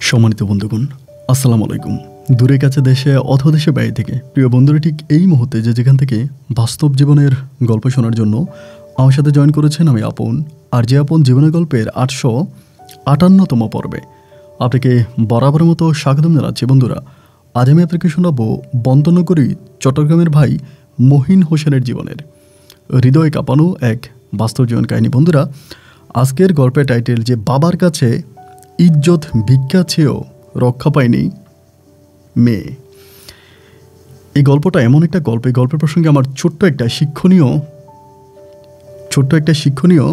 সম্মানিত বন্ধুগণ, আসসালামু আলাইকুম। দূরে কাছে দেশে অথবা দেশে বাইরে থেকে প্রিয় বন্ধুরা ঠিক এই মুহূর্তে যেখান থেকে বাস্তব জীবনের গল্প শোনার জন্য আমার সাথে জয়েন করেছেন আমি আপন। আর যে আপন জীবনের গল্পের 858তম পর্বে আপনাকে বরাবরের মতো স্বাগতম জানাচ্ছি। বন্ধুরা, আজ আমি আপনাকে শোনাবো বন্দনগরী চট্টগ্রামের ভাই মহিন হোসেনের জীবনের হৃদয় কাঁপানো এক বাস্তব জীবন কাহিনী। বন্ধুরা, আজকের গল্পের টাইটেল যে বাবার কাছে ইজ্জত ভিক্ষা চেয়েও রক্ষা পায়নি মেয়ে। এই গল্পটা এমন একটা গল্প, এই গল্পের প্রসঙ্গে আমার ছোট্ট একটা শিক্ষণীয়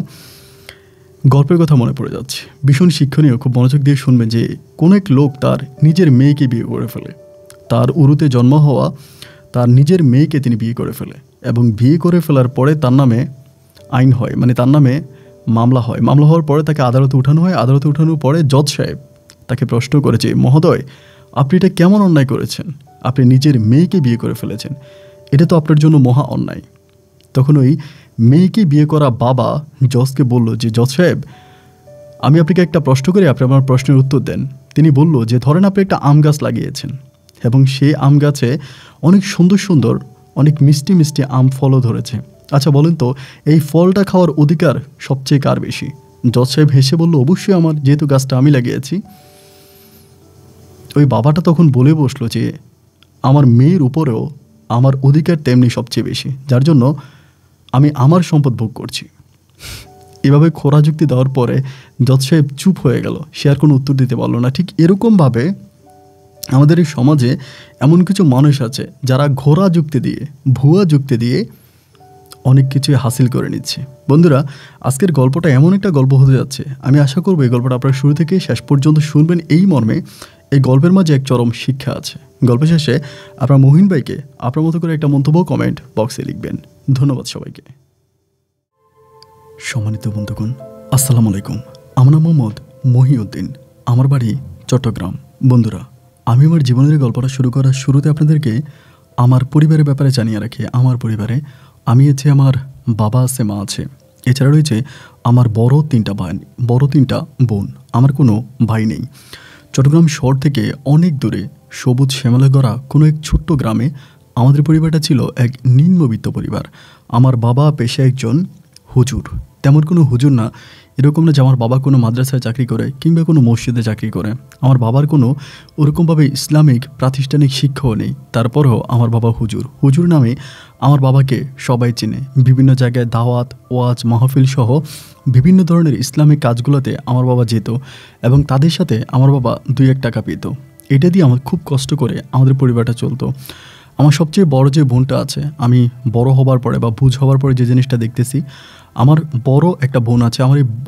গল্পের কথা মনে পড়ে যাচ্ছে। ভীষণ শিক্ষণীয়, খুব মনোযোগ দিয়ে শুনবেন। যে কোনো এক লোক তার নিজের মেয়েকে বিয়ে করে ফেলে। তার উরুতে জন্ম হওয়া তার নিজের মেয়েকে তিনি বিয়ে করে ফেলে এবং বিয়ে করে ফেলার পরে তার নামে আইন হয়, মানে তার নামে মামলা হয়। মামলা হওয়ার পরে তাকে আদালতে উঠানো হয়। আদালতে উঠানোর পরে জজ সাহেব তাকে প্রশ্ন করেছে, মহোদয়, আপনি এটা কেমন অন্যায় করেছেন? আপনি নিজের মেয়েকে বিয়ে করে ফেলেছেন, এটা তো আপনার জন্য মহা অন্যায়। তখন ওই মেয়েকে বিয়ে করা বাবা জজকে বলল যে, জজ সাহেব, আমি আপনাকে একটা প্রশ্ন করি, আপনি আমার প্রশ্নের উত্তর দেন। তিনি বলল যে, ধরেন আপনি একটা আম গাছ লাগিয়েছেন এবং সেই আম গাছে অনেক সুন্দর সুন্দর অনেক মিষ্টি মিষ্টি আম ফলও ধরেছে। আচ্ছা বলেন তো, এই ফলটা খাওয়ার অধিকার সবচেয়ে কার বেশি? জজ সাহেব হেসে বলল, অবশ্যই আমার, যেহেতু গাছটা আমি লাগিয়েছি। ওই বাবাটা তখন বলে বসলো যে, আমার মেয়ের উপরেও আমার অধিকার তেমনি সবচেয়ে বেশি, যার জন্য আমি আমার সম্পদ ভোগ করছি। এভাবে খোরা যুক্তি দেওয়ার পরে জজ সাহেব চুপ হয়ে গেল, সে আর কোনো উত্তর দিতে পারলো না। ঠিক এরকমভাবে আমাদের এই সমাজে এমন কিছু মানুষ আছে যারা ঘোরা যুক্তি দিয়ে, ভুয়া যুক্তি দিয়ে অনেক কিছুই হাসিল করে নিচ্ছে। বন্ধুরা, আজকের গল্পটা এমন একটা গল্প হতে যাচ্ছে, আমি আশা করবো এই গল্পটা আপনারা শুরু থেকে শেষ পর্যন্ত শুনবেন এই মর্মে। এই গল্পের মাঝে এক চরম শিক্ষা আছে। গল্প শেষে আপনার মহিন ভাইকে আপনার মতো করে একটা মন্তব্য কমেন্ট বক্সে লিখবেন। ধন্যবাদ সবাইকে। সম্মানিত বন্ধুগণ, আসসালামু আলাইকুম। আমার নাম মোহাম্মদ মহিউদ্দিন, আমার বাড়ি চট্টগ্রাম। বন্ধুরা, আমি আমার জীবনের গল্পটা শুরু করার শুরুতে আপনাদেরকে আমার পরিবারের ব্যাপারে জানিয়ে রাখি। আমার পরিবারে আমি আছি, আমার বাবা আছে, মা আছে, এছাড়া রয়েছে আমার বড় তিনটা বোন। আমার কোনো ভাই নেই। চট্টগ্রাম শহর থেকে অনেক দূরে সবুজ শ্যামলে গড়া কোনো এক ছোট্ট গ্রামে আমাদের পরিবারটা ছিল এক নিম্নবিত্ত পরিবার। আমার বাবা পেশায় একজন হুজুর। তেমন কোনো হুজুর না, এরকম না যে আমার বাবা কোনো মাদ্রাসায় চাকরি করে কিংবা কোনো মসজিদে চাকরি করে। আমার বাবার কোনো ওরকমভাবে ইসলামিক প্রাতিষ্ঠানিক শিক্ষাও নেই। তারপরেও আমার বাবা হুজুর নামে আমার বাবাকে সবাই চেনে। বিভিন্ন জায়গায় দাওয়াত, ওয়াজ, মাহফিল সহ বিভিন্ন ধরনের ইসলামিক কাজগুলোতে আমার বাবা যেত এবং তাদের সাথে আমার বাবা 2-1 টাকা পেত। এটা দিয়ে আমার খুব কষ্ট করে আমাদের পরিবারটা চলতো। আমার সবচেয়ে বড় যে বোনটা আছে, আমি বড় হবার পরে বা বুঝ হবার পরে যে জিনিসটা দেখতেছি, আমার বড় একটা বোন আছে।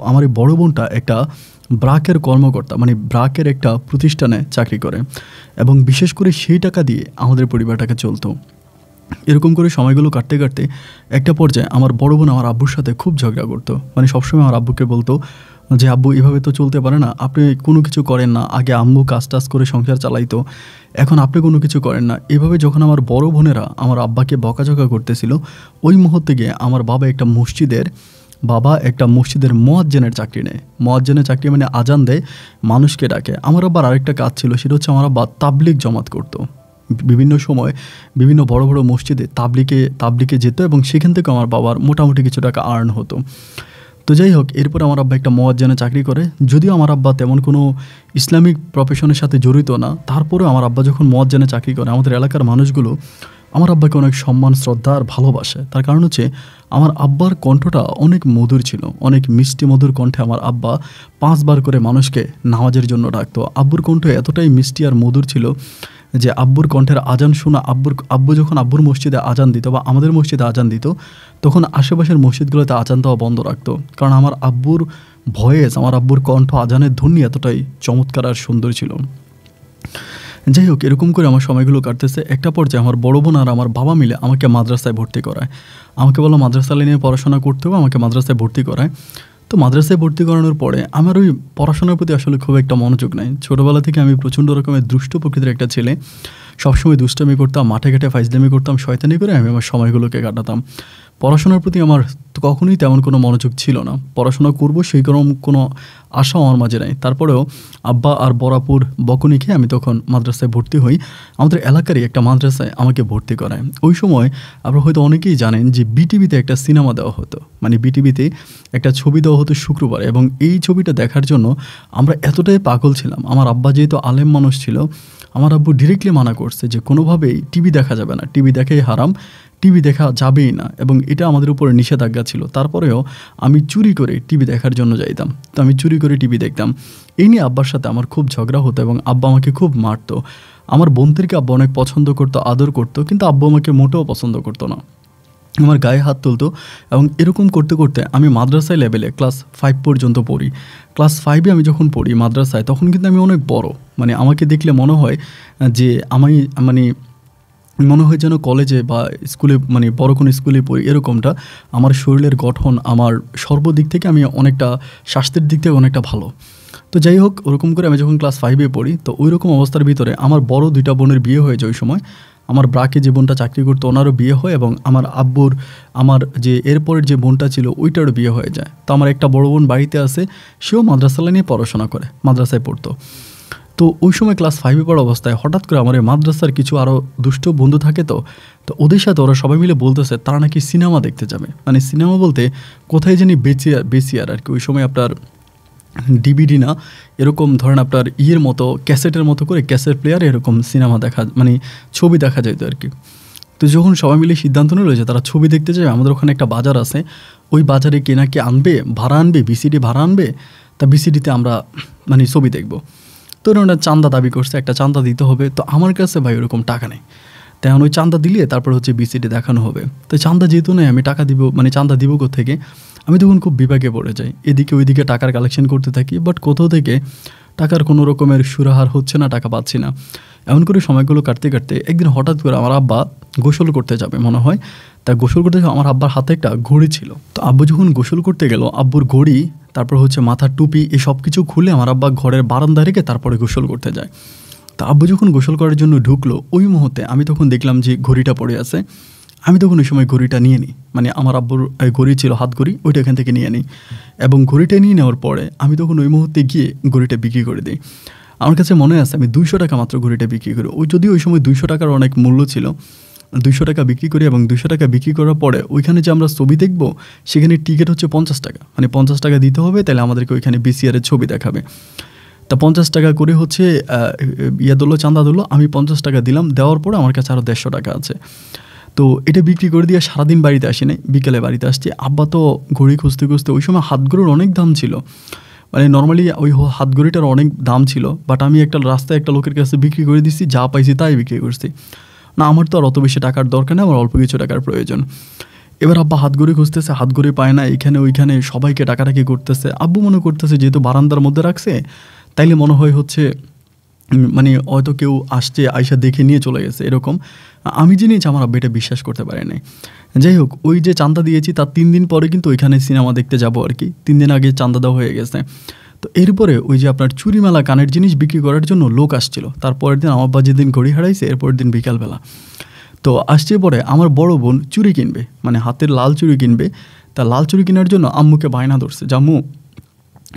আমার এই বড় বোনটা একটা ব্রাকের কর্মকর্তা, মানে ব্রাকের একটা প্রতিষ্ঠানে চাকরি করে এবং বিশেষ করে সেই টাকা দিয়ে আমাদের পরিবারটাকে চলতো। এরকম করে সময়গুলো কাটতে কাটতে একটা পর্যায়ে আমার বড় বোন আমার আব্বুর সাথে খুব ঝগড়া করতো। মানে সবসময় আমার আব্বুকে বলতো যে, আব্বু এভাবে তো চলতে পারে না, আপনি কোনো কিছু করেন না। আগে আম্মু কাজ টাজ করে সংসার চালাইতো, এখন আপনি কোনো কিছু করেন না। এভাবে যখন আমার বড় বোনেরা আমার আব্বাকে বকাঝকা করতেছিল, ওই মুহূর্তে গিয়ে আমার বাবা একটা মসজিদের মুয়াজ্জিনের চাকরি নেয়। মুয়াজ্জিনের চাকরি মানে আজান দেয়, মানুষকে ডাকে। আমার আব্বার আরেকটা কাজ ছিল, সেটা হচ্ছে আমার আব্বা তাবলিগ জমাত করতো। বিভিন্ন সময় বিভিন্ন বড় বড় মসজিদে তাবলিগে যেত এবং সেখান থেকে আমার বাবার মোটামুটি কিছু টাকা আর্ন হতো। তো যাই হোক, এরপর আমার আব্বা একটা মুয়াজ্জিনে চাকরি করে। যদিও আমার আব্বা তেমন কোনো ইসলামিক প্রফেশনের সাথে জড়িত না, তারপরেও আমার আব্বা যখন মুয়াজ্জিনে চাকরি করে, আমাদের এলাকার মানুষগুলো আমার আব্বাকে অনেক সম্মান, শ্রদ্ধা আর ভালোবাসে। তার কারণ হচ্ছে আমার আব্বার কণ্ঠটা অনেক মধুর ছিল, অনেক মিষ্টি মধুর কণ্ঠে আমার আব্বা 5 বার করে মানুষকে নামাজের জন্য ডাকতো। আব্বুর কণ্ঠ এতটাই মিষ্টি আর মধুর ছিল যে আব্বুর কণ্ঠের আজান শোনা, আব্বু যখন আব্বুর মসজিদে আজান দিত বা আমাদের মসজিদে আজান দিত, তখন আশেপাশের মসজিদগুলোতে আজান দেওয়া বন্ধ রাখতো। কারণ আমার আব্বুর ভয়েস, আমার আব্বুর কণ্ঠ, আজানের ধ্বনি এতটাই চমৎকার আর সুন্দর ছিল। যাই হোক, এরকম করে আমার সময়গুলো কাটতেছে। একটা পর্যায়ে আমার বড় বোন আর আমার বাবা মিলে আমাকে মাদ্রাসায় ভর্তি করায়। আমাকে বলো মাদ্রাসা লাইনে পড়াশোনা করতে হবে, আমাকে মাদ্রাসায় ভর্তি করায়। তো মাদ্রাসায় ভর্তি করানোর পরে আমার ওই পড়াশোনার প্রতি আসলে খুব একটা মনোযোগ নাই। ছোটোবেলা থেকে আমি প্রচণ্ড রকমের দুষ্ট প্রকৃতির একটা ছেলে। সবসময় দুষ্টামি করতাম, মাঠে ঘাটে ফাইজলামি করতাম, শয়তানি করে আমি আমার সময়গুলোকে কাটাতাম। পড়াশোনার প্রতি আমার কখনোই তেমন কোনো মনোযোগ ছিল না। পড়াশোনা করব সেই কোনো আশাও আমার মাঝে নাই। তারপরেও আব্বা আর বরাপুর বকুনি খেয়ে আমি তখন মাদ্রাসায় ভর্তি হই। আমাদের এলাকারই একটা মাদ্রাসায় আমাকে ভর্তি করায়। ওই সময় আপনারা হয়তো অনেকেই জানেন যে বিটিভিতে একটা সিনেমা দেওয়া হতো, মানে বিটিভিতে একটা ছবি দেওয়া হতো শুক্রবারে, এবং এই ছবিটা দেখার জন্য আমরা এতটাই পাগল ছিলাম। আমার আব্বা যেহেতু আলেম মানুষ ছিল, আমার আব্বু ডিরেক্টলি মানা করছে যে কোনোভাবেই টিভি দেখা যাবে না, টিভি দেখাই হারাম, টিভি দেখা যাবেই না, এবং এটা আমাদের উপরে নিষেধাজ্ঞা ছিল। তারপরেও আমি চুরি করে টিভি দেখার জন্য যাইতাম। তো আমি চুরি করে টিভি দেখতাম। এই নিয়ে আব্বার সাথে আমার খুব ঝগড়া হতো এবং আব্বা আমাকে খুব মারতো। আমার বোনদেরকে আব্বা অনেক পছন্দ করতো, আদর করতো, কিন্তু আব্বু আমাকে মোটেও পছন্দ করতো না, আমার গায়ে হাত তুলতো। এবং এরকম করতে করতে আমি মাদ্রাসায় লেভেলে ক্লাস 5 পর্যন্ত পড়ি। ক্লাস 5-এ আমি যখন পড়ি মাদ্রাসায়, তখন কিন্তু আমি অনেক বড়, মানে আমাকে দেখলে মনে হয় যে মনে হয় যেন কলেজে বা স্কুলে, মানে বড় কোনো স্কুলে পড়ি এরকমটা। আমার শরীরের গঠন, আমার সর্বদিক থেকে আমি অনেকটা, স্বাস্থ্যের দিক থেকে অনেকটা ভালো। তো যাই হোক, ওরকম করে আমি যখন ক্লাস 5-এ পড়ি, তো ওই রকম অবস্থার ভিতরে আমার বড় 2টা বোনের বিয়ে হয়ে যায় ওই সময়। আমার ব্রাকে যে বোনটা চাকরি করতো ওনারও বিয়ে হয়, এবং আমার আব্বুর আমার যে এরপরের যে বোনটা ছিল ওইটারও বিয়ে হয়ে যায়। তো আমার একটা বড় বোন বাড়িতে আছে, সেও মাদ্রাসা নিয়ে পড়াশোনা করে, মাদ্রাসায় পড়তো। তো ওই সময় ক্লাস 5-এ পড়া অবস্থায় হঠাৎ করে আমার এই মাদ্রাসার কিছু আরও দুষ্ট বন্ধু থাকে, তো ওদের সাথে ওরা সবাই মিলে বলতেছে তারা নাকি সিনেমা দেখতে যাবে। মানে সিনেমা বলতে কোথায় জানি বেচিয়ার আর কি। ওই সময় আপনার ডিভিডি না, এরকম ধরেন আপনার ইয়ের মতো, ক্যাসেটের মতো করে ক্যাসেট প্লেয়ারে এরকম সিনেমা দেখা, মানে ছবি দেখা যেত আর কি। তো যখন সবাই মিলে সিদ্ধান্ত নিল যে তারা ছবি দেখতে যাবে, আমাদের ওখানে একটা বাজার আছে, ওই বাজারে কে না কে আনবে, ভাড়া আনবে, বিসিডি ভাড়া আনবে, তা বিসিডিতে আমরা মানে ছবি দেখব। তো ওরা চান্দা দাবি করছে, একটা চান্দা দিতে হবে। তো আমার কাছে ভাই ওরকম টাকা নেই, তাই ওই চান্দা দিলে তারপর হচ্ছে বিসিডি দেখানো হবে। তো চান্দা যেহেতু নেই, আমি টাকা দিব, মানে চান্দা দিব কোত্থেকে? আমি তখন খুব বিপাকে পড়ে যাই, এদিকে ওইদিকে টাকার কালেকশন করতে থাকি, বাট কোথাও থেকে টাকার কোনো রকমের সুরাহার হচ্ছে না, টাকা পাচ্ছি না। এমন করে সময়গুলো কাটতে কাটতে একদিন হঠাৎ করে আমার আব্বা গোসল করতে যাবে মনে হয়। তা গোসল করতে যাবে, আমার আব্বার হাতে একটা ঘড়ি ছিল। তো আব্বু যখন গোসল করতে গেল, আব্বুর ঘড়ি, তারপর হচ্ছে মাথার টুপি, এই সব কিছু খুলে আমার আব্বা ঘরের বারান্দা রেখে তারপরে গোসল করতে যায়। তা আব্বু যখন গোসল করার জন্য ঢুকলো, ওই মুহূর্তে আমি তখন দেখলাম যে ঘড়িটা পড়ে আছে। আমি তখন ওই সময় ঘড়িটা নিয়ে নিই, মানে আমার আব্বুর ঘড়ি ছিল হাত ঘড়ি, ওইটা এখান থেকে নিয়ে নিই। এবং ঘড়িটা নিয়ে নেওয়ার পরে আমি তখন ওই মুহূর্তে গিয়ে ঘড়িটা বিক্রি করে দিই। আমার কাছে মনে আছে আমি 200 টাকা মাত্র ঘড়িটা বিক্রি করি। যদিও ওই সময় 200 টাকার অনেক মূল্য ছিল, 200 টাকা বিক্রি করি। এবং 200 টাকা বিক্রি করার পরে ওইখানে যে আমরা ছবি দেখব, সেখানে টিকিট হচ্ছে 50 টাকা, মানে 50 টাকা দিতে হবে, তাহলে আমাদেরকে ওইখানে বিসিআরের ছবি দেখাবে। তা 50 টাকা করে হচ্ছে দিলো, চাঁদা দিলো, আমি 50 টাকা দিলাম। দেওয়ার পরে আমার কাছে আরও 150 টাকা আছে। তো এটা বিক্রি করে দিয়ে সারাদিন বাড়িতে আসি নাই, বিকেলে বাড়িতে আসছি। আব্বা তো ঘড়ি খুঁজতে খুঁজতে, ওই সময় হাতঘড়ির অনেক দাম ছিল, মানে নর্মালি ওই হাতঘড়িটার অনেক দাম ছিল, বাট আমি একটা রাস্তায় একটা লোকের কাছে বিক্রি করে দিচ্ছি, যা পাইছি তাই বিক্রি করছি। না, আমার তো আর অত বেশি টাকার দরকার নেই, আমার অল্প কিছু টাকার প্রয়োজন। এবার আব্বা হাতঘড়ি খুঁজতেছে, হাতঘড়ি পায় না, এখানে ওইখানে সবাইকে টাকাটাকি করতেছে। আব্বু মনে করতেছে যেহেতু বারান্দার মধ্যে রাখছে, তাইলে মনে হয় হচ্ছে মানে হয়তো কেউ আসছে, আয়সা দেখে নিয়ে চলে গেছে এরকম। আমি জিনিস আমার আব্বা এটা বিশ্বাস করতে পারে নাই। যাই হোক, ওই যে চান্দা দিয়েছি তার 3 দিন পরে কিন্তু ওইখানে সিনেমা দেখতে যাব আর কি। 3 দিন আগে চান্দা দেওয়া হয়ে গেছে। তো এরপরে ওই যে আপনার চুরিমেলা কানের জিনিস বিক্রি করার জন্য লোক আসছিল। তারপরের দিন আমার আব্বা যেদিন ঘড়ি হারাইছে, এরপরের দিন বিকালবেলা তো আসছে। পরে আমার বড় বোন চুরি কিনবে, মানে হাতের লাল চুরি কিনবে। তা লাল চুরি কেনার জন্য আম্মুকে বায়না ধরছে, জাম্মু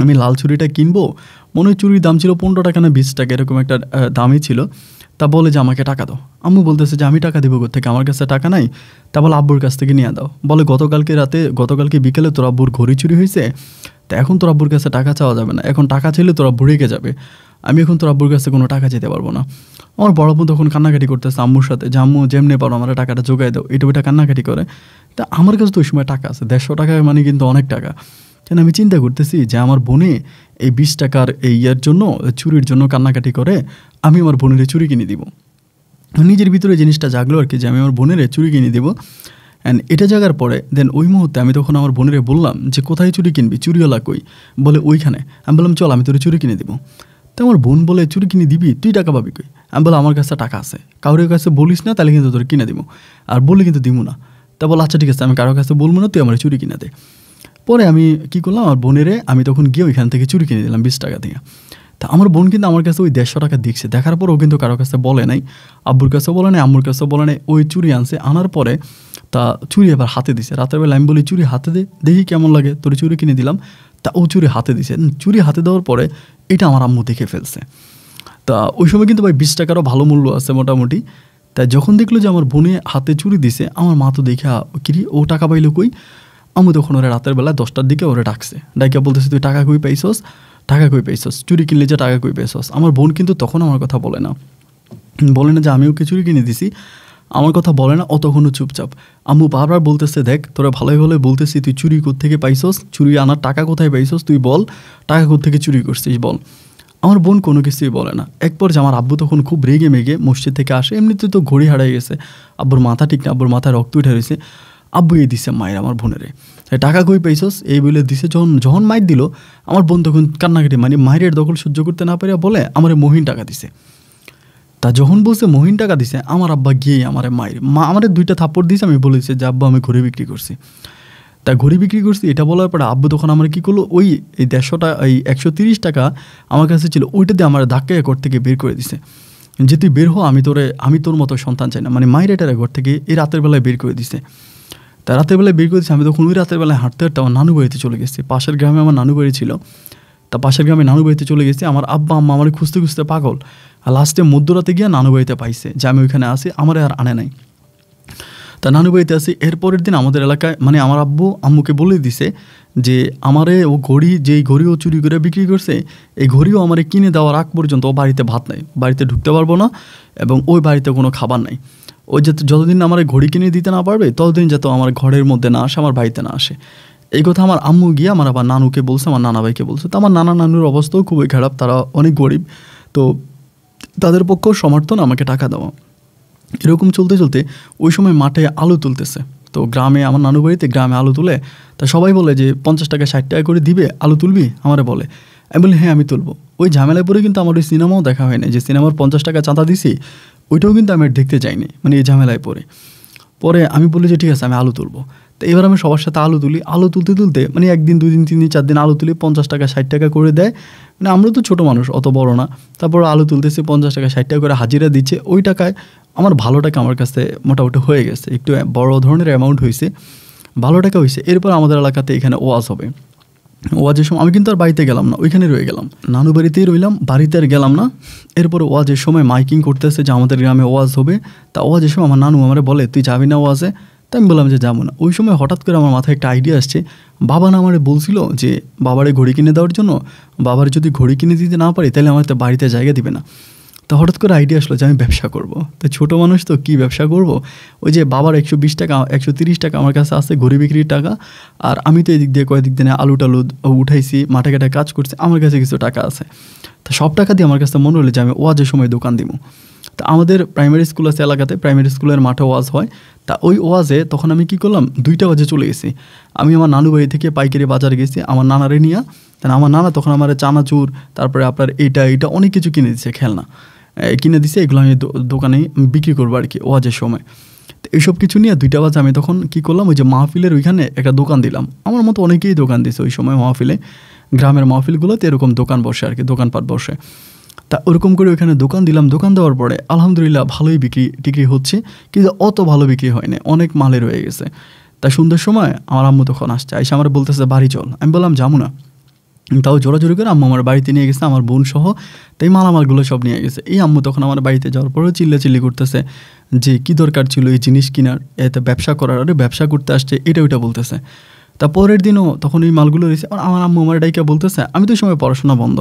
আমি লাল চুরিটা কিনবো। মনে হয় চুরির দাম ছিল 15 টাকা না 20 টাকা, এরকম একটা দামই ছিল। তা বলে যে আমাকে টাকা দাও। আম্মু বলতেছে যে আমি টাকা দিব কোত্থেকে, আমার কাছে টাকা নাই। তা বলে আব্বুর কাছ থেকে নিয়ে দাও। বলে গতকালকে বিকেলে তোর আব্বুর ঘড়ি চুরি হয়েছে, তা এখন তোর আব্বুর কাছে টাকা চাওয়া যাবে না, এখন টাকা চাইলে তোর আব্বু রেগে যাবে, আমি এখন তোর আব্বুর কাছে কোনো টাকা যেতে পারবো না। আমার বড় বোন তখন কান্নাকাটি করতেছে আম্মুর সাথে, যে আম্মু যেমনি পারো আমার টাকাটা জোগাই দাও, এটা ওইটা কান্নাকাটি করে। তা আমার কাছে তো ওই সময় টাকা আছে, 150 টাকা মানে কিন্তু অনেক টাকা। কেন আমি চিন্তা করতেছি যে আমার বোনে এই 20 টাকার এই ইয়ার জন্য, চুরির জন্য কান্নাকাটি করে, আমি আমার বোনের চুরি কিনে দিব। নিজের ভিতরে জিনিসটা জাগলো আর কি, যে আমি আমার বোনের চুরি কিনে দিব। অ্যান্ড এটা জাগার পরে দেন ওই মুহূর্তে আমি তখন আমার বোনের বললাম যে কোথায় চুরি কিনবি, চুরিওয়ালা কই? বলে ওইখানে। আমি বললাম চল আমি তোর চুরি কিনে দিব। তো আমার বোন বলে চুরি কিনে দিবি, তুই টাকা পাবি কই? আমি বলে আমার কাছে টাকা আছে, কারোর কাছে বলিস না, তাহলে কিন্তু তোর কিনে দিব, আর বললে কিন্তু দিব না। তা বলে আচ্ছা ঠিক আছে, আমি কারোর কাছে বলবো না, তুই আমার চুরি কিনে দে। পরে আমি কী করলাম, আমার বোনেরে আমি তখন গিয়ে ওইখান থেকে চুরি কিনে দিলাম 20 টাকা দিয়ে। তা আমার বোন কিন্তু আমার কাছে ওই 150 টাকা দেখছে, দেখার পর ও কিন্তু কারো কাছে বলে নাই, আব্বুর কাছেও বলে নাই, আম্মুর কাছেও বলে নাই। ওই চুড়ি আনছে, আনার পরে তা চুড়ি এবার হাতে দিছে। রাতের বেলা আমি বলি চুড়ি হাতে দে, দেখি কেমন লাগে, তোর চুড়ি কিনে দিলাম। তা ও চুড়ি হাতে দিছে। চুড়ি হাতে দেওয়ার পরে এটা আমার আম্মু দেখে ফেলছে। তা ওই সময় কিন্তু ভাই 20 টাকারও ভালো মূল্য আছে মোটামুটি। তাই যখন দেখলো যে আমার বোনে হাতে চুড়ি দিছে, আমার মা তো দেখা কিরি ও টাকা পাইলো কই। আমি তখন ওরা রাতের বেলা 10টার দিকে ওরা ডাকছে, ডাইকা বলতেছে তুই টাকা কই পাইছস, টাকা কই পাইছস, চুরি কিনলে যে টাকা কই পাইছস। আমার বোন কিন্তু তখন আমার কথা বলে না যে আমি ওকে চুরি কিনে দিছি, আমার কথা বলে না, অতক্ষণও চুপচাপ। আম্মু বারবার বলতেছে দেখ তোরা ভালোই ভালোই বলতেছি তুই চুরি কোত্থেকে পাইছস, চুরি আনার টাকা কোথায় পাইছস, তুই বল টাকা কোত্থেকে চুরি করছিস বল। আমার বোন কোনো কিছুই বলে না। এক পর্যায়ে আমার আব্বু তখন খুব রেগে মেগে মসজিদ থেকে আসে, এমনিতে তো ঘড়ি হারাই গেছে, আব্বুর মাথা ঠিক না, আব্বুর মাথায় রক্ত উঠে রয়েছে। আব্বু এই দিছে মায়ের আমার বোনেরে, টাকা কই পাইছস এই বলে দিছে। যখন মাইর দিল আমার বোন তখন কান্নাকাটি, মানে মায়ের দখল সহ্য করতে না পারিয়া বলে আমার মহিন টাকা দিছে। তা যখন বলছে মহিন টাকা দিছে, আমার আব্বা গিয়ে আমার মায়ের মা আমার 2টা থাপ্পড় দিয়েছে। আমি বলেছি যে আব্বা আমি ঘড়ি বিক্রি করছি। তা ঘড়ি বিক্রি করছি এটা বলার পরে আব্বু তখন আমার কী করলো, ওই 150 টাকা, এই 130 টাকা আমার কাছে ছিল, ওইটা দিয়ে আমার ধাক্কায় ঘর থেকে বের করে দিছে যে তুই বের হো, আমি তোর মতো সন্তান চাই না, মানে মায়ের এটার ঘর থেকে এই রাতের বেলায় বের করে দিছে। তা রাতের বেলায় বের করে দিচ্ছে। আমি তখন ওই রাতের বেলায় হাঁটতে হাঁটতে আমার নানু বাড়িতে চলে গেছি। পাশের গ্রামে আমার নানু বাড়ি ছিল। তা পাশের গ্রামে নানু বাড়িতে চলে গেছি। আমার আব্বা আম্মা আমার খুঁজতে খুঁজতে পাগল, আর লাস্টে মধ্যরাতে গিয়ে নানু বাড়িতে পাইছে যে আমি ওইখানে আসি, আমার আর আনে নাই। তা নানু বাড়িতে আসি, এরপরের দিন আমাদের এলাকায় মানে আমার আব্বু আম্মুকে বলে দিছে যে আমারে ও ঘড়ি, যেই ঘড়ি ও চুরি করে বিক্রি করছে, এই ঘড়িও আমারে কিনে দেওয়ার আগ পর্যন্ত ও বাড়িতে ভাত নাই, বাড়িতে ঢুকতে পারবো না, এবং ওই বাড়িতে কোনো খাবার নাই। ওই যতদিন আমার ঘড়ি কিনে দিতে না পারবে ততদিন যাতে আমার ঘরের মধ্যে না আসে, আমার বাড়িতে না আসে। এই কথা আমার আম্মু গিয়ে আমার আবার নানুকে বলছে, আমার নানা ভাইকে বলছে। তো আমার নানা নানুর অবস্থাও খুবই খারাপ, তারা অনেক গরিব, তো তাদের পক্ষেও সমর্থন আমাকে টাকা দেওয়া। এরকম চলতে চলতে ওই সময় মাঠে আলু তুলতেছে। তো গ্রামে আমার নানু বাড়িতে গ্রামে আলু তুলে, তা সবাই বলে যে 50 টাকা 60 টাকা করে দিবে, আলু তুলবি, আমারে বলে। আমি বলি হ্যাঁ আমি তুলবো। ওই ঝামেলায় পরে কিন্তু আমার ওই সিনেমাও দেখা হয় না, যে সিনেমার 50 টাকা চাঁদা দিছি ওইটাও কিন্তু আমি দেখতে চাইনি, মানে এই ঝামেলায় পরে আমি বলি যে ঠিক আছে আমি আলু তুলবো। তো এবার আমি সবার সাথে আলু তুলি, আলু তুলতে তুলতে মানে 1 দিন 2 দিন 3 দিন 4 দিন আলু তুলি, 50 টাকা 60 টাকা করে দেয়। মানে আমরা তো ছোটো মানুষ, অত বড় না। তারপর আলু তুলতেছে, 50 টাকা 60 টাকা করে হাজিরা দিচ্ছে। ওই টাকায় আমার ভালো টাকা আমার কাছে মোটামুটি হয়ে গেছে, একটু বড় ধরনের অ্যামাউন্ট হয়েছে, ভালো টাকা হয়েছে। এরপর আমাদের এলাকাতে এখানে ওয়াজ হবে। ওয়াজের সময় আমি কিন্তু আর বাড়িতে গেলাম না, ওইখানে রয়ে গেলাম, নানু বাড়িতেই রইলাম, বাড়িতে আর গেলাম না। এরপর ওয়াজের সময় মাইকিং করতেছে যে আমাদের গ্রামে ওয়াজ হবে। তা ওয়াজের সময় আমার নানু আমার বলে তুই যাবি না ওয়াজে? তাই আমি বললাম যে যাবো না। ওই সময় হঠাৎ করে আমার মাথায় একটা আইডিয়া আসছে, বাবা না আমারে বলছিল যে বাবারে ঘড়ি কিনে দেওয়ার জন্য, বাবার যদি ঘড়ি কিনে দিতে না পারি তাহলে আমার তো বাড়িতে জায়গা দিবে না। তো হঠাৎ করে আইডিয়া আসলো যে আমি ব্যবসা করব। তো ছোটো মানুষ তো কী ব্যবসা করব, ওই যে বাবার 120 টাকা 130 টাকা আমার কাছে আছে ঘড়ি বিক্রির টাকা, আর আমি তো এদিক দিয়ে কয়েকদিক দিনে আলু টালু উঠাইছি, মাঠে ঘাটে কাজ করছি, আমার কাছে কিছু টাকা আছে। তো সব টাকা দিয়ে আমার কাছে মনে হলো যে আমি ওয়াজের সময় দোকান দিব। তা আমাদের প্রাইমারি স্কুল আছে এলাকাতে, প্রাইমারি স্কুলের মাঠে ওয়াজ হয়। তা ওই ওয়াজে তখন আমি কী করলাম, 2টা বাজে চলে গেছি। আমি আমার নানু বাড়ি থেকে পাইকারি বাজারে গেছি আমার নানারে নিয়ে। তাই আমার নানা তখন আমার চানাচুর, তারপরে আপনার এইটা অনেক কিছু কিনে দিচ্ছে, খেলনা কিনে দিছে, এগুলো আমি দোকানে বিক্রি করবো আর কি ওয়াজের সময়। তো এইসব কিছু নিয়ে 2টা বাজে আমি তখন কী করলাম, ওই যে মাহফিলের ওইখানে একটা দোকান দিলাম। আমার মতো অনেকেই দোকান দিছে ওই সময় মাহফিলে, গ্রামের মাহফিলগুলোতে এরকম দোকান বসে আর কি, দোকানপাট বসে। তা ওরকম করে ওইখানে দোকান দিলাম। দোকান দেওয়ার পরে আলহামদুলিল্লাহ ভালোই বিক্রি হচ্ছে, কিন্তু অত ভালো বিক্রি হয় না, অনেক মালে রয়ে গেছে। তা সন্ধ্যার সময় আমার আম্মু তখন আসছে, আইসা আমার বলতেছে বাড়ি চল। আমি বললাম যাবো না। তাও জোরাজোরি করে আম্মু আমার বাড়িতে নিয়ে গেছে, আমার বোন সহ, তাই মালামালগুলো সব নিয়ে গেছে। এই আম্মু তখন আমার বাড়িতে যাওয়ার পরেও চিল্লাচিল্লি করতেছে যে কী দরকার ছিল এই জিনিস কেনার, এতে ব্যবসা করার, আরে ব্যবসা করতে আসছে, এটা ওইটা বলতেছে। তা পরের দিনও তখন ওই মালগুলো রয়েছে, আমার আম্মু আমার ডাইকা বলতেছে, আমি তো সময় পড়াশোনা বন্ধ,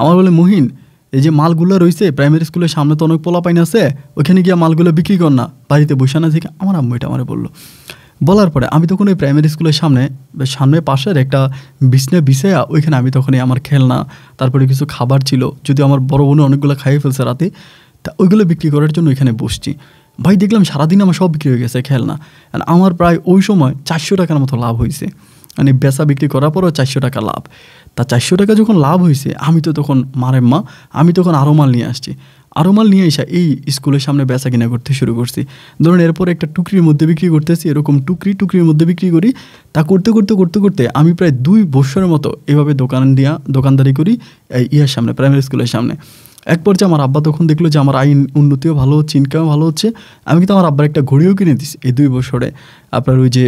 আমার বলে মহিন এই যে মালগুলো রয়েছে প্রাইমারি স্কুলের সামনে তো অনেক পোলাপাইন আছে, ওইখানে গিয়ে মালগুলো বিক্রি কর না, বাড়িতে বসে না থেকে। আমার আম্মু এটা আমার বললো। বলার পরে আমি তখন ওই প্রাইমারি স্কুলের সামনে পাশের একটা বিছায়া ওইখানে আমি তখনই আমার খেলনা, তারপরে কিছু খাবার ছিল, যদিও আমার বড় বোনে অনেকগুলো খাইয়ে ফেলছে রাতে, তা ওইগুলো বিক্রি করার জন্য ওইখানে বসছি। ভাই দেখলাম সারাদিন আমার সব বিক্রি হয়ে গেছে খেলনা, আমার প্রায় ওই সময় 400 টাকার মতো লাভ হয়েছে, মানে বেচা বিক্রি করার পরও 400 টাকা লাভ। তা 400 টাকা যখন লাভ হয়েছে, আমি তো তখন আমি তখন আরও মাল নিয়ে আসছি। আরও মাল নিয়ে এসে এই স্কুলের সামনে বেচা কিনা করতে শুরু করছি। ধরুন এরপর একটা টুকরির মধ্যে বিক্রি করতেছি, এরকম টুকরির মধ্যে বিক্রি করি। তা করতে করতে করতে করতে আমি প্রায় 2 বছরের মতো এভাবে দোকানদারি করি এই সামনে, প্রাইমারি স্কুলের সামনে। এক পর্যায়ে আমার আব্বা তখন দেখলো যে আমার আইন উন্নতিও ভালো হচ্ছে, ইনকামও ভালো হচ্ছে। আমি কিন্তু আমার আব্বার একটা ঘড়িও কিনে দিছি এই 2 বছরে। আপনার ওই যে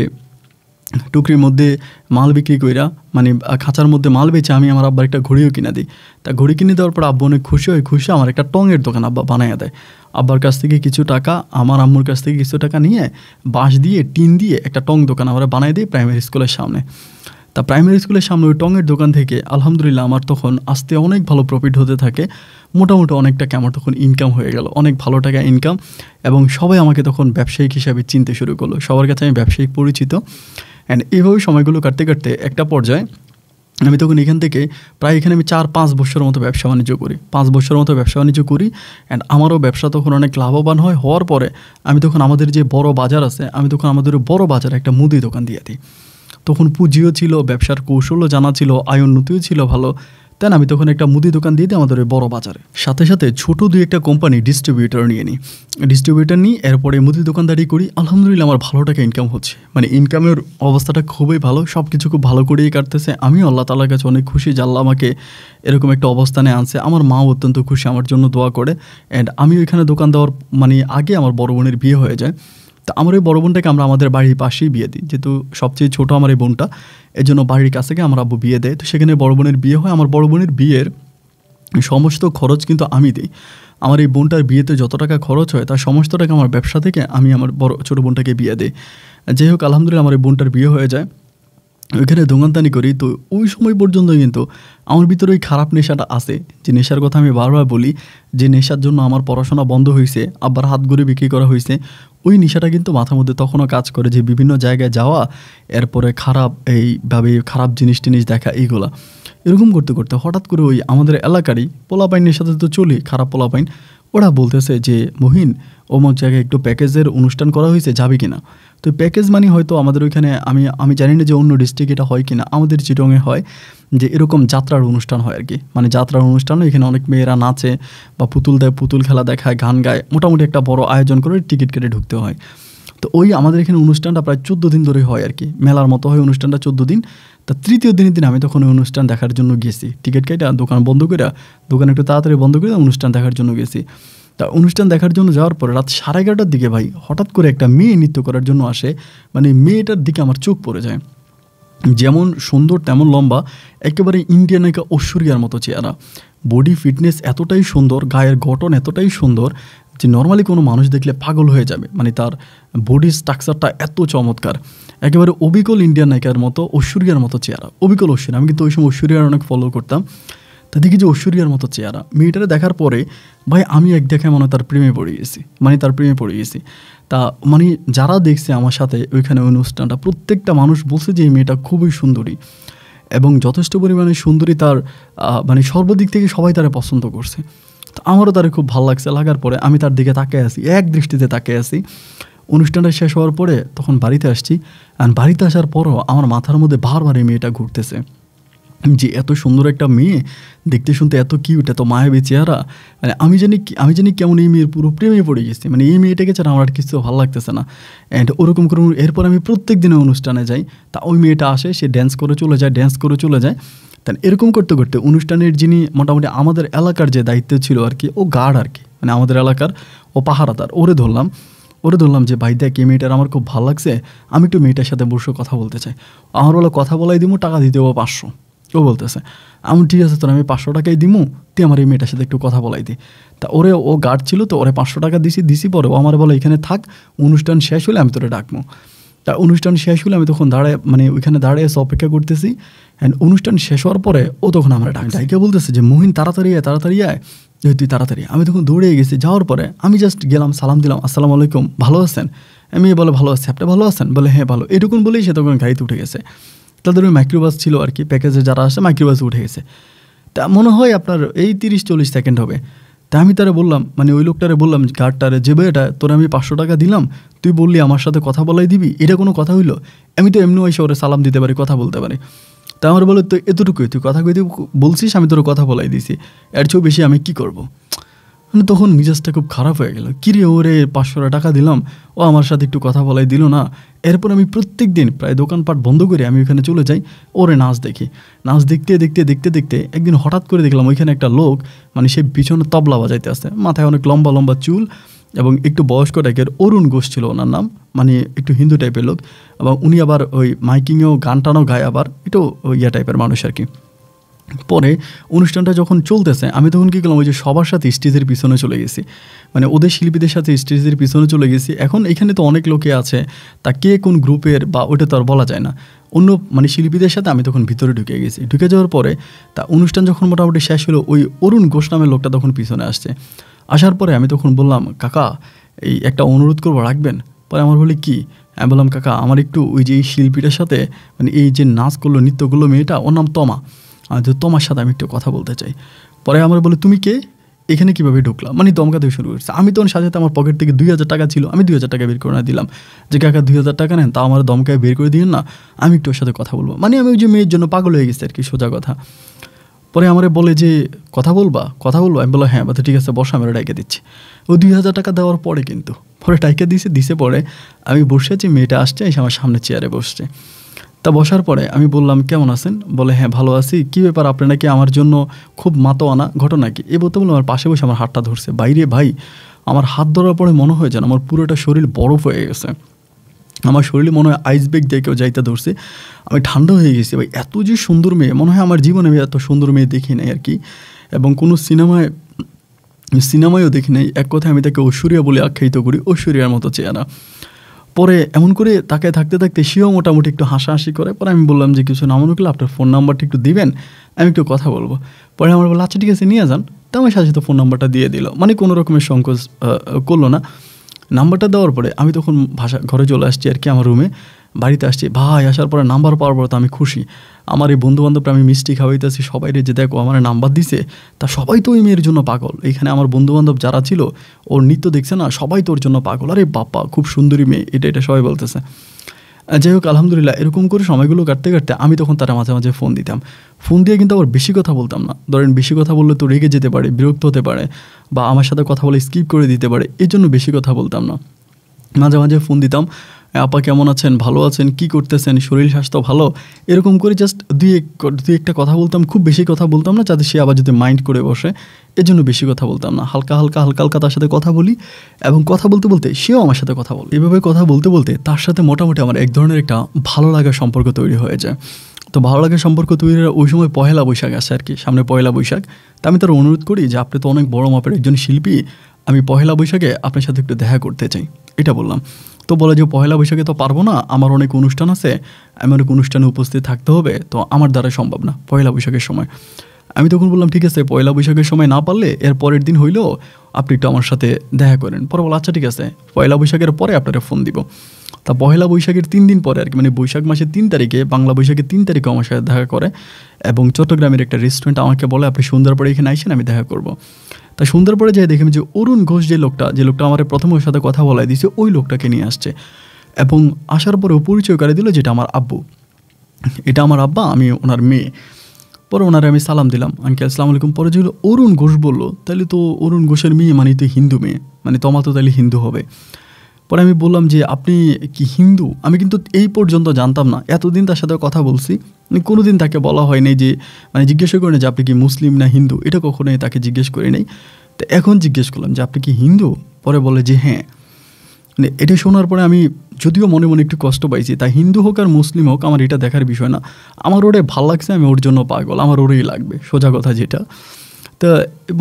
টুকরির মধ্যে মাল বিক্রি কইরা, মানে খাঁচার মধ্যে মাল বেচে আমি আমার আব্বার একটা ঘড়িও কিনে দিই। তা ঘড়ি কিনে দেওয়ার পর আব্বু অনেক খুশি আমার একটা টঙের দোকান আব্বা বানাইয়া দেয়। আব্বার কাছ থেকে কিছু টাকা, আমার আম্মুর কাছ থেকে কিছু টাকা নিয়ে বাঁশ দিয়ে টিন দিয়ে একটা টং দোকান আমরা বানাই দিই প্রাইমারি স্কুলের সামনে। তা প্রাইমারি স্কুলের সামনে ওই টঙের দোকান থেকে আলহামদুলিল্লাহ আমার তখন আস্তে অনেক ভালো প্রফিট হতে থাকে। মোটামুটি অনেক টাকা আমার তখন ইনকাম হয়ে গেল, অনেক ভালো টাকা ইনকাম। এবং সবাই আমাকে তখন ব্যবসায়িক হিসাবে চিনতে শুরু করলো, সবার কাছে আমি ব্যবসায়িক পরিচিত। অ্যান্ড এইভাবে সময়গুলো কাটতে কাটতে একটা পর্যায়ে আমি তখন এখান থেকে প্রায় এখানে আমি 4-5 বছরের মতো ব্যবসা বাণিজ্য করি, 5 বছরের মতো ব্যবসা বাণিজ্য করি। অ্যান্ড আমারও ব্যবসা তখন অনেক লাভবান হওয়ার পরে আমি তখন আমাদের যে বড় বাজার আছে, আমি তখন আমাদের বড় বাজারে একটা মুদি দোকান দিয়ে দিই। তখন পুঁজিও ছিল, ব্যবসার কৌশলও জানা ছিল, আয় উন্নতিও ছিল ভালো। তাই আমি তখন একটা মুদি দোকান দিয়ে দিই আমাদের ওই বড় বাজারে। সাথে সাথে ছোটো 2-1টা কোম্পানি ডিস্ট্রিবিউটর নিই, এরপরে মুদি দোকানদারি করি। আলহামদুলিল্লাহ আমার ভালো টাকা ইনকাম হচ্ছে, মানে ইনকামের অবস্থাটা খুবই ভালো, সব কিছু খুব ভালো করেই কাটতেছে। আমিও আল্লাহ তাআলার কাছে অনেক খুশি যে আল্লাহ আমাকে এরকম একটা অবস্থানে আনছে। আমার মাও অত্যন্ত খুশি, আমার জন্য দোয়া করে। অ্যান্ড আমি ওইখানে দোকান দেওয়ার মানে আগে আমার বড় বোনের বিয়ে হয়ে যায়। তা আমার ওই বড় বোনটাকে আমরা আমাদের বাড়ির পাশেই বিয়ে দিই, যেহেতু সবচেয়ে ছোটো আমার এই বোনটা, এর জন্য বাড়ির কাছে গিয়ে আমার আব্বু বিয়ে দেয়। তো সেখানে বড় বোনের বিয়ে হয়। আমার বড় বোনের বিয়ের সমস্ত খরচ কিন্তু আমি দিই। আমার এই বোনটার বিয়েতে যত টাকা খরচ হয় তার সমস্ত টাকা আমার ব্যবসা থেকে আমি আমার ছোটো বোনটাকে বিয়ে দিই। যাই হোক আলহামদুলিল্লাহ আমার এই বোনটার বিয়ে হয়ে যায়, ওইখানে দোকানদানি করি। তো ওই সময় পর্যন্ত কিন্তু আমার ভিতরে ওই খারাপ নেশাটা আছে, যে নেশার কথা আমি বারবার বলি, যে নেশার জন্য আমার পড়াশোনা বন্ধ হয়েছে, আবার হাত গড়ে বিক্রি করা হয়েছে। ওই নেশাটা কিন্তু মাথার মধ্যে তখনও কাজ করে, যে বিভিন্ন জায়গায় যাওয়া, এরপরে এইভাবে খারাপ জিনিস দেখা, এইগুলা এরকম করতে করতে হঠাৎ করে ওই আমাদের এলাকারই পোলাপাইনের সাথে তো চলি, খারাপ পোলাপাইন, ওরা বলতেছে যে মহিন অমুক জায়গায় একটু প্যাকেজের অনুষ্ঠান করা হয়েছে, যাবি কিনা? তো প্যাকেজ মানে হয়তো আমাদের ওইখানে আমি জানি না যে অন্য ডিস্ট্রিক্ট এটা হয় কিনা, আমাদের চিটংয়ে হয় যে এরকম যাত্রার অনুষ্ঠান হয় আর কি। মানে যাত্রার অনুষ্ঠান, এখানে অনেক মেয়েরা নাচে বা পুতুল দেয়, পুতুল খেলা দেখায়, গান গায়, মোটামুটি একটা বড় আয়োজন করে টিকিট কেটে ঢুকতে হয়। তো ওই আমাদের এখানে অনুষ্ঠানটা প্রায় 14 দিন ধরে হয় আর কি, মেলার মতো হয় অনুষ্ঠানটা 14 দিন। তা তৃতীয় দিনের দিন আমি তখন ওই অনুষ্ঠান দেখার জন্য গেছি, টিকিট কেটে দোকান বন্ধ করে, দোকান একটু তাড়াতাড়ি বন্ধ করে অনুষ্ঠান দেখার জন্য গেছি। তা অনুষ্ঠান দেখার জন্য যাওয়ার পরে রাত 11:30টার দিকে ভাই হঠাৎ করে একটা মেয়ে নৃত্য করার জন্য আসে। মানে মেয়েটার দিকে আমার চোখ পড়ে যায়, যেমন সুন্দর তেমন লম্বা, একেবারে ইন্ডিয়ান নায়িকা ঐশ্বরিয়ার মতো চেহারা, বডি ফিটনেস এতটাই সুন্দর, গায়ের গঠন এতটাই সুন্দর যে নর্মালি কোনো মানুষ দেখলে পাগল হয়ে যাবে। মানে তার বডি স্ট্রাকচারটা এত চমৎকার, একেবারে অবিকল ইন্ডিয়ান নায়িকার মতো, ঐশ্বরিয়ার মতো চেহারা, অবিকল ঐশ্বরিয়া। আমি কিন্তু ওই সময় ঐশ্বরিয়ার অনেক ফলো করতাম। তা দেখি যে ঐশ্বরিয়ার মতো চেহারা, মেয়েটারে দেখার পরে ভাই আমি এক দেখে মনে তার প্রেমে পড়ে গেছি। তা মানে যারা দেখছে আমার সাথে ওইখানে অনুষ্ঠানটা, প্রত্যেকটা মানুষ বলছে যে এই মেয়েটা খুবই সুন্দরী এবং যথেষ্ট পরিমাণে সুন্দরী, তার মানে সর্বদিক থেকে সবাই তারা পছন্দ করছে। তো আমারও তারে খুব ভালো লাগছে, লাগার পরে আমি তার দিকে তাকিয়ে আছি, এক দৃষ্টিতে তাকিয়ে আছি। অনুষ্ঠানটা শেষ হওয়ার পরে তখন বাড়িতে আসছি, আর বাড়িতে আসার পরও আমার মাথার মধ্যে বারবার এই মেয়েটা ঘুরতেছে, যে এত সুন্দর একটা মেয়ে, দেখতে শুনতে এত কিউট, এত মায়াবী চেহারা। মানে আমি জানি কেমন এই মেয়ের পুরো প্রেমে পড়ে গেছি। মানে এই মেয়েটাকে ছাড়া আমার আর কিছু ভালো লাগতেছে না। অ্যান্ড ওরকম করে এরপর আমি প্রত্যেক দিনে অনুষ্ঠানে যাই, তা ওই মেয়েটা আসে, সে ড্যান্স করে চলে যায়। তা এরকম করতে করতে অনুষ্ঠানের যিনি মোটামুটি আমাদের এলাকার যে দায়িত্ব ছিল আর কি, ও গার্ড আর কি, মানে আমাদের এলাকার ও পাহারাদার, ওরে ধরলাম যে ভাই দেখ এই মেয়েটার আমার খুব ভালো লাগছে, আমি একটু মেয়েটার সাথে বসে কথা বলতে চাই। আমার বলে কথা বলাই দিমু, টাকা দিতে ও 500। ও বলতেছে আমি ঠিক আছে, তোর আমি 500 টাকাই দিমু, তুই আমার এই মেয়েটার সাথে একটু কথা বলাই দি। তা ও গার্ড ছিল, তো ওরে 500 টাকা দিছি পরে ও আমার বলে এখানে থাক, অনুষ্ঠান শেষ হলে আমি তোরে ডাকবো। তা অনুষ্ঠান শেষ হলে আমি তখন ওইখানে দাঁড়িয়ে অপেক্ষা করতেছি। অ্যান্ড অনুষ্ঠান শেষ হওয়ার পরে ও তখন আমরা ডাইকে বলতেছে যে মহিন তাড়াতাড়ি আয়, তুই তাড়াতাড়ি। আমি তখন দৌড়ে গেছি, যাওয়ার পরে আমি জাস্ট গেলাম, সালাম দিলাম, আসসালামু আলাইকুম, ভালো আছেন? আমি বলে ভালো আছি, আপনি ভালো আছেন? বলে হ্যাঁ ভালো। এটুকুন বলেই সে তখন গাড়িতে উঠে গেছে। তাদের ওই মাইক্রোবাস ছিল আর কি, প্যাকেজে যারা আসে মাইক্রোবাসে উঠে গেছে। তা মনে হয় আপনার এই 30-40 সেকেন্ড হবে। তা আমি তারা বললাম, মানে ওই লোকটারে বললাম গার্ডটারে, যে ভাই এটা তোরা আমি 500 টাকা দিলাম, তুই বললি আমার সাথে কথা বলাই দিবি, এটা কোনো কথা হইলো? আমি তো এমনি এসে ওরে সালাম দিতে পারি, কথা বলতে পারি। তা আমার বলে তো এতটুকুই, তুই কথা কইতে বলছিস, আমি তোর কথা বলাই দিছি, এর চেয়েও বেশি আমি কী করবো? মানে তখন মেজাজটা খুব খারাপ হয়ে গেল। কিরে ওরে 500 টাকা দিলাম, ও আমার সাথে একটু কথা বলাই দিল না। এরপর আমি প্রত্যেক দিন প্রায় দোকানপাট বন্ধ করে আমি ওখানে চলে যাই, ওরে নাচ দেখি। নাচ দেখতে দেখতে দেখতে দেখতে একদিন হঠাৎ করে দেখলাম ওইখানে একটা লোক, মানে সে পিছনে তবলা বাজাইতে আসছে, মাথায় অনেক লম্বা লম্বা চুল এবং একটু বয়স্ক টাইপের, অরুণ ঘোষ ছিল ওনার নাম, মানে একটু হিন্দু টাইপের লোক। এবং উনি আবার ওই মাইকিংয়েও গান টানও গায়, আবার একটু ইয়া টাইপের মানুষ আর কি। পরে অনুষ্ঠানটা যখন চলতেছে আমি তখন কী করলাম, ওই যে সবার সাথে স্টেজের পিছনে চলে গেছি, মানে ওদের শিল্পীদের সাথে স্টেজের পিছনে চলে গেছি। এখন এখানে তো অনেক লোকে আছে, তা কে কোন গ্রুপের বা ওটা তো আর বলা যায় না। অন্য মানে শিল্পীদের সাথে আমি তখন ভিতরে ঢুকে গেছি। ঢুকে যাওয়ার পরে তা অনুষ্ঠান যখন মোটামুটি শেষ হলো, ওই অরুণ ঘোষ নামের লোকটা তখন পিছনে আসছে। আসার পরে আমি তখন বললাম, কাকা এই একটা অনুরোধ করবো, রাখবেন? পরে আমার বলি কি? আমি বললাম, কাকা আমার একটু ওই যে এই শিল্পীটার সাথে, মানে এই যে নাচ করলো নৃত্য করলো মেয়েটা, ওর নাম তমা, তো তোমার সাথে আমি একটু কথা বলতে চাই। পরে আমার বলে, তুমি কে, এখানে কীভাবে ঢুকলাম? মানে দমকাতে শুরু করছে। আমি তখন সাথে সাথে আমার পকেট থেকে 2000 টাকা ছিল, আমি 2000 টাকা বের করে না দিলাম যে কাকা 2000 টাকা নেন, তা আমার দমকায় বের করে দিন না, আমি একটু ওর সাথে কথা বলবো। মানে আমি ওই যে মেয়ের জন্য পাগল হয়ে গেছি আর কি, সোজা কথা। পরে আমারে বলে যে কথা বলবো? আমি বললাম হ্যাঁ। বলতে ঠিক আছে বসো, আমি ডাইকে দিচ্ছি। ও 2000 টাকা দেওয়ার পরে কিন্তু পরে ডাইকে দিছে পরে আমি বসে আছি, মেয়েটা আসছে, এসে আমার সামনে চেয়ারে বসছে। তা বসার পরে আমি বললাম, কেমন আছেন? বলে হ্যাঁ ভালো আছি। কী ব্যাপার, আপনি নাকি আমার জন্য খুব মাতোয়ানা, ঘটনা কি? এই বলতে বললাম, আমার পাশে বসে আমার হাতটা ধরছে। বাইরে ভাই, আমার হাত ধরার পরে মনে হয় যেন আমার পুরোটা শরীর বরফ হয়ে গেছে। আমার শরীরে মনে হয় আইস ব্যাগ দিয়ে কেউ যাইতে ধরছে। আমি ঠান্ডা হয়ে গেছি ভাই, এত যে সুন্দর মেয়ে, মনে হয় আমার জীবনে আমি এত সুন্দর মেয়ে দেখি নাই আর কি, এবং কোনো সিনেমায়ও দেখি নাই। এক কথায় আমি তাকে ঐশ্বরিয়া বলে আখ্যায়িত করি, ঐশ্বরিয়ার মতো চেহারা। পরে এমন করে তাকে থাকতে থাকতে সেও মোটামুটি একটু হাসাহাসি করে। পরে আমি বললাম যে কিছু না মনে করলে আপনার ফোন নাম্বারটা একটু দিবেন, আমি একটু কথা বলবো। পরে আমার বললো আচ্ছা ঠিক আছে নিয়ে যান। তো আমার সাথে সাথে ফোন নাম্বারটা দিয়ে দিল, মানে কোনো রকমের সংকোচ করলো না। নাম্বারটা দেওয়ার পরে আমি তখন ঘরে চলে আসছি আর কি, আমার রুমে বাড়িতে আসছি। ভাই আসার পরে নাম্বার পাওয়ার পরে তো আমি খুশি। আমার এই বন্ধুবান্ধবরা আমি মিষ্টি খাওয়াইতেছি সবাই রে, যে দেখো আমার নাম্বার দিছে। তা সবাই তো ওই মেয়ের জন্য পাগল। এখানে আমার বন্ধুবান্ধব যারা ছিল, ওর নৃত্য দেখছে না, সবাই তোর জন্য পাগল। আরে বাপ্পা খুব সুন্দরী মেয়ে, এটা সবাই বলতেছে। যাই হোক আলহামদুলিল্লাহ, এরকম করে সময়গুলো কাটতে কাটতে আমি তখন তারা মাঝে মাঝে ফোন দিতাম। ফোন দিয়ে কিন্তু আবার বেশি কথা বলতাম না। ধরেন বেশি কথা বললে তো রেগে যেতে পারে, বিরক্ত হতে পারে, বা আমার সাথে কথা বলে স্কিপ করে দিতে পারে, এই জন্য বেশি কথা বলতাম না। মাঝে মাঝে ফোন দিতাম, আপা কেমন আছেন, ভালো আছেন, কি করতেছেন, শরীর স্বাস্থ্য ভালো, এরকম করে জাস্ট দুই একটা কথা বলতাম। খুব বেশি কথা বলতাম না, যাতে সে আবার যদি মাইন্ড করে বসে, এর জন্য বেশি কথা বলতাম না। হালকা হালকা তার সাথে কথা বলি, এবং কথা বলতে বলতে সেও আমার সাথে কথা বলে। এভাবে কথা বলতে বলতে তার সাথে মোটামুটি আমার এক ধরনের একটা ভালো লাগার সম্পর্ক তৈরি হয়ে যায়। তো ভালো লাগার সম্পর্ক তৈরির ওই সময় পহেলা বৈশাখ আসে আর কি, সামনে পহেলা বৈশাখ। তা আমি তার অনুরোধ করি যে আপনি তো অনেক বড় মাপের একজন শিল্পী, আমি পহেলা বৈশাখে আপনার সাথে একটু দেখা করতে চাই, এটা বললাম। তো বলে যে পহেলা বৈশাখে তো পারবো না, আমার অনেক অনুষ্ঠান আছে, আমি অনেক অনুষ্ঠানে উপস্থিত থাকতে হবে, তো আমার দ্বারা সম্ভব না পয়লা বৈশাখের সময়। আমি তখন বললাম ঠিক আছে, পয়লা বৈশাখের সময় না পারলে এর পরের দিন হইলেও আপনি একটু আমার সাথে দেখা করেন। পরে বলো আচ্ছা ঠিক আছে, পয়লা বৈশাখের পরে আপনারা ফোন দিব। তা পহেলা বৈশাখের 3 দিন পরে আর কি, মানে বৈশাখ মাসের 3 তারিখে, বাংলা বৈশাখের 3 তারিখে আমার সাথে দেখা করে, এবং চট্টগ্রামের একটা রেস্টুরেন্ট আমাকে বলে আপনি সন্ধ্যার পরে এখানে আইসেন, আমি দেখা করবো। তা সন্ধ্যার পরে যাই দেখি যে অরুণ ঘোষ যে লোকটা আমার প্রথম ওর সাথে কথা বলাই দিয়েছে, ওই লোকটাকে নিয়ে আসছে, এবং আসার পরেও পরিচয় করে দিল যেটা আমার আব্বু, এটা আমার আব্বা, আমি ওনার মেয়ে। পরে ওনারে আমি সালাম দিলাম, আঙ্কেল আসসালামু আলাইকুম। পরে যেগুলো অরুণ ঘোষ বললো, তাহলে তো অরুণ ঘোষের মেয়ে মানে তো হিন্দু মেয়ে, মানে তোমার তো তাহলে হিন্দু হবে। পরে আমি বললাম যে আপনি কি হিন্দু? আমি কিন্তু এই পর্যন্ত জানতাম না, এতদিন তার সাথে কথা বলছি, কোনো দিন তাকে বলা হয়নি যে, মানে জিজ্ঞাসা করে যে আপনি কি মুসলিম না হিন্দু, এটা কখনোই তাকে জিজ্ঞেস করি নাই। তো এখন জিজ্ঞেস করলাম যে আপনি কি হিন্দু? পরে বলে যে হ্যাঁ। মানে এটা শোনার পরে আমি যদিও মনে মনে একটু কষ্ট পাইছি, তাই হিন্দু হোক আর মুসলিম হোক আমার এটা দেখার বিষয় না, আমার ওরে ভাল লাগছে, আমি ওর জন্য পাগল, আমার ওরেই লাগবে, সোজা কথা যেটা। তা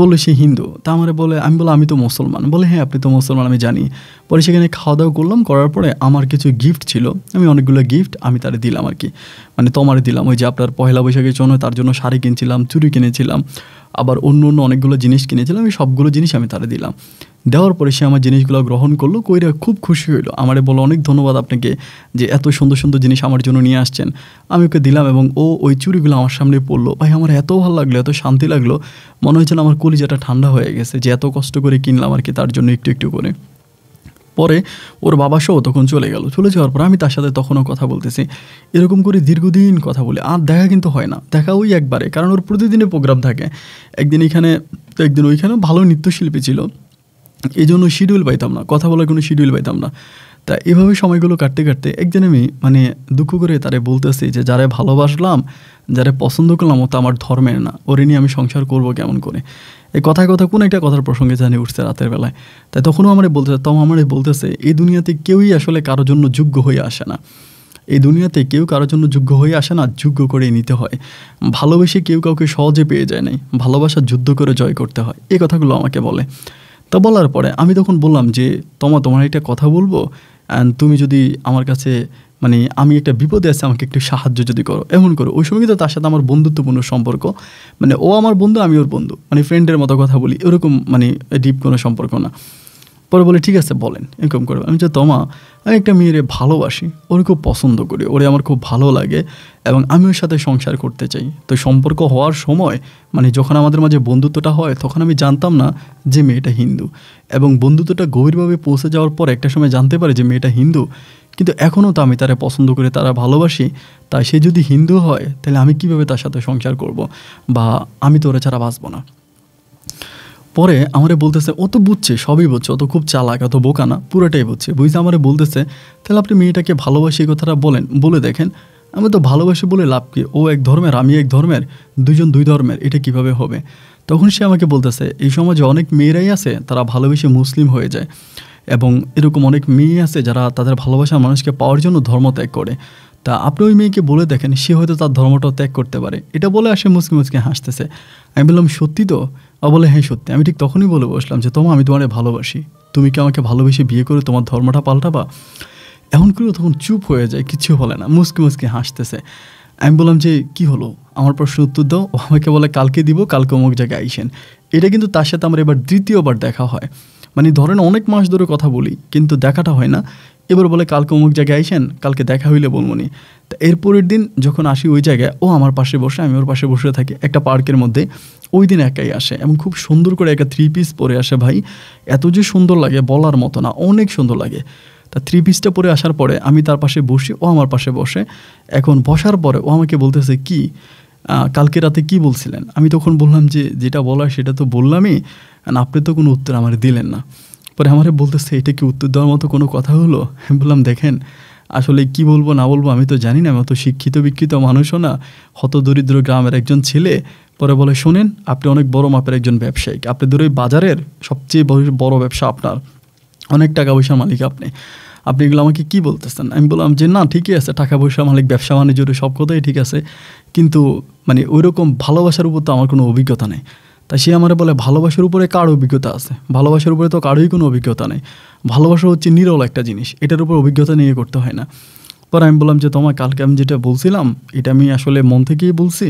বললো সে হিন্দু, তা আমার বলে, আমি বললাম আমি তো মুসলমান। বলে হ্যাঁ আপনি তো মুসলমান, আমি জানি। পরে সেখানে খাওয়া দাওয়া করলাম, করার পরে আমার কিছু গিফট ছিল, আমি অনেকগুলো গিফট আমি তারে দিলাম আর কি, মানে তোমারে দিলাম। ওই যে আপনার পয়লা বৈশাখের জন্য তার জন্য শাড়ি কিনছিলাম, চুড়ি কিনেছিলাম, আবার অন্য অনেকগুলো জিনিস কিনেছিলাম, এই সবগুলো জিনিস আমি তারে দিলাম। দেওয়ার পরে সে আমার জিনিসগুলো গ্রহণ করলো, কইরা খুব খুশি হইলো। আমারে বলো অনেক ধন্যবাদ আপনাকে যে এত সুন্দর সুন্দর জিনিস আমার জন্য নিয়ে আসছেন। আমি ওকে দিলাম, এবং ও ওই চুড়িগুলো আমার সামনে পড়লো। ভাই আমার এত ভালো লাগলো, এত শান্তি লাগলো, মনে হয়েছিল আমার কলিজাটা ঠান্ডা হয়ে গেছে, যে এত কষ্ট করে কিনলাম আর কি তার জন্য একটু একটু করে। পরে ওর বাবা সহ তখন চলে গেল। চলে যাওয়ার পর আমি তার সাথে তখনও কথা বলতেছি, এরকম করে দীর্ঘদিন কথা বলি, আর দেখা কিন্তু হয় না, দেখা ওই একবারে, কারণ ওর প্রতিদিনের প্রোগ্রাম থাকে, একদিন এখানে তো একদিন ওইখানে। ভালো নৃত্যশিল্পী ছিল, এই জন্য শিডিউল পাইতাম না, কথা বলার কোনো শিডিউল পাইতাম না। তা এভাবে সময়গুলো কাটতে কাটতে একদিন আমি মানে দুঃখ করে তারে বলতেছি যে যারা ভালোবাসলাম, যারা পছন্দ করলাম, ও তো আমার ধর্মের না, ওরে নিয়ে আমি সংসার করব কেমন করে। এই কথায় কথা কোন একটা কথার প্রসঙ্গে জানি উঠছে রাতের বেলায়। তাই তখনও আমার বলতেছে, বলতেছে এই দুনিয়াতে কেউই আসলে কারোর জন্য যোগ্য হয়ে আসে না, এই দুনিয়াতে কেউ কারোর জন্য যোগ্য হয়ে আসে না, যোগ্য করে নিতে হয়। ভালোবেসে কেউ কাউকে সহজে পেয়ে যায় নাই, ভালোবাসা যুদ্ধ করে জয় করতে হয়। এই কথাগুলো আমাকে বলে। তা বলার পরে আমি তখন বললাম যে তোমার একটা কথা বলবো, অ্যান্ড তুমি যদি আমার কাছে মানে আমি একটা বিপদে আছি, আমাকে একটু সাহায্য যদি করো, এমন করো। ওই সময় কিন্তু তার সাথে আমার বন্ধুত্বপূর্ণ সম্পর্ক, মানে ও আমার বন্ধু, আমি ওর বন্ধু, মানে ফ্রেন্ডের মতো কথা বলি, এরকম মানে ডিপ কোনো সম্পর্ক না। পরে বলে ঠিক আছে বলেন, এরকম করবে। আমি যে আমি একটা মেয়েরে ভালোবাসি, ওরে খুব পছন্দ করি, ওরে আমার খুব ভালো লাগে এবং আমি ওর সাথে সংসার করতে চাই। তো সম্পর্ক হওয়ার সময় মানে যখন আমাদের মাঝে বন্ধুত্বটা হয়, তখন আমি জানতাম না যে মেয়েটা হিন্দু, এবং বন্ধুত্বটা গভীরভাবে পৌঁছে যাওয়ার পর একটা সময় জানতে পারে যে মেয়েটা হিন্দু। কিন্তু এখনও তো আমি তারা পছন্দ করে, তারা ভালোবাসি। তাই সে যদি হিন্দু হয় তাহলে আমি কীভাবে তার সাথে সংসার করব, বা আমি তো ওরা ছাড়া বাঁচব না। পরে আমারে বলতেছে ও তো বুঝছে, সবই বুঝছে, ও তো খুব চালাক, অত বোকা না, পুরোটাই বুঝছে। আমারে বলতেছে তাহলে আপনি মেয়েটাকে ভালোবাসি কথাটা বলে দেখেন। আমি তো ভালোবাসি বলে লাভ কি, ও এক ধর্মের, আমি এক ধর্মের, দুজন দুই ধর্মের, এটা কিভাবে হবে। তখন সে আমাকে বলতেছে এই সমাজে অনেক মেয়েরাই আছে তারা ভালোবেসে মুসলিম হয়ে যায়, এবং এরকম অনেক মেয়ে আছে যারা তাদের ভালোবাসার মানুষকে পাওয়ার জন্য ধর্ম ত্যাগ করে। তা আপনি ওই মেয়েকে বলে দেখেন, সে হয়তো তার ধর্মটাও ত্যাগ করতে পারে। এটা বলে আসে মুচকি হাসতেছে। আমি বললাম সত্যি তো? বলে হ্যাঁ সত্যি। আমি ঠিক তখনই বলে বসলাম যে আমি তোমারে ভালোবাসি, তুমি কি আমাকে ভালোবেসে বিয়ে করে তোমার ধর্মটা পাল্টাবা? এমন করে তখন চুপ হয়ে যায়, কিছু বলে না, মুচকি হাসতেছে। আমি বললাম যে কি হলো, আমার প্রশ্ন উত্তর দাও। ও আমাকে বলে কালকে দিব, কালকে অমুক জায়গায় আইসেন। এটা কিন্তু তার সাথে আমার এবার দ্বিতীয়বার দেখা হয়। মানে ধরেন অনেক মাস ধরে কথা বলি কিন্তু দেখাটা হয় না। এবার বলে কালকে অমুক জায়গায় আইসেন, কালকে দেখা হইলে বলবনি। তা এরপরের দিন যখন আসি ওই জায়গায়, ও আমার পাশে বসে, আমি ওর পাশে বসে থাকি একটা পার্কের মধ্যে। ওই দিন একাই আসে এবং খুব সুন্দর করে একটা 3 পিস পরে আসে। ভাই এত যে সুন্দর লাগে বলার মতো না, অনেক সুন্দর লাগে। তা 3 পিসটা পরে আসার পরে আমি তার পাশে বসি, ও আমার পাশে বসে। এখন বসার পরে ও আমাকে বলতেছে কি কালকে রাতে কি বলছিলেন। আমি তখন বললাম যে যেটা বলার সেটা তো বললামই, আপনি তো কোনো উত্তর আমার দিলেন না। পরে আমারে বলতেছে এটা কি উত্তর দেওয়ার মতো কোনো কথা হলো? আমি বললাম দেখেন আসলে কি বলবো না বলবো আমি তো জানি না, আমি অত শিক্ষিত মানুষও না, হতদরিদ্র গ্রামের একজন ছেলে। পরে বলে শোনেন, আপনি অনেক বড় মাপের একজন ব্যবসায়িক, আপনাদের ওই বাজারের সবচেয়ে বড় ব্যবসা আপনার, অনেক টাকা পয়সার মালিক আপনি এগুলো আমাকে কি বলতেছেন? আমি বললাম যে না ঠিকই আছে, টাকা পয়সা মালিক, ব্যবসা বাণিজ্যের সব কথাই ঠিক আছে, কিন্তু মানে ওই রকম ভালোবাসার উপর তো আমার কোনো অভিজ্ঞতা নেই। তাই সে আমার বলে ভালোবাসার উপরে কার অভিজ্ঞতা আছে? ভালোবাসার উপরে তো কারোই কোনো অভিজ্ঞতা নেই। ভালোবাসা হচ্ছে নিরল একটা জিনিস, এটার উপর অভিজ্ঞতা নিয়ে করতে হয় না। পরে আমি বললাম যে কালকে আমি যেটা বলছিলাম এটা আমি আসলে মন থেকেই বলছি।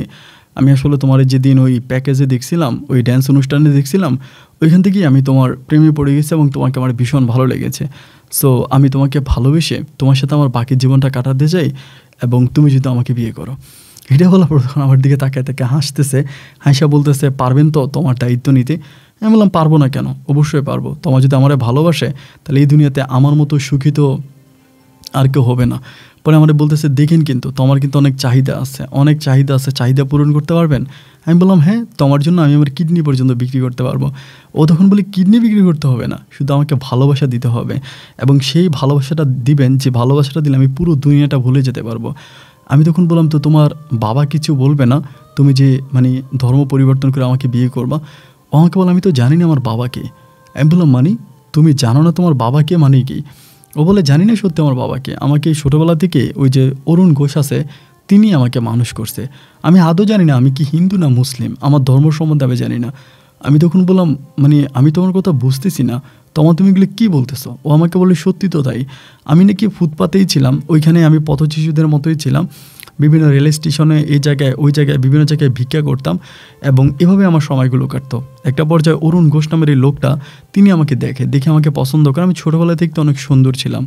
আমি আসলে তোমার যেদিন ওই প্যাকেজে দেখছিলাম, ওই ড্যান্স অনুষ্ঠানে দেখছিলাম, ওইখান থেকেই আমি তোমার প্রেমে পড়ে গেছি এবং তোমাকে আমার ভীষণ ভালো লেগেছে। সো আমি তোমাকে ভালোবেসে তোমার সাথে আমার বাকি জীবনটা কাটাতে চাই, এবং তুমি যদি আমাকে বিয়ে করো। এটা বলার পর তখন আমার দিকে তাকায় হাসতেছে, হাসা বলতেছে পারবেন তো তোমার দায়িত্ব নিতে? আমি বললাম পারবো না কেন, অবশ্যই পারবো। তোমার যদি আমার ভালোবাসে তাহলে এই দুনিয়াতে আমার মতো সুখী তো আর কেউ হবে না। পরে আমাদের বলতেছে দেখেন কিন্তু তোমার কিন্তু অনেক চাহিদা আছে, চাহিদা পূরণ করতে পারবেন? আমি বললাম হ্যাঁ, তোমার জন্য আমি আমার কিডনি পর্যন্ত বিক্রি করতে পারবো। ও তখন বলে কিডনি বিক্রি করতে হবে না, শুধু আমাকে ভালোবাসা দিতে হবে, এবং সেই ভালোবাসাটা দিবেন যে ভালোবাসাটা দিলে আমি পুরো দুনিয়াটা ভুলে যেতে পারবো। আমি তখন বললাম তো তোমার বাবা কিছু বলবে না তুমি যে মানে ধর্ম পরিবর্তন করে আমাকে বিয়ে করবা? ও আমাকে বলে আমি তো জানি না আমার বাবাকে। আমি বললাম মানে তুমি জানো না তোমার বাবাকে মানে কি? ও বলে জানি না সত্যি আমার বাবাকে, আমাকে ছোটোবেলা থেকে ওই যে অরুণ ঘোষ আছে তিনি আমাকে মানুষ করছে। আমি আদৌ জানি না আমি কি হিন্দু না মুসলিম, আমার ধর্ম সম্বন্ধে আমি জানি না। আমি তখন বললাম মানে আমি তোমার কথা বুঝতেছি না, তুমি এগুলো কী বলতেছো? ও আমাকে বলে সত্যি তো তাই, আমি নাকি ফুটপাতেই ছিলাম, ওইখানে আমি পথ শিশুদের মতোই ছিলাম, বিভিন্ন রেল স্টেশনে এই জায়গায় ওই জায়গায় বিভিন্ন জায়গায় ভিক্ষা করতাম, এবং এভাবে আমার সময়গুলো কাটতো। একটা পর্যায়ে অরুণ ঘোষ নামের এই লোকটা তিনি আমাকে দেখে আমাকে পছন্দ করে। আমি ছোটোবেলা থেকে তো অনেক সুন্দর ছিলাম,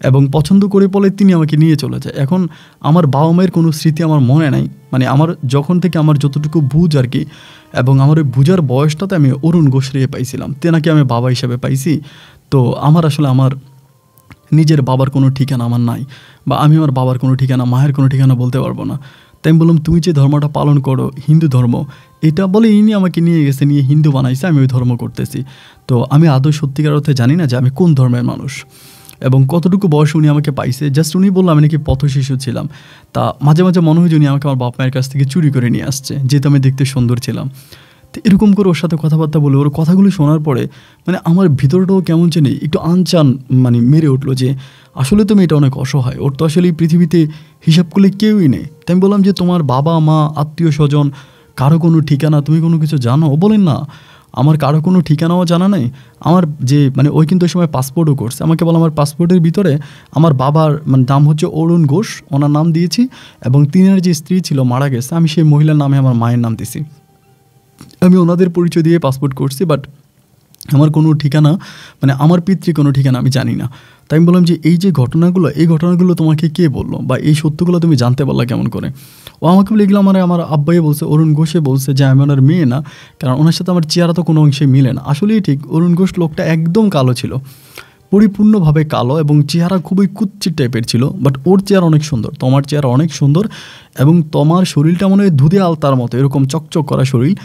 এবং পছন্দ করে বলে তিনি আমাকে নিয়ে চলে যায়। এখন আমার বাবা মায়ের কোনো স্মৃতি আমার মনে নাই, মানে আমার যখন থেকে আমার যতটুকু বুঝ আর কি, এবং আমার ওই বুঝার বয়সটাতে আমি অরুণ ঘোষ রে পাইছিলাম, তেনাকে আমি বাবা হিসাবে পাইছি। তো আমার আসলে আমার নিজের বাবার কোনো ঠিকানা আমার নাই, বা আমি আমার বাবার কোনো ঠিকানা, মায়ের কোনো ঠিকানা বলতে পারবো না। তাই আমি বললাম তুমি যে ধর্মটা পালন করো হিন্দু ধর্ম, এটা বলে ইনি আমাকে নিয়ে গেছে, নিয়ে হিন্দু বানাইছে, আমি ওই ধর্ম করতেছি। তো আমি আদৌ সত্যিকার অর্থে জানি না যে আমি কোন ধর্মের মানুষ এবং কতটুকু বয়স উনি আমাকে পাইছে। জাস্ট উনি বললো আমি নাকি পথ শিশু ছিলাম। তা মাঝে মাঝে মনে হয় যে উনি আমাকে আমার বাপ মায়ের কাছ থেকে চুরি করে নিয়ে আসছে, যেহেতু আমি দেখতে সুন্দর ছিলাম। তো এরকম করে ওর সাথে কথাবার্তা বলে ওর কথাগুলো শোনার পরে মানে আমার ভিতরটাও কেমন জানি একটু আনচান মানে মেরে উঠলো যে আসলে তুমি এটা অনেক অসহায়, ওর তো আসলে এই পৃথিবীতে হিসাব করলে কেউই নেই। তাই আমি বললাম যে তোমার বাবা মা আত্মীয় স্বজন কারো কোনো ঠিকানা তুমি কোনো কিছু জানো? ও বলেন না, আমার কারো কোনো ঠিকানাও জানা নেই। আমার যে মানে ওই কিন্তু ওই সময় পাসপোর্টও করছে, আমাকে বলো আমার পাসপোর্টের ভিতরে আমার বাবার মানে নাম হচ্ছে অরুণ ঘোষ, ওনার নাম দিয়েছি, এবং তিনের যে স্ত্রী ছিল মারা গেছে, আমি সেই মহিলার নামে আমার মায়ের নাম দিছি। আমি ওনাদের পরিচয় দিয়ে পাসপোর্ট করছি, বাট আমার কোনো ঠিকানা মানে আমার পিতৃ কোনো ঠিকানা আমি জানি না। তাই আমি বললাম যে এই যে ঘটনাগুলো, এই ঘটনাগুলো তোমাকে কে বললো বা এই সত্যগুলো তুমি জানতে পারলা কেমন করে? ও আমাকে বলে এগুলো আমার আব্বাই বলছে, অরুণ ঘোষে বলছে যে আমি ওনার মেয়ে না, কারণ ওনার সাথে আমার চেহারা তো কোনো অংশে মিলে না। আসলেই ঠিক, অরুণ ঘোষ লোকটা একদম কালো ছিল, পরিপূর্ণভাবে কালো, এবং চেহারা খুবই কুচ্ছির টাইপের ছিল। বাট ওর চেহারা অনেক সুন্দর, তোমার চেহারা অনেক সুন্দর, এবং তোমার শরীরটা মনে হয় দুধে আলতার মতো এরকম চকচক করা শরীর,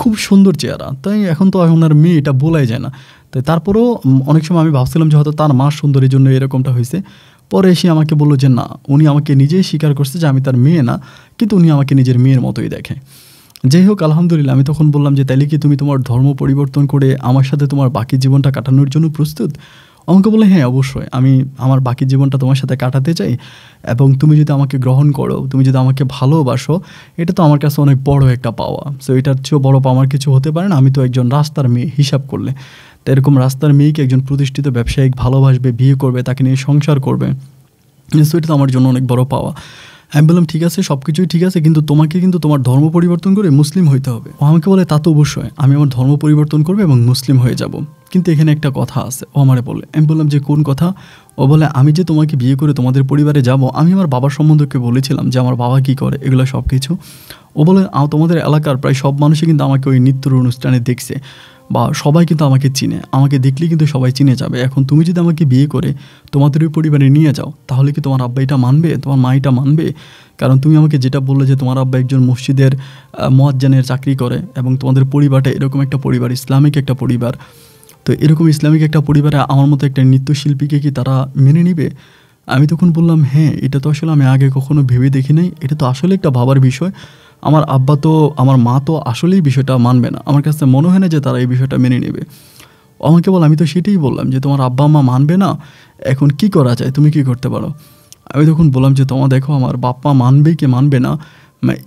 খুব সুন্দর চেহারা। তাই এখন তো ওনার মেয়ে, এটা বলাই যায় না। তাই তারপরেও অনেক সময় আমি ভাবছিলাম যে হয়তো তার মা সুন্দরীর জন্য এরকমটা হয়েছে। পরে এসে আমাকে বললো যে না, উনি আমাকে নিজেই স্বীকার করছে যে আমি তার মেয়ে না, কিন্তু উনি আমাকে নিজের মেয়ের মতোই দেখে। যাই হোক, আলহামদুলিল্লাহ। আমি তখন বললাম যে তাইলে কি তুমি তোমার ধর্ম পরিবর্তন করে আমার সাথে তোমার বাকি জীবনটা কাটানোর জন্য প্রস্তুত? আমাকে বলে হ্যাঁ অবশ্যই, আমি আমার বাকি জীবনটা তোমার সাথে কাটাতে চাই, এবং তুমি যদি আমাকে গ্রহণ করো, তুমি যদি আমাকে ভালোবাসো, এটা তো আমার কাছে অনেক বড় একটা পাওয়া। সো এটার চেয়েও বড় পাওয়ার কিছু হতে পারে না। আমি তো একজন রাস্তার মেয়ে হিসাব করলে, তো এরকম রাস্তার মেয়েকে একজন প্রতিষ্ঠিত ব্যবসায়িক ভালোবাসবে, বিয়ে করবে, তাকে নিয়ে সংসার করবে, সো এটা তো আমার জন্য অনেক বড় পাওয়া। আমি বললাম ঠিক আছে, সব কিছুই ঠিক আছে, কিন্তু তোমাকে কিন্তু তোমার ধর্ম পরিবর্তন করে মুসলিম হইতে হবে। ও আমাকে বলে তা তো অবশ্যই, আমি আমার ধর্ম পরিবর্তন করবো এবং মুসলিম হয়ে যাব, কিন্তু এখানে একটা কথা আছে। ও আমারে বলে, আমি বললাম যে কোন কথা? ও বলে আমি যে তোমাকে বিয়ে করে তোমাদের পরিবারে যাব, আমি আমার বাবার সম্বন্ধকে বলেছিলাম যে আমার বাবা কী করে এগুলো সব কিছু। ও বলে তোমাদের এলাকার প্রায় সব মানুষই কিন্তু আমাকে ওই নৃত্যর অনুষ্ঠানে দেখছে, বা সবাই কিন্তু আমাকে চিনে, আমাকে দেখলেই কিন্তু সবাই চিনে যাবে। এখন তুমি যদি আমাকে বিয়ে করে তোমাদের ওই পরিবারে নিয়ে যাও, তাহলে কি তোমার আব্বা এটা মানবে, তোমার মা এটা মানবে? কারণ তুমি আমাকে যেটা বললে যে তোমার আব্বা একজন মসজিদের মুয়াজ্জিনের চাকরি করে, এবং তোমাদের পরিবারটা এরকম একটা পরিবার, ইসলামিক একটা পরিবার। তো এরকম ইসলামিক একটা পরিবারে আমার মতো একটা নৃত্যশিল্পীকে কি তারা মেনে নিবে? আমি তখন বললাম হ্যাঁ, এটা তো আসলে আমি আগে কখনো ভেবে দেখি নাই, এটা তো আসলে একটা ভাবার বিষয়। আমার আব্বা তো, আমার মা তো আসলেই বিষয়টা মানবে না, আমার কাছে মনে হয় না যে তারা এই বিষয়টা মেনে নেবে। আমাকে বল, আমি তো সেটাই বললাম যে তোমার আব্বা মা মানবে না, এখন কি করা যায়, তুমি কি করতে পারো? আমি তখন বললাম যে তোমার দেখো, আমার বাপ মা মানবে কি মানবে না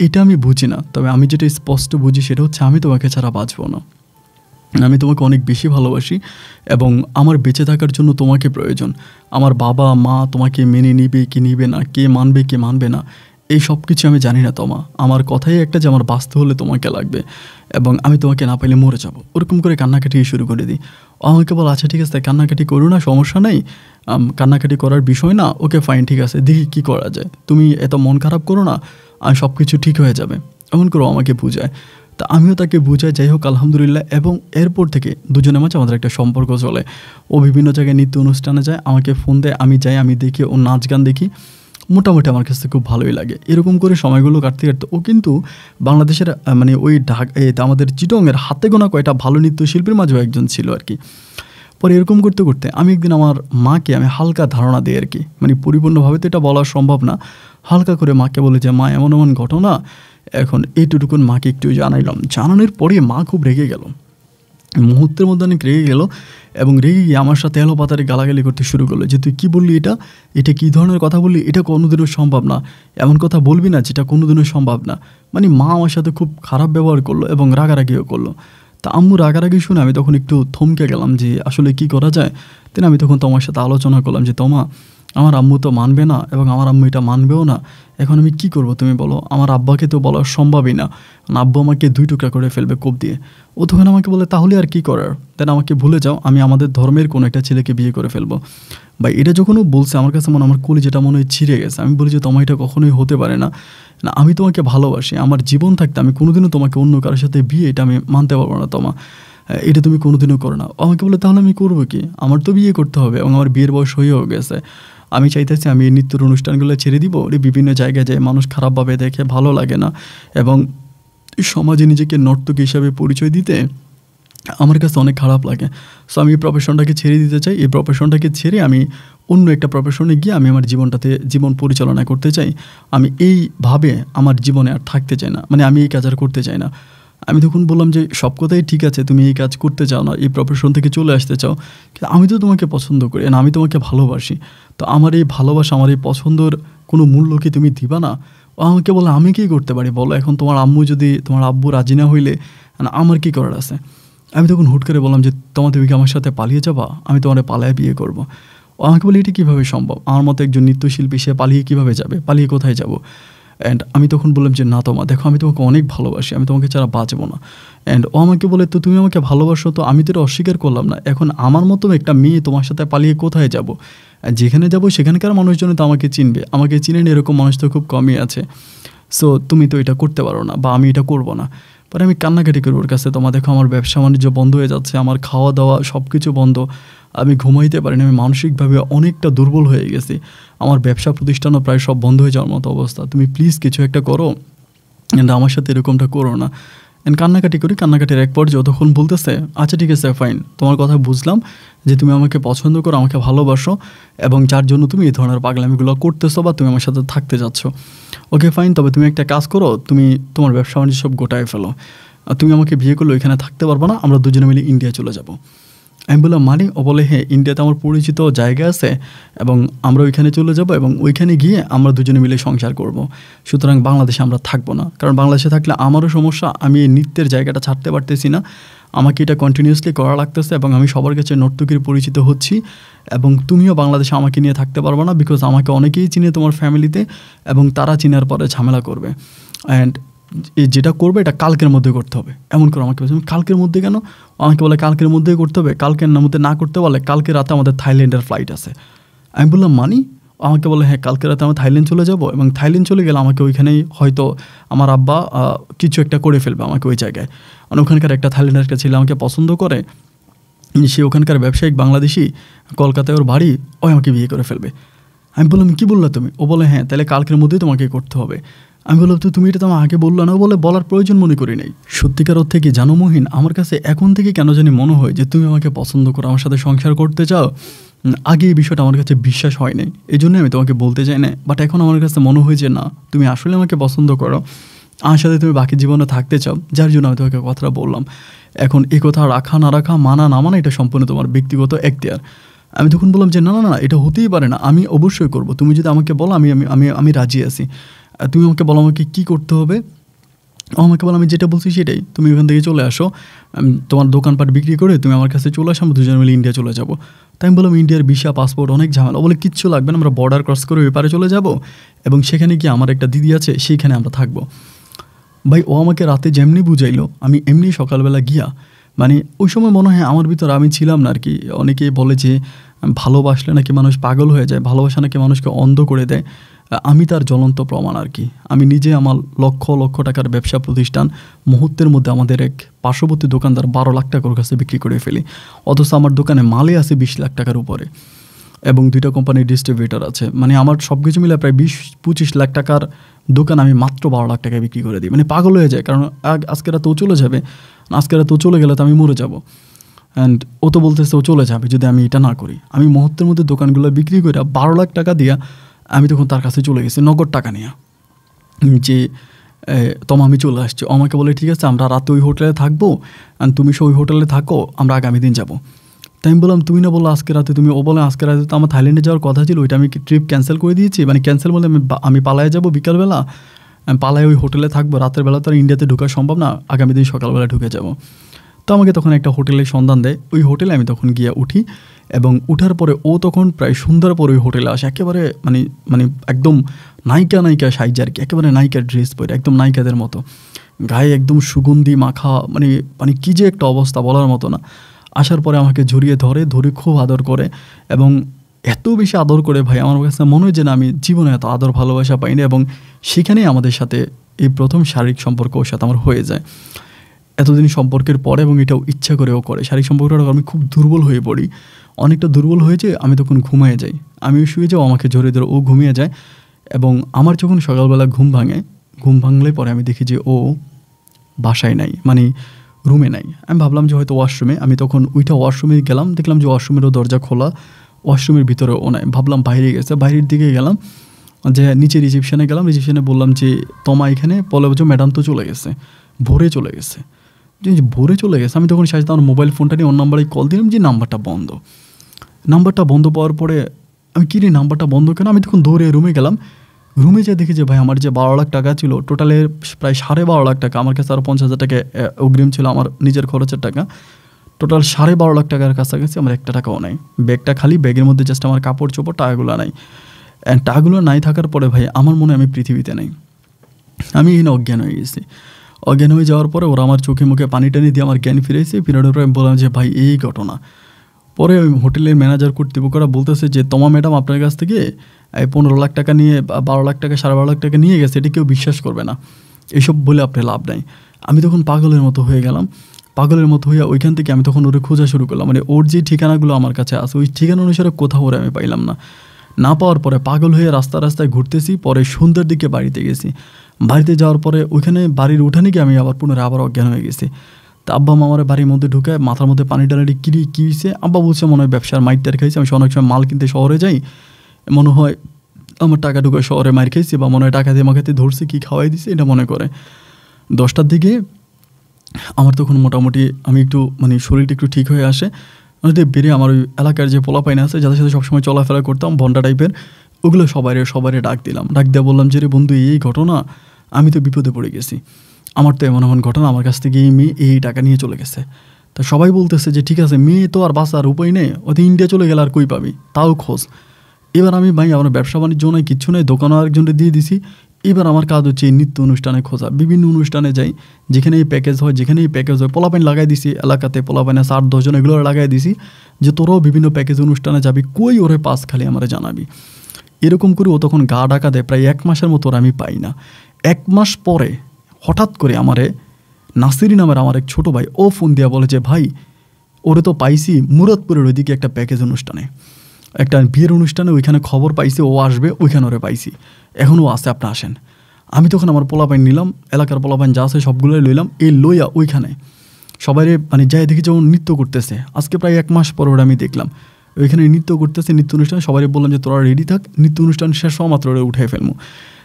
এটা আমি বুঝি না, তবে আমি যেটা স্পষ্ট বুঝি সেটা হচ্ছে আমি তোমাকে ছাড়া বাঁচবো না। আমি তোমাকে অনেক বেশি ভালোবাসি, এবং আমার বেঁচে থাকার জন্য তোমাকে প্রয়োজন। আমার বাবা মা তোমাকে মেনে নিবে কি নিবে না, কে মানবে কে মানবে না, এই সব কিছু আমি জানি না তোমা। আমার কথাই একটা যে আমার বাঁচতে হলে তোমাকে লাগবে, এবং আমি তোমাকে না পাইলে মরে যাবো। ওরকম করে কান্নাকাটি শুরু করে দিই। আমাকে বল আচ্ছা ঠিক আছে, কান্নাকাটি করো না, সমস্যা নেই, কান্নাকাটি করার বিষয় না, ওকে ফাইন, ঠিক আছে, দেখি কী করা যায়, তুমি এত মন খারাপ করো না, আর সব কিছু ঠিক হয়ে যাবে, এমন করে আমাকে বুঝায়। তা আমিও তাকে বুঝাই। যাই হোক, আলহামদুলিল্লাহ। এবং এরপর থেকে দুজনের মাঝে আমাদের একটা সম্পর্ক চলে। ও বিভিন্ন জায়গায় নৃত্য অনুষ্ঠানে যায়, আমাকে ফোন দেয়, আমি যাই, আমি দেখি, ও নাচ গান দেখি, মোটামুটি আমার কাছে খুব ভালোই লাগে। এরকম করে সময়গুলো কাটতে কাটতে ও কিন্তু বাংলাদেশের মানে ওই আমাদের চিটংয়ের হাতে গোনা কয়টা ভালো নৃত্যশিল্পীর মাঝেও একজন ছিল আর কি। পরে এরকম করতে করতে আমি একদিন আমার মাকে আমি হালকা ধারণা দিই আর কি, মানে পরিপূর্ণভাবে তো এটা বলা সম্ভব না, হালকা করে মাকে বলে যে মা এমন এমন ঘটনা, এখন এইটুকুন মাকে একটু জানাইলাম। জানানোর পরে মা খুব রেগে গেল, মুহূর্তের মধ্যে অনেক রেগে গেল, এবং রেগে গিয়ে আমার সাথে এলো পাতারে গালাগালি করতে শুরু করলো যে তুই কী বললি, এটা কী ধরনের কথা বললি, এটা কোনোদিনও সম্ভব না, এমন কথা বলবি না যেটা কোনোদিনও সম্ভব না। মানে মা আমার সাথে খুব খারাপ ব্যবহার করলো এবং রাগারাগিও করলো। তা আম্মু রাগারাগি শুনে আমি তখন একটু থমকে গেলাম যে আসলে কি করা যায়। দেন আমি তখন তোমার সাথে আলোচনা করলাম যে তোমা, আমার আম্মু তো মানবে না, এবং আমার আম্মু এটা মানবেও না, এখন আমি কি করব তুমি বলো। আমার আব্বাকে তো বলা সম্ভবই না, আব্বু আমাকে 2 টুকরা করে ফেলবে কোপ দিয়ে। ও তখন আমাকে বলে তাহলে আর কি করার, দেন আমাকে ভুলে যাও, আমি আমাদের ধর্মের কোনো একটা ছেলেকে বিয়ে করে ফেলবো। বা এটা যখন ও বলছে আমার কাছে আমার কলিজাটা মনে হয় ছিঁড়ে গেছে। আমি বলি যে তোমার এটা কখনোই হতে পারে না, না আমি তোমাকে ভালোবাসি, আমার জীবন থাকতে আমি কোনোদিনও তোমাকে অন্য কারোর সাথে বিয়ে, এটা আমি মানতে পারবো না তোমা। এটা তুমি কোনোদিনও করো না। ও আমাকে বলে তাহলে আমি করবো কি, আমার তো বিয়ে করতে হবে এবং আমার বিয়ের বয়স হয়েও গেছে। আমি চাইতেছি আমি এই নৃত্যের অনুষ্ঠানগুলো ছেড়ে দিব, বিভিন্ন জায়গায় যায় মানুষ খারাপভাবে দেখে, ভালো লাগে না, এবং সমাজে নিজেকে নর্তকী হিসাবে পরিচয় দিতে আমার কাছে অনেক খারাপ লাগে। সো আমি এই প্রফেশনটাকে ছেড়ে দিতে চাই। এই প্রফেশনটাকে ছেড়ে আমি অন্য একটা প্রফেশনে গিয়ে আমি আমার জীবন পরিচালনা করতে চাই। আমি এইভাবে আমার জীবনে আর থাকতে চাই না, মানে আমি এই কাজ আর করতে চাই না। আমি তখন বললাম যে সব কথাই ঠিক আছে, তুমি এই কাজ করতে চাও না, এই প্রফেশন থেকে চলে আসতে চাও, কিন্তু আমি তো তোমাকে পছন্দ করি না, আমি তোমাকে ভালোবাসি। তো আমার এই ভালোবাসা, আমার এই পছন্দের কোনো মূল্য কি তুমি দিবা না? ও আমাকে বলে আমি কী করতে পারি বলো, এখন তোমার আব্বু রাজি না হইলে আমার কী করার আছে? আমি তখন হুট করে বললাম যে তুমি কি আমার সাথে পালিয়ে যাবা, আমি তোমার পালায় বিয়ে করব। ও আমাকে বলে এটা কীভাবে সম্ভব, আমার মতো একজন নৃত্যশিল্পী সে পালিয়ে কীভাবে যাবে, পালিয়ে কোথায় যাব? অ্যান্ড আমি তখন বললাম যে না তোমা, দেখো আমি তোমাকে অনেক ভালোবাসি, আমি তোমাকে ছাড়া বাঁচবো না। অ্যান্ড ও আমাকে বলে তো তুমি আমাকে ভালোবাসো, তো আমি তো এটা অস্বীকার করলাম না, এখন আমার মতো একটা মেয়ে তোমার সাথে পালিয়ে কোথায় যাব? যেখানে যাব সেখানকার মানুষজন তো আমাকে চিনবে, আমাকে চিনেন এরকম মানুষ তো খুব কমই আছে। সো তুমি তো এটা করতে পারো না, বা আমি এটা করবো না। পরে আমি কান্নাকাটি করি ওর কাছে, তোমার দেখো আমার ব্যবসা বাণিজ্য বন্ধ হয়ে যাচ্ছে, আমার খাওয়া দাওয়া সব কিছু বন্ধ, আমি ঘুমাইতে পারিনি, আমি মানসিকভাবে অনেকটা দুর্বল হয়ে গেছি, আমার ব্যবসা প্রতিষ্ঠানও প্রায় সব বন্ধ হয়ে যাওয়ার মতো অবস্থা, তুমি প্লিজ কিছু একটা করো, অ্যান্ড আমার সাথে এরকমটা করো না। অ্যান্ড কান্নাকাটির এক পর্যায়ে যতক্ষণ বলতেছে আচ্ছা ঠিক আছে ফাইন, তোমার কথা বুঝলাম যে তুমি আমাকে পছন্দ করো, আমাকে ভালোবাসো, এবং যার জন্য তুমি এই ধরনের পাগলামিগুলো করতেছো বা তুমি আমার সাথে থাকতে যাচ্ছ। ওকে ফাইন, তবে তুমি একটা কাজ করো, তুমি তোমার ব্যবসা বাণিজ্য সব গোটায় ফেলো, তুমি আমাকে বিয়ে করলে ওইখানে থাকতে পারবো না, আমরা দুজনে মিলে ইন্ডিয়া চলে যাব। আমি বললাম মানে? ও বলে হ্যাঁ, ইন্ডিয়াতে আমার পরিচিত জায়গা আছে এবং আমরা ওইখানে চলে যাব, এবং ওইখানে গিয়ে আমরা দুজনে মিলে সংসার করব। সুতরাং বাংলাদেশে আমরা থাকবো না, কারণ বাংলাদেশে থাকলে আমারও সমস্যা, আমি এই নৃত্যের জায়গাটা ছাড়তে পারতেছি না, আমাকে এটা কন্টিনিউয়াসলি করা লাগতেছে, এবং আমি সবার কাছে নর্তকীর পরিচিত হচ্ছি, এবং তুমিও বাংলাদেশে আমাকে নিয়ে থাকতে পারবো না, বিকজ আমাকে অনেকেই চিনে তোমার ফ্যামিলিতে, এবং তারা চিনার পরে ঝামেলা করবে, অ্যান্ড যেটা করবে এটা কালকের মধ্যে করতে হবে। এমন করে আমাকে বলছে, কালকের মধ্যে কেন? আমাকে বলে কালকের মধ্যেই করতে হবে, কালকের মধ্যে না করতে বলে কালকে রাতে আমাদের থাইল্যান্ডের ফ্লাইট আছে। আমি বললাম মানি? আমাকে বলে হ্যাঁ, কালকে রাতে আমি থাইল্যান্ড চলে যাব, এবং থাইল্যান্ড চলে গেলে আমাকে ওইখানেই হয়তো আমার আব্বা কিছু একটা করে ফেলবে আমাকে ওই জায়গায়, মানে ওখানকার একটা থাইল্যান্ডের একটা ছেলে আমাকে পছন্দ করে, সে ওখানকার ব্যবসায়িক বাংলাদেশি, কলকাতায় ওর বাড়ি, ও আমাকে বিয়ে করে ফেলবে। আমি বললাম কী বললা তুমি? ও বলে হ্যাঁ, তাহলে কালকের মধ্যেই তোমাকে করতে হবে। আমি বললাম তো তুমি এটা তো আমার আগে বললো না? ও বলে বলার প্রয়োজন মনে করি নাই। সত্যিকার অর্থে কি জানো মহিন, আমার কাছে এখন থেকে কেন জানি মনে হয় যে তুমি আমাকে পছন্দ করো, আমার সাথে সংসার করতে চাও। আগে এই বিষয়টা আমার কাছে বিশ্বাস হয় নাই, এই জন্যই আমি তোমাকে বলতে চাই না, বাট এখন আমার কাছে মনে হয় যে না, তুমি আসলে আমাকে পছন্দ করো, আমার সাথে তুমি বাকি জীবনে থাকতে চাও, যার জন্য আমি তোমাকে কথাটা বললাম। এখন এই কথা রাখা না রাখা, মানা না মানা, এটা সম্পূর্ণ তোমার ব্যক্তিগত এখতিয়ার। আমি তখন বললাম যে না না না, এটা হতেই পারে না, আমি অবশ্যই করব, তুমি যদি আমাকে বলো আমি আমি আমি আমি রাজি আছি, তুমি আমাকে বলো আমাকে কী করতে হবে। ও আমাকে বলো আমি যেটা বলছি সেটাই, তুমি ওখান থেকে চলে আসো, তোমার দোকানপাট বিক্রি করে তুমি আমার কাছে চলে আসো, আমরা দুজন মিলে ইন্ডিয়া চলে যাবো। তাই আমি বললাম ইন্ডিয়ার ভিসা পাসপোর্ট অনেক ঝামেলা, বলে কিচ্ছু লাগবে না, আমরা বর্ডার ক্রস করে ওই পারে চলে যাব, এবং সেখানে গিয়ে আমার একটা দিদি আছে, সেইখানে আমরা থাকবো। ভাই ও আমাকে রাতে যেমনি বুঝাইলো, আমি এমনি সকালবেলা গিয়া, মানে ওই সময় মনে হয় আমার ভিতর আমি ছিলাম না আর কি। অনেকেই বলে যে ভালোবাসলে নাকি মানুষ পাগল হয়ে যায়, ভালোবাসা নাকি মানুষকে অন্ধ করে দেয়, আমি তার জ্বলন্ত প্রমাণ আর কি। আমি নিজে আমার লক্ষ লক্ষ টাকার ব্যবসা প্রতিষ্ঠান মুহূর্তের মধ্যে আমাদের এক পার্শ্ববর্তী দোকানদার 12 লাখ টাকার কাছে বিক্রি করে ফেলি, অথচ আমার দোকানে মালে আছে 20 লাখ টাকার উপরে, এবং 2টা কোম্পানির ডিস্ট্রিবিউটর আছে, মানে আমার সব কিছু মিলে প্রায় 20-25 লাখ টাকার দোকান আমি মাত্র 12 লাখ টাকায় বিক্রি করে দিই। মানে পাগল হয়ে যায়, কারণ আজকে রাতে ও চলে যাবে, আজকে রাতে ও চলে গেলে তো আমি মরে যাব, অ্যান্ড ও তো বলতেছে ও চলে যাবে যদি আমি এটা না করি। আমি মুহূর্তের মধ্যে দোকানগুলো বিক্রি করে 12 লাখ টাকা দিয়া আমি তখন তার কাছে চলে গেছি নগদ টাকা নিয়ে, যে তোমা আমি চলে আসছি। আমাকে বলে ঠিক আছে আমরা রাতে ওই হোটেলে থাকবো, অ্যান্ড তুমি ওই হোটেলে থাকো, আমরা আগামী দিন যাবো। তাই আমি বললাম তুমি না বললো আজকে রাতে, তুমি ও বলে আজকে রাতে তো আমার থাইল্যান্ডে যাওয়ার কথা ছিল, ওইটা আমি ট্রিপ ক্যান্সেল করে দিয়েছি, মানে ক্যান্সেল বলে আমি পালায়ে যাবো বিকালবেলা, আমি পালায় ওই হোটেলে থাকবো, রাতের বেলা তো আর ইন্ডিয়াতে ঢোকা সম্ভব না, আগামী দিন সকালবেলা ঢুকে যাব। তো আমাকে তখন একটা হোটেলের সন্ধান দেয়, ওই হোটেলে আমি তখন গিয়ে উঠি, এবং উঠার পরে ও তখন প্রায় সন্ধ্যার পরে ওই হোটেলে আসে, একেবারে মানে মানে একদম নায়িকা সাইজ আর কি, একেবারে নায়িকার ড্রেস পরে একদম নায়িকাদের মতো, গায়ে একদম সুগন্ধি মাখা, মানে মানে কী যে একটা অবস্থা বলার মতো না। আসার পরে আমাকে জড়িয়ে ধরে খুব আদর করে, এবং এত বেশি আদর করে ভাই আমার কাছে মনে হয় যে না, আমি জীবনে এত আদর ভালোবাসা পাইনি, এবং সেখানেই আমাদের সাথে এই প্রথম শারীরিক সম্পর্ক ওর সাথে আমার হয়ে যায়। এতদিন সম্পর্কের পরে, এবং এটাও ইচ্ছা করেও করে। শারীরিক সম্পর্কটা আমি খুব দুর্বল হয়ে পড়ি, অনেকটা দুর্বল হয়েছে। আমি তখন ঘুমিয়ে যাই, আমি শুয়ে যাও, আমাকে জোরে ধরে ও ঘুমিয়ে যায়। এবং আমার যখন সকালবেলা ঘুম ভাঙলে পরে আমি দেখি যে ও বাসায় নাই, মানে রুমে নাই। আমি ভাবলাম যে হয়তো ওয়াশরুমে। আমি তখন ওয়াশরুমে গেলাম, দেখলাম যে ওয়াশরুমেরও দরজা খোলা, ওয়াশরুমের ভিতরে ও নাই। ভাবলাম বাইরে গেছে, বাইরের দিকে গেলাম, যে নিচে রিসেপশনে গেলাম। রিসেপশনে বললাম যে তোমা এখানে, বলে যে ম্যাডাম তো চলে গেছে, ভোরে চলে গেছে। ভোরে চলে গেছে, আমি তখন সাথে আমার মোবাইল ফোনটা নিয়ে ওর নাম্বারে কল দিলাম যে নাম্বারটা বন্ধ পাওয়ার পরে আমি কি রে নাম্বারটা বন্ধ কেন? আমি তখন দৌড়ে রুমে গেলাম। রুমে যেয়ে দেখি যে ভাই আমার যে 12 লাখ টাকা ছিল, টোটালের প্রায় 12.5 লাখ টাকা, আমার কাছে আরও 50,000 টাকা অগ্রিম ছিল, আমার নিজের খরচের টাকা। টোটাল 12.5 লাখ টাকার কাছাকাছি আমার একটা টাকাও নাই। ব্যাগটা খালি, ব্যাগের মধ্যে জাস্ট আমার কাপড় চোপড়, টাকাগুলো নাই। অ্যান্ড টাকাগুলো নাই থাকার পরে ভাই আমার মনে আমি পৃথিবীতে নেই, আমি এখানে অজ্ঞান হয়ে গেছি। অজ্ঞান হয়ে যাওয়ার পরে ওরা আমার চোখে মুখে পানি টানি দিয়ে আমার জ্ঞান ফিরেছে। ফিরানোর পরে আমি বললাম যে ভাই এই ঘটনা। পরে ওই হোটেলের ম্যানেজার কর্তৃপক্ষরা বলতেছে যে তোমা ম্যাডাম আপনার কাছ থেকে 15 লাখ টাকা নিয়ে, 12 লাখ টাকা, 12.5 লাখ টাকা নিয়ে গেছে, এটা কেউ বিশ্বাস করবে না, এইসব বলে আপনি লাভ নাই। আমি তখন পাগলের মতো হয়ে গেলাম। পাগলের মতো হয়ে ওইখান থেকে আমি তখন ওরে খোঁজা শুরু করলাম, মানে ওর যে ঠিকানাগুলো আমার কাছে আছে ওই ঠিকানা অনুসারে কোথাও ওরে আমি পাইলাম না পাওয়ার পরে পাগল হয়ে রাস্তায় ঘুরতেছি। পরে সন্ধ্যার দিকে বাড়িতে গেছি। বাড়িতে যাওয়ার পরে ওইখানে বাড়ির উঠানে গিয়ে আমি পুনরায় অজ্ঞান হয়ে গেছি। তা আব্বা আমার বাড়ির মধ্যে ঢুকে মাথার মধ্যে পানি টানি কী হয়েছে, আব্বা বলছে মনে হয় ব্যবসার মাইরটার খাইছে। আমি অনেক সময় মাল কিনতে শহরে যাই, মনে হয় আমার টাকা ঢুকে শহরে মাইর খাইছি, বা মনে হয় টাকা দিয়ে আমাকে ধরছে, কী খাওয়াই দিছে এটা মনে করে। 10টার দিকে আমার তখন মোটামুটি আমি একটু মানে শরীরটা একটু ঠিক হয়ে আসে। বেরিয়ে আমার ওই এলাকার যে পোলাপাইন আছে যাদের সাথে সবসময় চলাফেরা করতাম, ভন্ডা টাইপের, ওগুলো সবাই ডাক দিয়ে বললাম যে রে বন্ধু এই ঘটনা, আমি তো বিপদে পড়ে গেছি, আমার তো এমন ঘটনা, আমার কাছ থেকে এই মেয়ে এই টাকা নিয়ে চলে গেছে। তা সবাই বলতেছে যে ঠিক আছে, মেয়ে তো আর বাঁচার উপায় নেই, ওদের ইন্ডিয়া চলে গেলে আর কই পাবি, তাও খোঁজ। এবার আমি ভাই আমার ব্যবসা বাণিজ্য নাই, কিচ্ছু নাই, দোকানও আরেকজনকে দিয়ে দিছি। এবার আমার কাজ হচ্ছে এই নিত্য অনুষ্ঠানে খোঁজা, বিভিন্ন অনুষ্ঠানে যাই, যেখানে এই প্যাকেজ হয়, পোলাপাইন লাগাই দিছি এলাকাতে, পোলাপাইন আছে 8-10 জন, এগুলো লাগাই দিছি যে তোরাও বিভিন্ন প্যাকেজ অনুষ্ঠানে যাবি, কই ওরে পাস খালি আমার জানাবি। এরকম করে ও তখন গা ডাকা দেয়। প্রায় 1 মাসের মতো আমি পাই না। 1 মাস পরে হঠাৎ করে আমারে নাসিরি নামের আমার এক ছোটো ভাই ও ফোন দিয়া বলে যে ভাই ওরে তো পাইছি মুরাদপুরের ওইদিকে একটা প্যাকেজ অনুষ্ঠানে, একটা বিয়ের অনুষ্ঠানে, ওইখানে খবর পাইছি ও আসবে, ওইখানে ওরে পাইছি, এখনও আছে, আপনি আসেন। আমি তখন আমার পোলাপাইন নিলাম, এলাকার পোলাপাইন যা আছে সবগুলোই লইলাম। এই লইয়া ওইখানে সবাই মানে যাই দেখি যেমন নৃত্য করতেছে। আজকে প্রায় 1 মাস পর ওরা আমি দেখলাম ওইখানে নৃত্য করতেছে, নৃত্য অনুষ্ঠান। সবাই বললাম যে তোরা রেডি থাক, নৃত্য অনুষ্ঠান শেষ হওয়া মাত্র ওরা উঠে ফেলবো।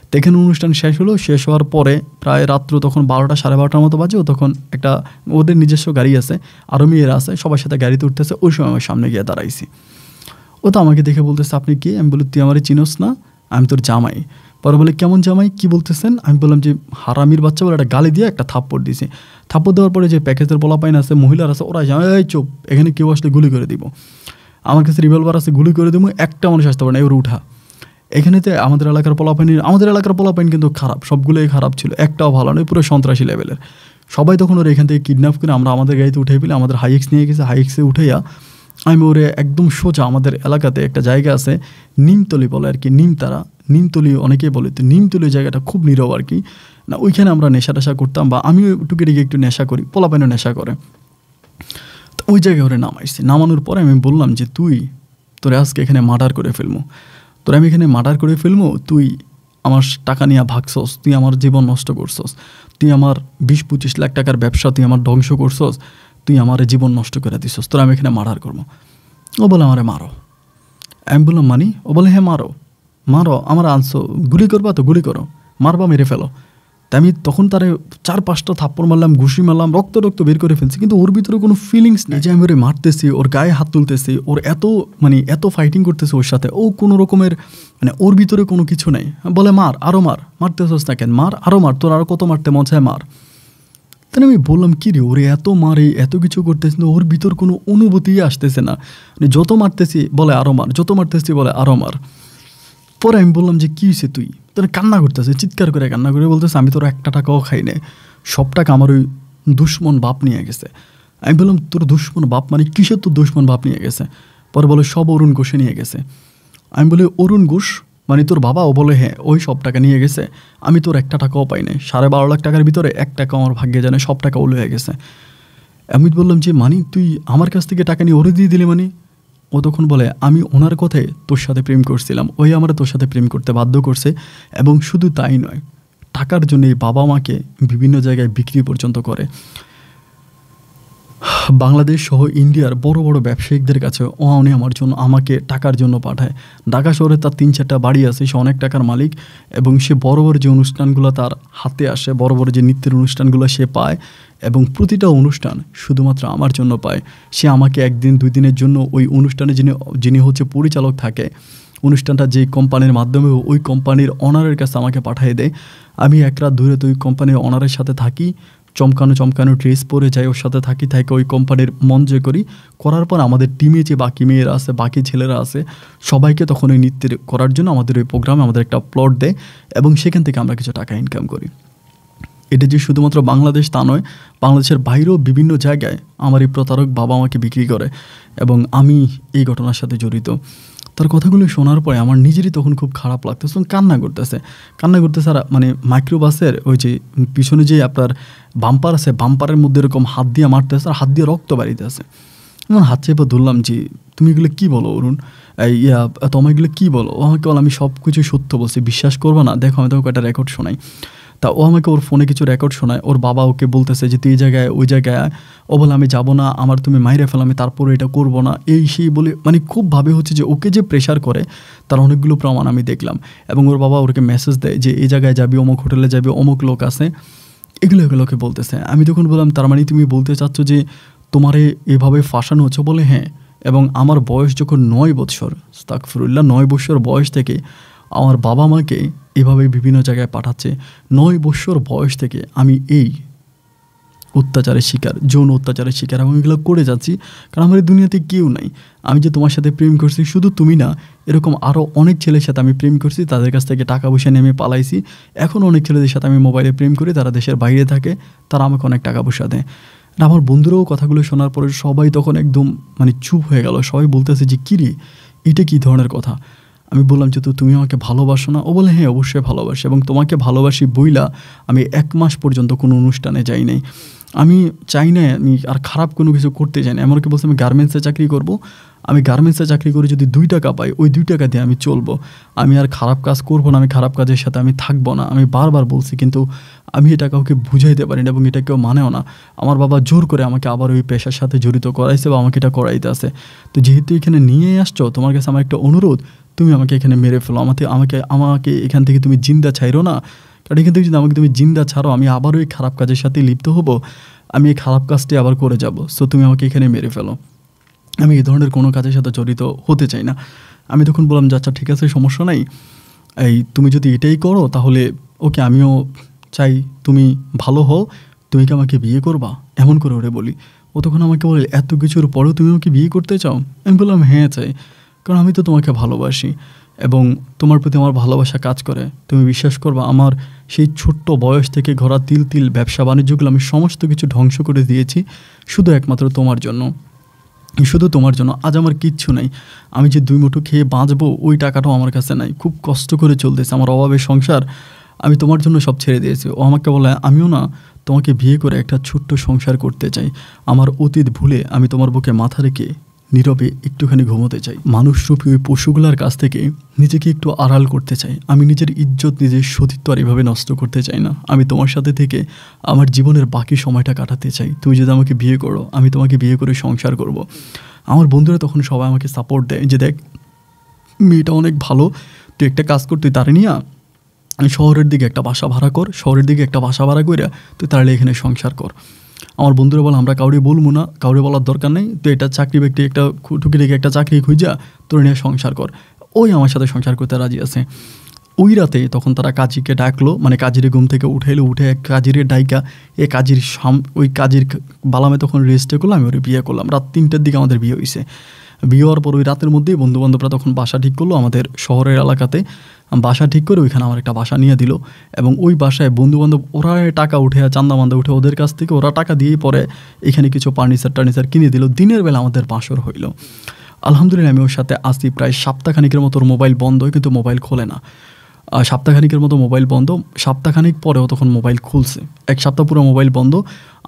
তো এখানে অনুষ্ঠান শেষ হলো, শেষ হওয়ার পরে প্রায় রাত্র তখন 12টা 12:30টার মতো বাজে। ও তখন একটা ওদের নিজস্ব গাড়ি আছে, আরও মেয়েরা আছে, সবার সাথে গাড়িতে উঠতেছে। ওই সময় আমার সামনে গিয়ে দাঁড়াইছি। ও তো আমাকে দেখে বলতেছে আপনি কে? আমি বলি তুই আমারে চিনোস না, আমি তোর জামাই। পরে বলে কেমন জামাই, কি বলতেছেন? আমি বললাম যে হারামির বাচ্চা বলে একটা গালি দিয়ে একটা থাপ্পড় দিয়েছি। থাপ্পড় দেওয়ার পরে যে প্যাকেজের পোলাপাইন আছে, মহিলার আছে, ওরা জামাই এই চুপ, এখানে কেউ আসলে গুলি করে দিব, আমার কাছে রিভলভার আছে, গুলি করে দেবো, একটা মানুষ আসতে পারে না, এবার উঠা। এখানেতে আমাদের এলাকার পোলাপাইন কিন্তু খারাপ, সবগুলোই খারাপ ছিল, একটাও ভালো নয়, পুরো সন্ত্রাসী লেভেলের। সবাই তখন ওরা এখান থেকে কিডন্যাপ করে আমরা আমাদের গাড়িতে উঠে ফেলি, আমাদের হাইএক্স নিয়ে গেছে। হাইএক্সে উঠাইয়া আমি ওরে একদম সোজা আমাদের এলাকাতে একটা জায়গা আছে নিমতলি বলে আর কি, নিমতলি অনেকেই বলে। তো নিমতলি জায়গাটা খুব নীরব আর কি, না ওইখানে আমরা নেশা টেশা করতাম, বা আমিও টুকিটিকি একটু নেশা করি, পোলাপাইনও নেশা করে। তো ওই জায়গায় ওরে নামাইছি। নামানোর পরে আমি বললাম যে তোরে আজকে এখানে মার্ডার করে ফেলবো, আমি এখানে মার্ডার করে ফেলবো, তুই আমার টাকা নিয়ে ভাগছস, তুই আমার জীবন নষ্ট করছস, তুই আমার 20-25 লাখ টাকার ব্যবসা তুই আমার ধ্বংস করছস, তুই আমার জীবন নষ্ট করে দিছস, আমি এখানে মার্ডার করবো। ও বলে আমারে মারো। আমি বললাম মানি? ও বলে হ্যাঁ মারো, আমার আনছো, গুলি করবা তো গুলি করো, মারবা মেরে ফেলো। তাই আমি তখন তারে 4-5টা থাপ্পড় মারলাম, ঘুষি মারলাম, রক্ত বের করে ফেলছি, কিন্তু ওর ভিতরে কোনো ফিলিংস নেই যে আমি ওরে মারতেছি, ওর গায়ে হাত তুলতেছি, ওর এত ফাইটিং করতেছে ওর সাথে, ও কোনো রকমের ওর ভিতরে কোনো কিছু নেই। বলে মার, আরও মারতেছস না কেন, মার, আরও মার, তোর আরও কত মারতে মন চায় মার। তাহলে আমি বললাম কী রে, ওরে এত মারে, এত কিছু করতেছে না, ওর ভিতর কোনো অনুভূতিই আসতেছে না, যত মারতেছি বলে আরও মার, যত মারতেছি বলে আরও মার। পরে আমি বললাম যে কী হয়েছে, তুই তোর কান্না করতেছে, চিৎকার করে কান্না করে বলতেছে আমি তোর 1 টাকাও খাই নাই, সব টাকা আমার ওই দুশ্মন বাপ নিয়ে গেছে। আমি বললাম তোর দুশ্মন বাপ মানে কিসের তোর দুশ্মন বাপ নিয়ে গেছে? পরে বলে সব অরুণ ঘোষে নিয়ে গেছে। আমি বলি অরুণ ঘোষ মানে তোর বাবাও বলে হ্যাঁ ওই সব টাকা নিয়ে গেছে, আমি তোর একটা টাকাও পাই নাই, 12.5 লাখ টাকার ভিতরে 1 টাকা আমার ভাগ্যে জানে, সব টাকা ওলে হয়ে গেছে। আমি বললাম যে মানে তুই আমার কাছ থেকে টাকা নিয়ে ওরে দিয়ে দিলি মানে? ও তখন বলে আমি ওনার কথায় তোর সাথে প্রেম করছিলাম, ওই আমার তোর সাথে প্রেম করতে বাধ্য করছে, এবং শুধু তাই নয়, টাকার জন্য এই বাবা মাকে বিভিন্ন জায়গায় বিক্রি পর্যন্ত করে। বাংলাদেশ সহ ইন্ডিয়ার বড় বড় ব্যবসায়িকদের কাছে উনি আমাকে টাকার জন্য পাঠায়। ঢাকা শহরে তার 3-4টা বাড়ি আছে, সে অনেক টাকার মালিক, এবং সে বড় বড় যে অনুষ্ঠানগুলো তার হাতে আসে, বড় বড় যে নৃত্যের অনুষ্ঠানগুলো সে পায়, এবং প্রতিটা অনুষ্ঠান শুধুমাত্র আমার জন্য পায়। সে আমাকে 1 দিন 2 দিনের জন্য ওই অনুষ্ঠানে যিনি হচ্ছে পরিচালক থাকে, অনুষ্ঠানটা যেই কোম্পানির মাধ্যমে ওই কোম্পানির অনারের কাছে আমাকে পাঠিয়ে দেয়। আমি 1 রাত ধরে তো ওই কোম্পানির অনারের সাথে থাকি, চমকানো ড্রেস পরে যাই, ওর সাথে থাকি, ওই কোম্পানির মন জয় করি। করার পর আমাদের টিমে যে বাকি মেয়েরা আছে, বাকি ছেলেরা আছে, সবাইকে তখন ওই নৃত্যের করার জন্য আমাদের ওই প্রোগ্রামে আমাদের একটা প্লট দেয়, এবং সেখান থেকে আমরা কিছু টাকা ইনকাম করি। এটা যে শুধুমাত্র বাংলাদেশ তা নয়, বাংলাদেশের বাইরেও বিভিন্ন জায়গায় আমার এই প্রতারক বাবা আমাকে বিক্রি করে, এবং আমি এই ঘটনার সাথে জড়িত। তার কথাগুলো শোনার পরে আমার নিজেরই তখন খুব খারাপ লাগতেছে, কান্না করতেছে। আর মানে মাইক্রোবাসের ওই যে পিছনে যে আপনার বাম্পার আছে, বাম্পারের মধ্যে এরকম হাত দিয়ে মারতেছে, আর হাত দিয়ে রক্ত বাড়িতে আছে। আমার হাত চেপে ধরলাম যে তুমি এগুলো কী বলো অরুণ, তোমার এগুলো কী বলো? ও আমাকে বলো আমি সব কিছু সত্য বলছি, বিশ্বাস করবো না, দেখো আমি তোমাকে একটা রেকর্ড শোনাই। তা ও আমাকে ওর ফোনে কিছু রেকর্ড শোনায়, ওর বাবা ওকে বলতেছে যে তুই এই জায়গায় ওই জায়গায়। ও বলে আমি যাবো না, আমার তুমি মাইরে ফেলো, আমি তারপরে এটা করবো না, এই সেই বলে মানে খুবভাবে হচ্ছে যে ওকে যে প্রেশার করে তার অনেকগুলো প্রমাণ আমি দেখলাম। এবং ওর বাবা ওকে মেসেজ দেয় যে এই জায়গায় যাবি, অমুক হোটেলে যাবি, অমুক লোক আছে, এগুলোকে বলতেছে। আমি তখন বললাম তার মানে তুমি বলতে চাচ্ছ যে তোমারে এভাবে ফাঁসানো হচ্ছে? বলে হ্যাঁ, এবং আমার বয়স যখন 9 বৎসর, আস্তাগফিরুল্লাহ, 9 বৎসর বয়স থেকে আমার বাবা মাকে এভাবে বিভিন্ন জায়গায় পাঠাচ্ছে। 9 বৎসর বয়স থেকে আমি এই অত্যাচারের শিকার, যৌন অত্যাচারের শিকার, এবং এগুলো করে যাচ্ছি। কারণ আমার এই দুনিয়াতে কেউ নাই। আমি যে তোমার সাথে প্রেম করছি, শুধু তুমি না, এরকম আরও অনেক ছেলের সাথে আমি প্রেম করছি, তাদের কাছ থেকে টাকা পয়সা নিয়ে আমি পালাইছি। এখন অনেক ছেলেদের সাথে আমি মোবাইলে প্রেম করি, তারা দেশের বাইরে থাকে, তারা আমাকে অনেক টাকা পয়সা দেয়। আমার বন্ধুরাও কথাগুলো শোনার পরে সবাই তখন একদম মানে চুপ হয়ে গেল। সবাই বলতেছে যে কী রে, এটা কী ধরনের কথা? আমি বললাম যে তো তুমি আমাকে ভালোবাসো না? ও বলে হ্যাঁ অবশ্যই ভালোবাসি, এবং তোমাকে ভালোবাসি বইলা আমি 1 মাস পর্যন্ত কোনো অনুষ্ঠানে যাই নাই। আমি চাই না আমি আর খারাপ কোনো কিছু করতে চাই না। এমনকি বলছি আমি গার্মেন্টসে চাকরি করব, আমি গার্মেন্টসে চাকরি করে যদি 2 টাকা পাই, ওই 2 টাকা দিয়ে আমি চলবো। আমি আর খারাপ কাজ করবো না, আমি খারাপ কাজের সাথে আমি থাকবো না। আমি বারবার বলছি, কিন্তু আমি এটা কাউকে বুঝাইতে পারি না, এবং এটা কেউ মানেও না। আমার বাবা জোর করে আমাকে আবার ওই পেশার সাথে জড়িত করাইছে, বা আমাকে এটা করাইতে আছে। তো যেহেতু এখানে নিয়ে আসছো, তোমার কাছে আমার একটা অনুরোধ, তুমি আমাকে এখানে মেরে ফেলো, আমাকে এখান থেকে তুমি জিন্দা ছাইরো না। কারণ এখান থেকে যদি আমাকে তুমি জিন্দা ছাড়ো, আমি আবার ওই খারাপ কাজের সাথে লিপ্ত হব, আমি এই খারাপ কাজটি আবার করে যাব। সো তুমি আমাকে এখানে মেরে ফেলো, আমি এই ধরনের কোনো কাজের সাথে জড়িত হতে চাই না। আমি তখন বললাম যে আচ্ছা ঠিক আছে, সমস্যা নাই, তুমি যদি এটাই করো তাহলে ওকে, আমিও চাই তুমি ভালো হও, তুমি কি আমাকে বিয়ে করবা? এমন করে ওরে বলি। ও তখন আমাকে বলে এত কিছুর পরেও তুমি আমাকে বিয়ে করতে চাও? আমি বললাম হ্যাঁ চাই, কারণ আমি তো তোমাকে ভালোবাসি, এবং তোমার প্রতি আমার ভালোবাসা কাজ করে। তুমি বিশ্বাস করবা, আমার সেই ছোট্ট বয়স থেকে ঘোরা তিল ব্যবসা বাণিজ্যগুলো আমি সমস্ত কিছু ধ্বংস করে দিয়েছি শুধু একমাত্র তোমার জন্য, শুধু তোমার জন্য। আজ আমার কিচ্ছু নাই, আমি যে 2 মুঠো খেয়ে বাঁচবো ওই টাকাটাও আমার কাছে নাই, খুব কষ্ট করে চলতেছে আমার অভাবের সংসার, আমি তোমার জন্য সব ছেড়ে দিয়েছি। ও আমাকে বলে আমিও না তোমাকে বিয়ে করে একটা ছোট্ট সংসার করতে চাই, আমার অতীত ভুলে আমি তোমার বুকে মাথা রেখে নীরবে একটুখানি ঘুমোতে চাই। মানুষরূপী ওই পশুগুলার কাছ থেকে নিজেকে একটু আড়াল করতে চাই। আমি নিজের ইজ্জত, নিজের সতীত্ব আর এভাবে নষ্ট করতে চাই না। আমি তোমার সাথে থেকে আমার জীবনের বাকি সময়টা কাটাতে চাই। তুমি যদি আমাকে বিয়ে করো, আমি তোমাকে বিয়ে করে সংসার করব। আমার বন্ধুরা তখন সবাই আমাকে সাপোর্ট দেয় যে দেখ মেয়েটা অনেক ভালো, তুই একটা কাজ কর, তুই তারে নিয়ে শহরের দিকে একটা বাসা ভাড়া কর, শহরের দিকে একটা বাসা ভাড়া করে তুই তাহলে এখানে সংসার কর। আমার বন্ধুরা বলে আমরা কাউরে বলবো না, কাউরে বলার দরকার নেই, তুই এটা চাকরি ব্যক্তি একটা টুকি রেখে একটা চাকরি খুঁজা তোর নিয়ে সংসার কর। ওই আমার সাথে সংসার করতে রাজি আছে। ওই রাতে তখন তারা কাজীকে ডাকলো, মানে কাজীর ঘুম থেকে উঠাইলো, উঠে এক কাজীর ডাইকা এ কাজীর ওই কাজীর বালামে তখন রেজিস্টার করলো, আমি ওরে বিয়ে করলাম। রাত 3টার দিকে আমাদের বিয়ে হয়েছে। বিয়ে হওয়ার পর ওই রাতের মধ্যেই বন্ধুবান্ধবরা তখন বাসা ঠিক করলো আমাদের শহরের এলাকাতে। বাসা ঠিক করে ওইখানে আমার একটা বাসা নিয়ে দিল, এবং ওই বাসায় বন্ধুবান্ধব ওরা টাকা উঠে চান্দা মান্দা উঠে ওদের কাছ থেকে ওরা টাকা দিয়েই পরে এখানে কিছু ফার্নিচার কিনে দিল। দিনের বেলা আমাদের বাসর হইল। আলহামদুলিল্লাহ আমি ওর সাথে আসি প্রায় সপ্তাহখানিকের মতো। ওর মোবাইল বন্ধ, কিন্তু মোবাইল খোলে না। সপ্তাহখানিকের মতো মোবাইল বন্ধ, সপ্তাহখানিক পরেও তখন মোবাইল খুলছে। 1 সপ্তাহ পুরো মোবাইল বন্ধ।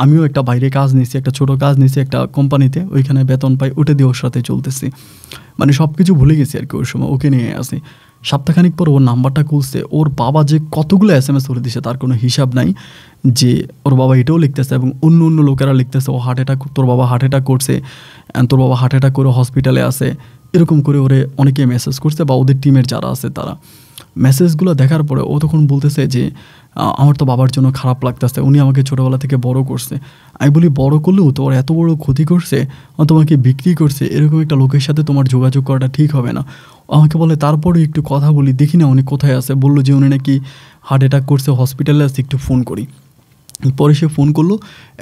আমিও একটা বাইরে কাজ নিয়েছি, একটা ছোটো কাজ নিয়েছি একটা কোম্পানিতে, ওইখানে বেতন পাই, ওটা দিয়ে ওর সাথে চলতেছি। মানে সব কিছু ভুলে গেছি আর কি ওই সময়, ওকে নিয়ে আসি। সপ্তাহখানিক পর ওর নাম্বারটা খুলছে, ওর বাবা যে কতগুলো SMS করে দিছে তার কোনো হিসাব নাই। যে ওর বাবা এটাও লিখতেছে এবং অন্য অন্য লোকেরা লিখতেছে ও হার্ট অ্যাটাক, তোর বাবা হার্ট অ্যাটাক করছে, তোর বাবা হার্ট অ্যাটাক করে হসপিটালে আছে, এরকম করে ওরে অনেকে মেসেজ করছে বা ওদের টিমের যারা আছে তারা। মেসেজগুলো দেখার পরে ও তখন বলতেছে যে আমার তো বাবার জন্য খারাপ লাগতেছে, উনি আমাকে ছোটোবেলা থেকে বড় করছে। আমি বলি বড় করলেও তোমার এত বড় ক্ষতি করছে, তোমাকে বিক্রি করছে, এরকম একটা লোকের সাথে তোমার যোগাযোগ করাটা ঠিক হবে না। আমাকে বলে তারপরে একটু কথা বলি, দেখি না উনি কোথায় আছে। বললো যে উনি নাকি হার্ট অ্যাটাক করছে, হসপিটালে আছে, একটু ফোন করি। পরে সে ফোন করলো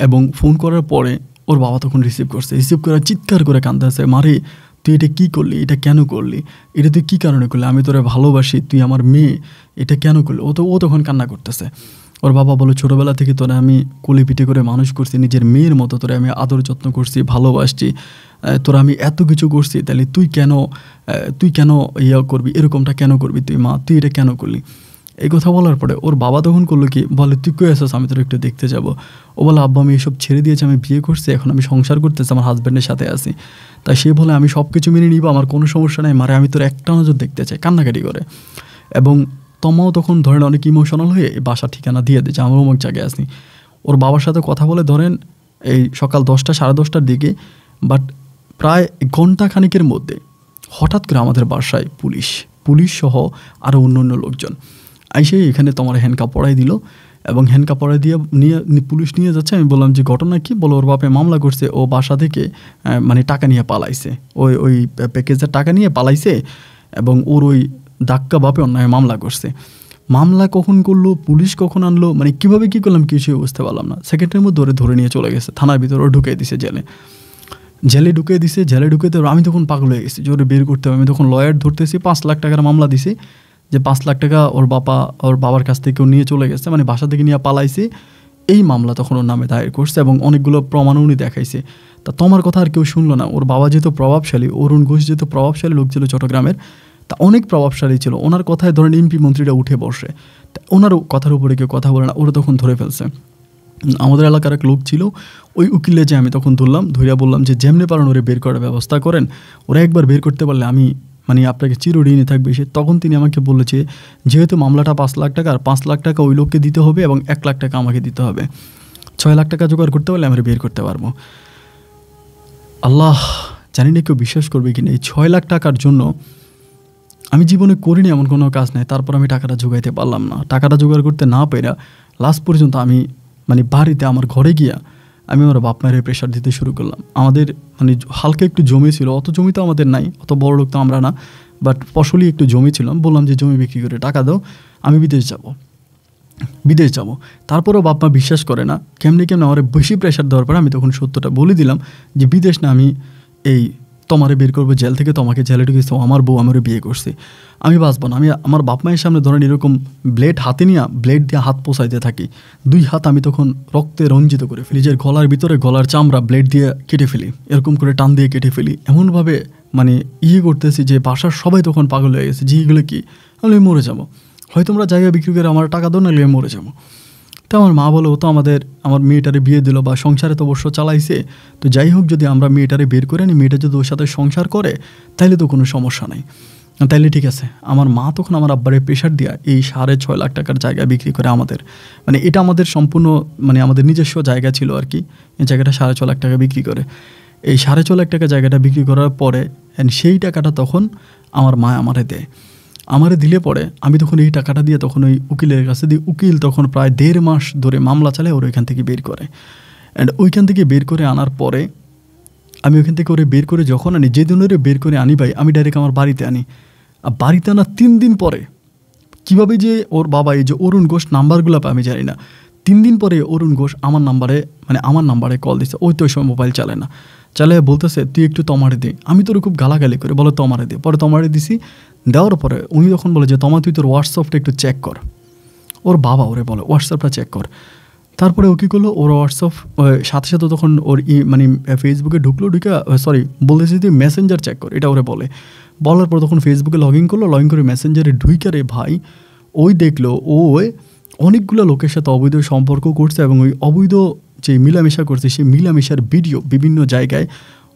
এবং ফোন করার পরে ওর বাবা তখন রিসিভ করছে। রিসিভ করে চিৎকার করে কাঁদতেছে, মারে তুই এটা কী করলি, এটা কেন করলি, এটা তুই কী কারণে করলি, আমি তোরে ভালোবাসি, তুই আমার মেয়ে, এটা কেন করলি। ও তখন কান্না করতেছে। ওর বাবা বলে ছোটোবেলা থেকে তোরা আমি কোলে পিঠে করে মানুষ করছি, নিজের মেয়ের মতো তোরে আমি আদর যত্ন করছি, ভালোবাসছি, তোরা আমি এত কিছু করছি, তাহলে তুই কেন ইয়া করবি, এরকমটা কেন করবি, তুই মা তুই এটা কেন করলি। এই কথা বলার পরে ওর বাবা তখন করলো কি, বলে তুই কই আসছিস, আমি তোর একটু দেখতে যাব। ও বলে আব্বা আমি এসব ছেড়ে দিয়েছি, আমি বিয়ে করছি, এখন আমি সংসার করতেছি, আমার হাজব্যান্ডের সাথে আছি। তাই সে বলে আমি সব কিছু মেনে নিব, আমার কোনো সমস্যা নেই, মারে আমি তোর একটা নজর দেখতে চাই, কান্নাকাটি করে। এবং তমাও তখন ধরেন অনেক ইমোশনাল হয়ে বাসার ঠিকানা দিয়ে দিয়েছে, আমার অমুক জায়গায় আসি। ওর বাবার সাথে কথা বলে ধরেন এই সকাল 10টা 10:30টার দিকে, বাট প্রায় ঘন্টা খানিকের মধ্যে হঠাৎ করে আমাদের বাসায় পুলিশ সহ আরও অন্য অন্য লোকজন আইসে এখানে তোমার হ্যান্ডকাপ পড়াই দিল এবং হ্যান্ডকাপ পড়াই দিয়ে পুলিশ নিয়ে যাচ্ছে। আমি বললাম যে ঘটনা কি, বলো ওর বাপে মামলা করছে, ও বাসা থেকে মানে টাকা নিয়ে পালাইছে, ওই প্যাকেজের টাকা নিয়ে পালাইছে এবং ওর ওই ডাক্কা বাপে অন্যায় মামলা করছে। মামলা কখন করলো, পুলিশ কখন আনলো, মানে কীভাবে কী করলাম কিছুই বুঝতে পারলাম না। সেকেন্ডের মধ্যে ওরে ধরে নিয়ে চলে গেছে থানার ভিতরে, ও ঢুকিয়ে দিছে জেলে ঢুকিয়ে দিছে। জেলে ঢুকিয়ে আমি তখন পাগল হয়ে গেছি যে ওরে বের করতে হবে। আমি তখন লয়ার ধরতেছি, 5 লাখ টাকার মামলা দিছে, যে 5 লাখ টাকা ওর বাবার কাছ থেকে নিয়ে চলে গেছে, মানে বাসা থেকে নিয়ে পালাইছে। এই মামলা তখন ওর নামে দায়ের করছে এবং অনেকগুলো প্রমাণ উনি দেখাইছে। তা তোমার কথা আর কেউ শুনলো না। ওর বাবা যেহেতু প্রভাবশালী, অরুণ ঘোষ যেহেতু প্রভাবশালী লোক ছিল চট্টগ্রামের, তা অনেক প্রভাবশালী ছিল, ওনার কথায় ধরেন এমপি মন্ত্রীরা উঠে বসে, তা ওনার কথার উপরে কেউ কথা বলে না, ওরা তখন ধরে ফেলছে। আমাদের এলাকার এক লোক ছিল, ওই উকিলে যে আমি তখন ধরিয়া বললাম যে যেমনি পারেন ওরে বের করার ব্যবস্থা করেন, ওরা একবার বের করতে পারলে আমি মানে আপনাকে চিরঋণী থাকবে সে। তখন তিনি আমাকে বলেছে যেহেতু মামলাটা 5 লাখ টাকা, আর 5 লাখ টাকা ওই লোককে দিতে হবে এবং 1 লাখ টাকা আমাকে দিতে হবে, 6 লাখ টাকা জোগাড় করতে পারলে আমরা বের করতে পারবো। আল্লাহ জানি না কেউ বিশ্বাস করবে কিনা, এই 6 লাখ টাকার জন্য আমি জীবনে করিনি এমন কোনো কাজ নেই, তারপর আমি টাকাটা জোগাইতে পারলাম না। টাকাটা জোগাড় করতে না পেরে লাস্ট পর্যন্ত আমি মানে বাড়িতে আমার ঘরে গিয়া আমি আমার বাপ মায়ের প্রেশার দিতে শুরু করলাম। আমাদের মানে হালকা একটু জমি ছিল, অত জমি তো আমাদের নাই, অত বড় লোক তো আমরা না, বাট ফসলি একটু জমি ছিল। বললাম যে জমি বিক্রি করে টাকা দাও, আমি বিদেশ যাব। তারপরেও বাপ মা বিশ্বাস করে না, কেমনি আমার বেশি প্রেশার দেওয়ার পরে আমি তখন সত্যটা বলে দিলাম যে বিদেশ না, আমি এই তোমারে বের করবো জেল থেকে, তোমাকে জেলে ঢুকেছে, আমার বউ আমার বিয়ে করছে, আমি বাঁচবো না। আমি আমার বাপ মায়ের সামনে ধরেন এরকম ব্লেড হাতে নিয়ে ব্লেড দিয়ে হাত পোষাইতে থাকি, 2 হাত আমি তখন রক্তে রঞ্জিত করে ফেলি, নিজের গলার ভিতরে গলার চামড়া ব্লেড দিয়ে কেটে ফেলি, এরকম করে টান দিয়ে কেটে ফেলি, এমনভাবে মানে করতেছি যে বাসার সবাই তখন পাগল হয়ে গেছে যে এগুলো কি, আমি মরে যাবো, হয়তো তোমরা জায়গা বিক্রি করে আমার টাকা দাও, নাহলে মরে যাবো। তো আমার মা বলে ও তো আমার মেয়েটারে বিয়ে দিল বা সংসারে তো অবশ্য চালাইছে, তো যাই হোক যদি আমরা মেয়েটারে বের করে নিই, মেয়েটা যদি ওর সাথে সংসার করে তাহলে তো কোনো সমস্যা নাই, তাইলে ঠিক আছে। আমার মা তখন আমার আব্বারে প্রেশার দিয়া এই 6.5 লাখ টাকার জায়গা বিক্রি করে আমাদের, মানে এটা আমাদের সম্পূর্ণ মানে আমাদের নিজস্ব জায়গা ছিল আর কি, এই জায়গাটা 6.5 লাখ টাকা বিক্রি করে। এই 6.5 লাখ টাকা জায়গাটা বিক্রি করার পরে সেই টাকাটা তখন আমার মা আমারে দিলে পরে আমি তখন এই টাকাটা দিয়ে তখন ওই উকিলের কাছে দিই। উকিল তখন প্রায় 1.5 মাস ধরে মামলা চালায়, ওর ওইখান থেকে বের করে। অ্যান্ড ওইখান থেকে বের করে আনার পরে আমি ওইখান থেকে ওরে বের করে যখন আনি, যেদিন ওরে বের করে আনি ভাই, আমি ডাইরেক্ট আমার বাড়িতে আনি। আর বাড়িতে আনার 3 দিন পরে কীভাবে যে ওর বাবা এই যে অরুণ ঘোষ নাম্বারগুলো পায় আমি জানি না, 3 দিন পরে অরুণ ঘোষ আমার নাম্বারে কল দিচ্ছে। ওই তো ওই সময় মোবাইল চালায় না, চালায় বলতেছে তুই একটু তমারে দে। আমি তোর খুব গালাগালি করে বলে তমারে দে, পরে তমারে দিছি। দেওয়ার পরে উনি তখন বলে যে তুই তোর হোয়াটসঅ্যাপটা একটু চেক কর। ওর বাবা ওরে বলে হোয়াটসঅ্যাপটা চেক কর। তা তারপরে ও কী করলো, ওর হোয়াটসঅ্যাপ সাথে সাথে তখন ওর মানে ফেসবুকে ঢুকলো, বলতেছে যে মেসেঞ্জার চেক কর, এটা ওরে বলার পর তখন ফেসবুকে লগ ইন করে মেসেঞ্জারে ঢুইকা রে ভাই ওই দেখলো ও অনেকগুলো লোকের সাথে অবৈধ সম্পর্ক করছে এবং ওই অবৈধ যে মিলামেশা করছে সেই মিলামেশার ভিডিও বিভিন্ন জায়গায়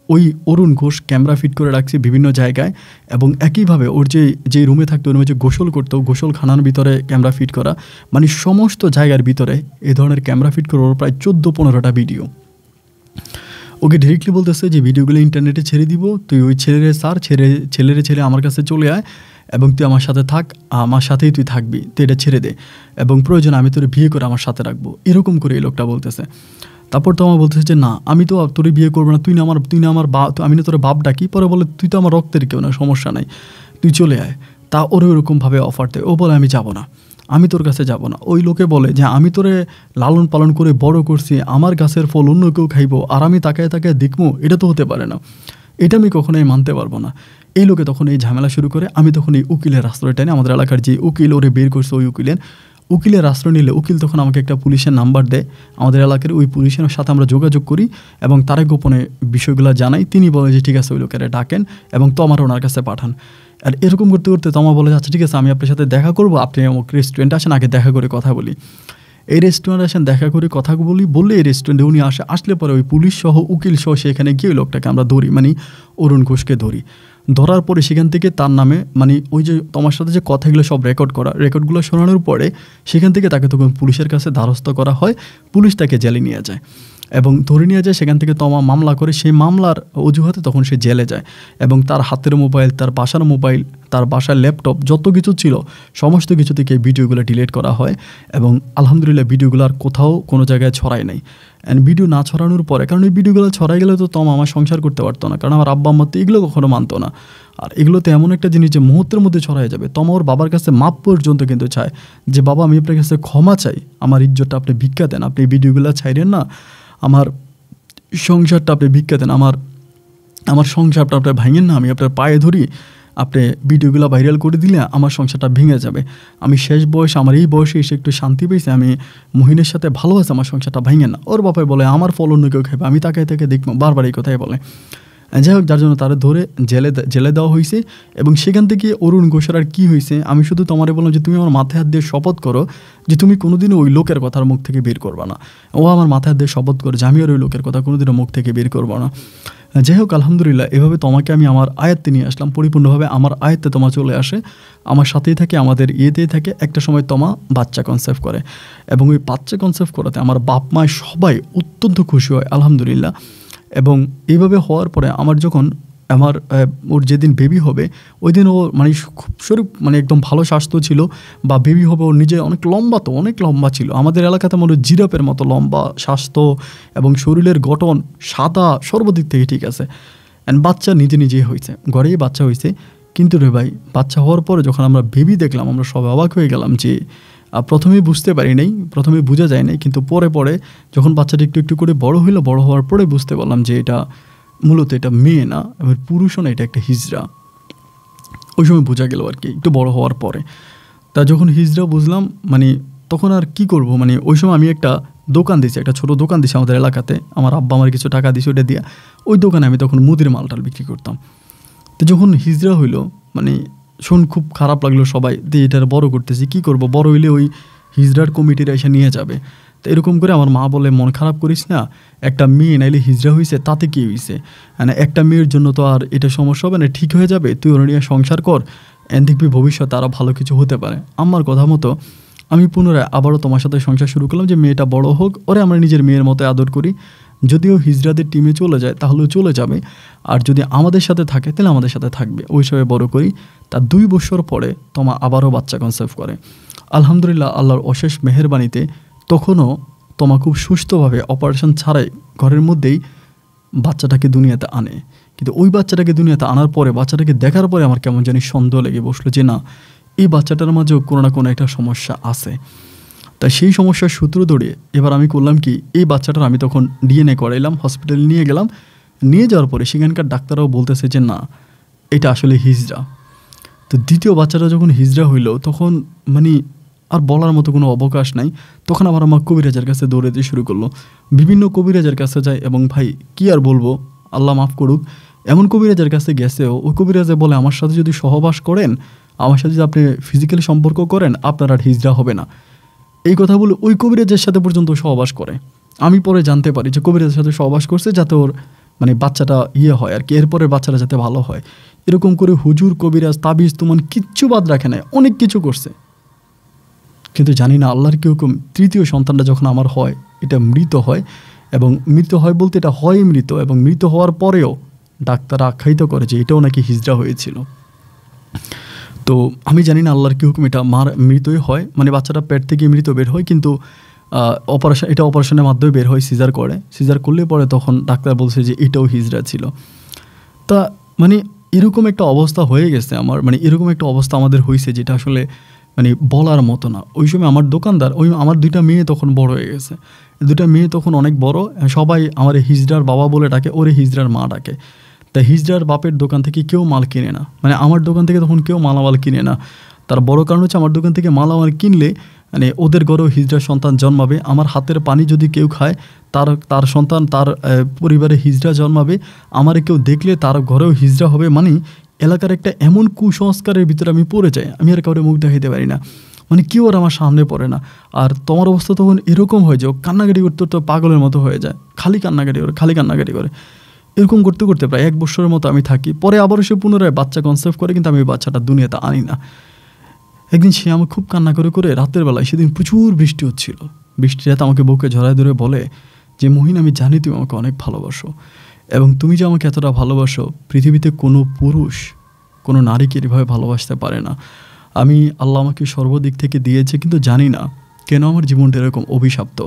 ওই অরুণ ঘোষ ক্যামেরা ফিট করে রাখছে বিভিন্ন জায়গায়। এবং একইভাবে ওর যে রুমে থাকতো, ওর রুমে যে গোসল করতো, গোসলখানার ভিতরে ক্যামেরা ফিট করা, মানে সমস্ত জায়গার ভিতরে এ ধরনের ক্যামেরা ফিট করে ওর প্রায় 14-15টা ভিডিও। ওকে ডিরেক্টলি বলতেছে যে ভিডিওগুলো ইন্টারনেটে ছেড়ে দিব, তুই ওই ছেলে আমার কাছে চলে আয় এবং তুই আমার সাথে থাক, আমার সাথেই তুই থাকবি, তুই এটা ছেড়ে দে এবং প্রয়োজন আমি তোর বিয়ে করে আমার সাথে রাখবো, এরকম করে এই লোকটা বলতেছে। তারপর তো আমার বলতেছে যে না আমি তো তোর বিয়ে করবো না, তুই না আমার আমি না তোর বাপ ডাকি। পরে বলে তুই তো আমার রক্তের কেউ না, সমস্যা নাই, তুই চলে আয়। তা ওর ওরকমভাবে অফার দেয়। ও বলে আমি যাব না, আমি তোর কাছে যাব না। ওই লোকে বলে যে আমি তোরে লালন পালন করে বড় করছি, আমার গাছের ফল অন্য কেউ খাইবো আর আমি তাকায় দেখবো, এটা তো হতে পারে না, এটা আমি কখনোই মানতে পারবো না। এই লোকে তখন এই ঝামেলা শুরু করে। আমি তখন এই উকিলের আশ্রয় টাইনে, আমাদের এলাকার যে উকিল ওরে বের করছে, ওই উকিলের আশ্রয় নিলে উকিল তখন আমাকে একটা পুলিশের নাম্বার দেয়। আমাদের এলাকার ওই পুলিশের সাথে আমরা যোগাযোগ করি এবং তারে গোপনে বিষয়গুলো জানাই। তিনি বলে যে ঠিক আছে ওই লোকেরা ডাকেন এবং তো আমার ওনার কাছে পাঠান। আর এরকম করতে করতে তোমার বলে আচ্ছা ঠিক আছে আমি আপনার সাথে দেখা করবো, আপনি আমার রেস্টুরেন্টে আসেন, আগে দেখা করে কথা বলি। এই রেস্টুরেন্টে আসেন, দেখা করে কথা বললে এই রেস্টুরেন্টে উনি আসলে পরে ওই পুলিশ সহ উকিল সহ সেখানে গিয়ে ওই লোকটাকে আমরা ধরি, মানে অরুণ ঘোষকে ধরার পরে সেখান থেকে তার নামে মানে ওই যে তোমার সাথে যে কথাগুলো সব রেকর্ডগুলো শোনানোর পরে সেখান থেকে তাকে তখন পুলিশের কাছে দ্বারস্থ করা হয়। পুলিশ তাকে জেলে নিয়ে যায় এবং ধরে নিয়ে যায়। সেখান থেকে তোমা মামলা করে, সেই মামলার অজুহাতে তখন সে জেলে যায় এবং তার হাতের মোবাইল, তার বাসার ল্যাপটপ যত কিছু ছিল সমস্ত কিছু থেকে ভিডিওগুলো ডিলিট করা হয় এবং আলহামদুলিল্লাহ ভিডিওগুলো আর কোথাও কোনো জায়গায় ছড়ায় নাই। অ্যান্ড ভিডিও না ছড়ানোর পরে, কারণ ওই ভিডিওগুলো ছড়াই গেলে তো আমার সংসার করতে পারতো না, কারণ আমার আব্বা আম্মা তো এগুলো কখনো মানতো না। আর এগুলোতে এমন একটা জিনিস যে মুহূর্তের মধ্যে ছড়াই যাবে। ওর বাবার কাছে মাপ পর্যন্ত কিন্তু চায় যে বাবা আমি আপনার কাছে ক্ষমা চাই, আমার ইজ্জতটা আপনি ভিক্ষা দেন, আপনি এই ভিডিওগুলো ছাইরেন না, আমার সংসারটা আপনি ভিক্ষা দেন, আমার সংসারটা আপনার ভাঙেন না, আমি আপনার পায়ে ধরি, আপনি ভিডিওগুলো ভাইরাল করে দিলে আমার সংসারটা ভেঙে যাবে। আমি শেষ বয়স, আমার এই বয়সে এসে একটু শান্তি পেয়েছি, আমি মহিনের সাথে ভালো আছে, আমার সংসারটা ভাঙেন না। ওর বাপাই বলে আমার ফল অন্য কেউ খাইবে, আমি তাকে দেখবো, বারবার এই কথাই বলে। যাই হোক, যার জন্য তারা ধরে জেলে দেওয়া হয়েছে এবং সেখান থেকে অরুণ ঘোষের আর কী হয়েছে আমি শুধু তোমারে বললাম যে তুমি আমার মাথায় হাত দিয়ে শপথ করো যে তুমি কোনোদিনও ওই লোকের কথার মুখ থেকে বের করবা না। ও আমার মাথায় হাত দিয়ে শপথ করে যে আমি আর ওই লোকের কথা কোনোদিনও মুখ থেকে বের করবো না। যাই হোক, আলহামদুলিল্লাহ এভাবে তোমাকে আমি আমার আয়ত্তে নিয়ে আসলাম, পরিপূর্ণভাবে আমার আয়ত্তে তোমা চলে আসে, আমার সাথেই থাকে, আমাদের ইয়েতেই থাকে। একটা সময় তোমা বাচ্চা কনসেপ্ট করে এবং ওই বাচ্চা কনসেপ্ট করাতে আমার বাপ মায় সবাই অত্যন্ত খুশি হয় আলহামদুলিল্লাহ। এবং এইভাবে হওয়ার পরে ওর যেদিন বেবি হবে ওই দিন ও মানে খুব মানে একদম ভালো স্বাস্থ্য ছিল, বা বেবি হবে ওর নিজে অনেক লম্বা ছিল, আমাদের এলাকাতে মনে হয় জিরাফের মতো লম্বা স্বাস্থ্য এবং শরীরের গঠন সাদা, সর্বদিক থেকে ঠিক আছে। অ্যান্ড বাচ্চা নিজেই হয়েছে, ঘরেই বাচ্চা হয়েছে। কিন্তু রে ভাই, বাচ্চা হওয়ার পরে যখন আমরা বেবি দেখলাম আমরা সবাই অবাক হয়ে গেলাম যে প্রথমেই বুঝতে পারি নাই, প্রথমে বোঝা যায় নাই, কিন্তু পরে যখন বাচ্চাটা একটু করে বড় হওয়ার পরে বুঝতে পারলাম যে এটা মূলত এটা মেয়ে না, এবং পুরুষও না, এটা একটা হিজড়া। ওই সময় বোঝা গেল আর কি, একটু বড় হওয়ার পরে। তা যখন হিজড়া বুঝলাম, মানে তখন আর কি করব, মানে ওই সময় আমি একটা দোকান দিয়েছি, একটা ছোটো দোকান দিয়েছি আমাদের এলাকাতে, আমার আব্বা আমার কিছু টাকা দিয়েছে ওটা দিয়ে, ওই দোকানে আমি তখন মুদির মালটাল বিক্রি করতাম। তো যখন হিজড়া হইলো, মানে খুব খারাপ লাগলো সবাই দিয়ে এটার বড় করতেছি, কি করব, বড় হইলে ওই হিজড়ার কমিটিরা এসে নিয়ে যাবে। তো এরকম করে আমার মা বলে মন খারাপ করিস না, একটা মেয়ে নাইলে হিজড়া হয়েছে তাতে কি হয়েছে, মানে একটা মেয়ের জন্য তো আর এটা সমস্যা হবে না, ঠিক হয়ে যাবে, তুই ওরা নিয়ে সংসার কর, দেখবি ভবিষ্যতে আরও ভালো কিছু হতে পারে। আমার কথা মতো আমি পুনরায় আবারও তোমার সাথে সংসার শুরু করলাম যে মেয়েটা বড় হোক, ওরে আমরা নিজের মেয়ের মতো আদর করি, যদিও হিজড়াদের টিমে চলে যায় তাহলেও চলে যাবে, আর যদি আমাদের সাথে থাকে তাহলে আমাদের সাথে থাকবে, ওই হিসাবে বড় করি। তার 2 বছর পরে তোমা আবারও বাচ্চা কনসেপ্ট করে। আলহামদুলিল্লাহ আল্লাহর অশেষ মেহেরবানিতে তখনও তোমা খুব সুস্থভাবে অপারেশন ছাড়াই ঘরের মধ্যেই বাচ্চাটাকে দুনিয়াতে আনে। কিন্তু ওই বাচ্চাটাকে দুনিয়াতে আনার পরে, বাচ্চাটাকে দেখার পরে আমার কেমন জানি সন্দেহ লেগে বসলো যে না, এই বাচ্চাটার মাঝেও কোনো না কোনো একটা সমস্যা আছে। তাই সেই সমস্যার সূত্র ধরে এবার আমি করলাম কি, এই বাচ্চাটার আমি তখন ডিএনএ করাইলাম, হসপিটালে নিয়ে গেলাম। নিয়ে যাওয়ার পরে সেখানকার ডাক্তাররাও বলতেছে যে না, এটা আসলে হিজড়া। তো দ্বিতীয় বাচ্চাটা যখন হিজড়া হইল তখন মানে আর বলার মতো কোনো অবকাশ নাই। তখন আমার আম্মা কবিরাজের কাছে দৌড়াতে শুরু করলো। বিভিন্ন কবিরাজের কাছে যায় এবং ভাই কি আর বলবো, আল্লাহ মাফ করুক, এমন কবিরাজের কাছে গেছেও ওই কবিরাজে বলে আমার সাথে যদি সহবাস করেন, আমার সাথে যদি আপনি ফিজিক্যালি সম্পর্ক করেন, আপনার আর হিজড়া হবে না। এই কথা বলে ওই কবিরাজের সাথে পর্যন্ত সহবাস করে। আমি পরে জানতে পারি যে কবিরাজের সাথে সহবাস করছে যাতে ওর মানে বাচ্চাটা হয় আর কি, এরপরে বাচ্চাটা যাতে ভালো হয়। এরকম করে হুজুর, কবিরাজ, তাবিজ তুমান কিচ্ছু বাদ রাখে না, অনেক কিছু করছে। কিন্তু জানি না আল্লাহর কি হুকুম, তৃতীয় সন্তানটা যখন আমার হয়, এটা মৃত হয়। এবং মৃত হয় বলতে এটা হয় মৃত, এবং মৃত হওয়ার পরেও ডাক্তার আখ্যায়িত করে যে এটাও নাকি হিজড়া হয়েছিল। তো আমি জানি না আল্লাহর কি হুকুম, এটা মৃতই হয়, মানে বাচ্চাটা পেট থেকে মৃত বের হয়, কিন্তু অপারেশনের মাধ্যমে বের হয়, সিজার করলে পরে তখন ডাক্তার বলছে যে এটাও হিজড়া ছিল। তা মানে এরকম একটা অবস্থা হয়ে গেছে আমার, মানে এরকম একটা অবস্থা আমাদের হয়েছে যেটা আসলে মানে বলার মতো না। ওই সময় আমার দোকানদার, আমার 2টা মেয়ে তখন বড় হয়ে গেছে, 2টা মেয়ে তখন অনেক বড়, সবাই আমার হিজড়ার বাবা বলে ডাকে, ওরে হিজড়ার মা ডাকে। তা হিজড়ার বাপের দোকান থেকে কেউ মাল কিনে না, মানে আমার দোকান থেকে তখন কেউ মালামাল কিনে না। তার বড় কারণ হচ্ছে আমার দোকান থেকে মালামাল কিনলে মানে ওদের ঘরেও হিজড়ার সন্তান জন্মাবে। আমার হাতের পানি যদি কেউ খায়, তার সন্তান, তার পরিবারে হিজড়া জন্মাবে। আমারে কেউ দেখলে তার ঘরেও হিজড়া হবে। মানে এলাকার একটা এমন কুসংস্কারের ভিতরে আমি পড়ে যাই, আমি আর কাউরে মুখ দেখাইতে পারি না, মানে কেউ আর আমার সামনে পড়ে না। আর তোমার অবস্থা তখন এরকম হয় যে কান্নাকাটি করতে তো পাগলের মতো হয়ে যায়, খালি কান্নাকাটি করে। এরকম করতে করতে প্রায় 1 বছরের মতো আমি থাকি। পরে আবারও সে পুনরায় বাচ্চা কনসেপ্ট করে, কিন্তু আমি বাচ্চাটা দুনিয়াতে আনি না। একদিন সে আমাকে খুব কান্না করে রাতের বেলায়, সেদিন প্রচুর বৃষ্টি হচ্ছিল, বৃষ্টি রাতে আমাকে বুকে জড়ায় ধরে বলে যে মহিন, আমি জানি তুমি আমাকে অনেক ভালোবাসো, এবং তুমি যে আমাকে এতটা ভালোবাসো, পৃথিবীতে কোনো পুরুষ কোনো নারীকে এভাবে ভালোবাসতে পারে না। আল্লাহ আমাকে সর্বদিক থেকে দিয়েছে, কিন্তু জানি না কেন আমার জীবনটা এরকম অভিশপ্ত।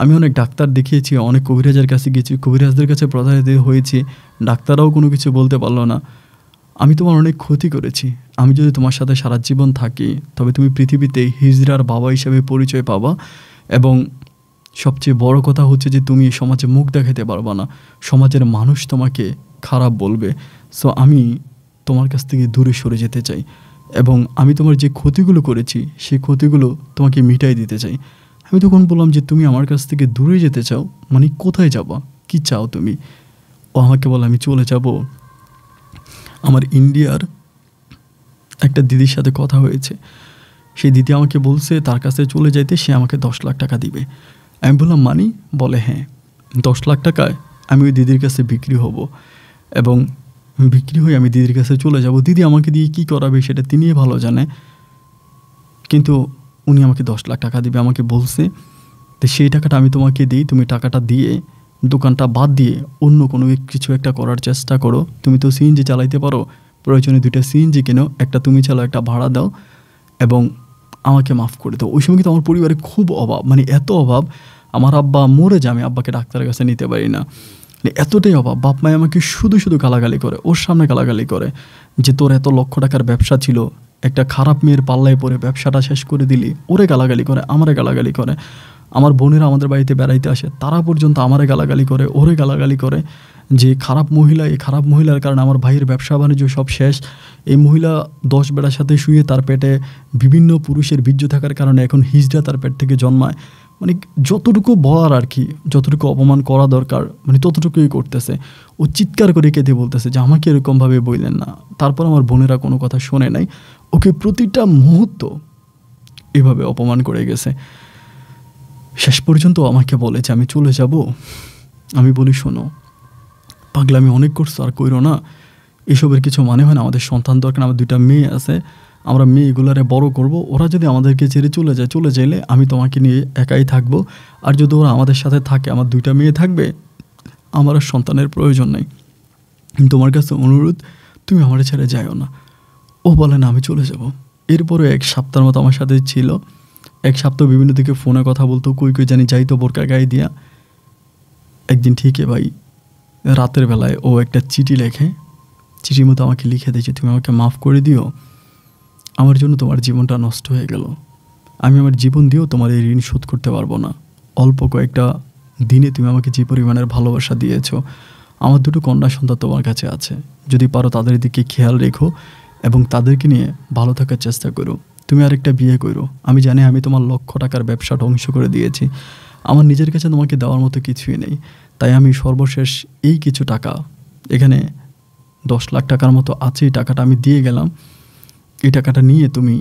আমি অনেক ডাক্তার দেখিয়েছি, অনেক কবিরাজের কাছে গেছি, কবিরাজদের কাছে প্রতারিত হয়েছি, ডাক্তাররাও কোনো কিছু বলতে পারলো না। আমি তোমার অনেক ক্ষতি করেছি। আমি যদি তোমার সাথে সারা জীবন থাকি, তবে তুমি পৃথিবীতে হিজড়ার বাবা হিসেবে পরিচয় পাবা, এবং সবচেয়ে বড় কথা হচ্ছে যে তুমি সমাজে মুখ দেখাতে পারবা না, সমাজের মানুষ তোমাকে খারাপ বলবে। সো আমি তোমার কাছ থেকে দূরে সরে যেতে চাই, এবং আমি তোমার যে ক্ষতিগুলো করেছি সেই ক্ষতিগুলো তোমাকে মিটাই দিতে চাই। আমি তখন বললাম যে তুমি আমার কাছ থেকে দূরে যেতে চাও, মানে কোথায় যাবা, কি চাও তুমি? ও আমাকে বলে আমি চলে যাব, আমার ইন্ডিয়ার একটা দিদির সাথে কথা হয়েছে, সেই দিদি আমাকে বলছে তার কাছে চলে যাইতে সে আমাকে 10 লাখ টাকা দিবে। আমি বললাম মানি? বলে হ্যাঁ, 10 লাখ টাকায় আমি ওই দিদির কাছে বিক্রি হব, এবং বিক্রি হয়ে আমি দিদির কাছে চলে যাব। দিদি আমাকে দিয়ে কী করাবে সেটা তিনিই ভালো জানে, কিন্তু উনি আমাকে 10 লাখ টাকা দিবে আমাকে বলছে। তো সেই টাকাটা আমি তোমাকে দিই, তুমি টাকাটা দিয়ে দোকানটা বাদ দিয়ে অন্য কোনো কিছু একটা করার চেষ্টা করো। তুমি তো সিএনজি চালাইতে পারো, প্রয়োজনে 2টা সিএনজি কেনো, একটা তুমি চালাও, একটা ভাড়া দাও, এবং আমাকে মাফ করে দাও। ওই সময় কিন্তু আমার পরিবারে খুব অভাব, মানে এত অভাব, আমার আব্বা মরে যায়, আমি আব্বাকে ডাক্তারের কাছে নিতে পারি না, এতটাই অভাব। বাপ মাই আমাকে শুধু গালাগালি করে, ওর সামনে গালাগালি করে যে তোর এত লক্ষ টাকার ব্যবসা ছিল, একটা খারাপ মেয়ের পাল্লায় পরে ব্যবসাটা শেষ করে দিলি। ওরে গালাগালি করে, আমারে গালাগালি করে। আমার বোনেরা আমাদের বাড়িতে বেড়াইতে আসে, তারা পর্যন্ত আমারে গালাগালি করে, ওরে গালাগালি করে যে খারাপ মহিলা, এই খারাপ মহিলার কারণে আমার ভাইয়ের ব্যবসা বাণিজ্য সব শেষ। এই মহিলা 10 বেড়ার সাথে শুয়ে তার পেটে বিভিন্ন পুরুষের বীর্য থাকার কারণে এখন হিজড়া তার পেট থেকে জন্মায়। মানে যতটুকু বলার আর কি, যতটুকু অপমান করা দরকার, মানে ততটুকুই করতেছে। ও চিৎকার করে কেঁদে বলতেছে যে আমাকে এরকমভাবে বললেন না। তারপর আমার বোনেরা কোনো কথা শোনে নাই, ওকে প্রতিটা মুহূর্ত এভাবে অপমান করে গেছে। শেষ পর্যন্ত আমাকে বলে যে আমি চলে যাব। আমি বলি শোনো পাগলামি অনেক করছো, আর কইরো না, এসবের কিছু মানে হয় না। আমাদের সন্তান দরকার, আমার 2টা মেয়ে আছে, আমরা মেয়েগুলারে বড় করব। ওরা যদি আমাদেরকে ছেড়ে চলে যাইলে আমি তোমাকে নিয়ে একাই থাকবো। আর যদি ওরা আমাদের সাথে থাকে, আমার 2টা মেয়ে থাকবে, আমার আর সন্তানের প্রয়োজন নেই। তোমার কাছে অনুরোধ, তুমি আমার ছেড়ে যাইও না। ও বলে না আমি চলে যাব। এরপরে 1 সপ্তাহের মতো আমার সাথে ছিল। 1 সপ্তাহ বিভিন্ন দিকে ফোনে কথা বলতো, কই জানি যাইতো বোরকা গায়ে দিয়া। একদিন ঠিকই ভাই রাতের বেলায় ও একটা চিঠি লেখে, চিঠির মতো আমাকে লিখে দিয়েছে তুমি আমাকে মাফ করে দিও, আমার জন্য তোমার জীবনটা নষ্ট হয়ে গেল, আমি আমার জীবন দিয়েও তোমার এই ঋণ শোধ করতে পারবো না। অল্প কয়েকটা দিনে তুমি আমাকে যে পরিমাণের ভালোবাসা দিয়েছো, আমার 2টো কন্যা সন্তান তোমার কাছে আছে, যদি পারো তাদের দিকে খেয়াল রেখো এবং তাদেরকে নিয়ে ভালো থাকার চেষ্টা করো। তুমি আরেকটা বিয়ে করো। আমি জানি আমি তোমার লক্ষ টাকার ব্যবসা ধ্বংস করে দিয়েছি, আমার নিজের কাছে তোমাকে দেওয়ার মতো কিছুই নেই, তাই আমি সর্বশেষ এই কিছু টাকা, এখানে 10 লাখ টাকার মতো আছে, এই টাকাটা আমি দিয়ে গেলাম, এই টাকাটা নিয়ে তুমি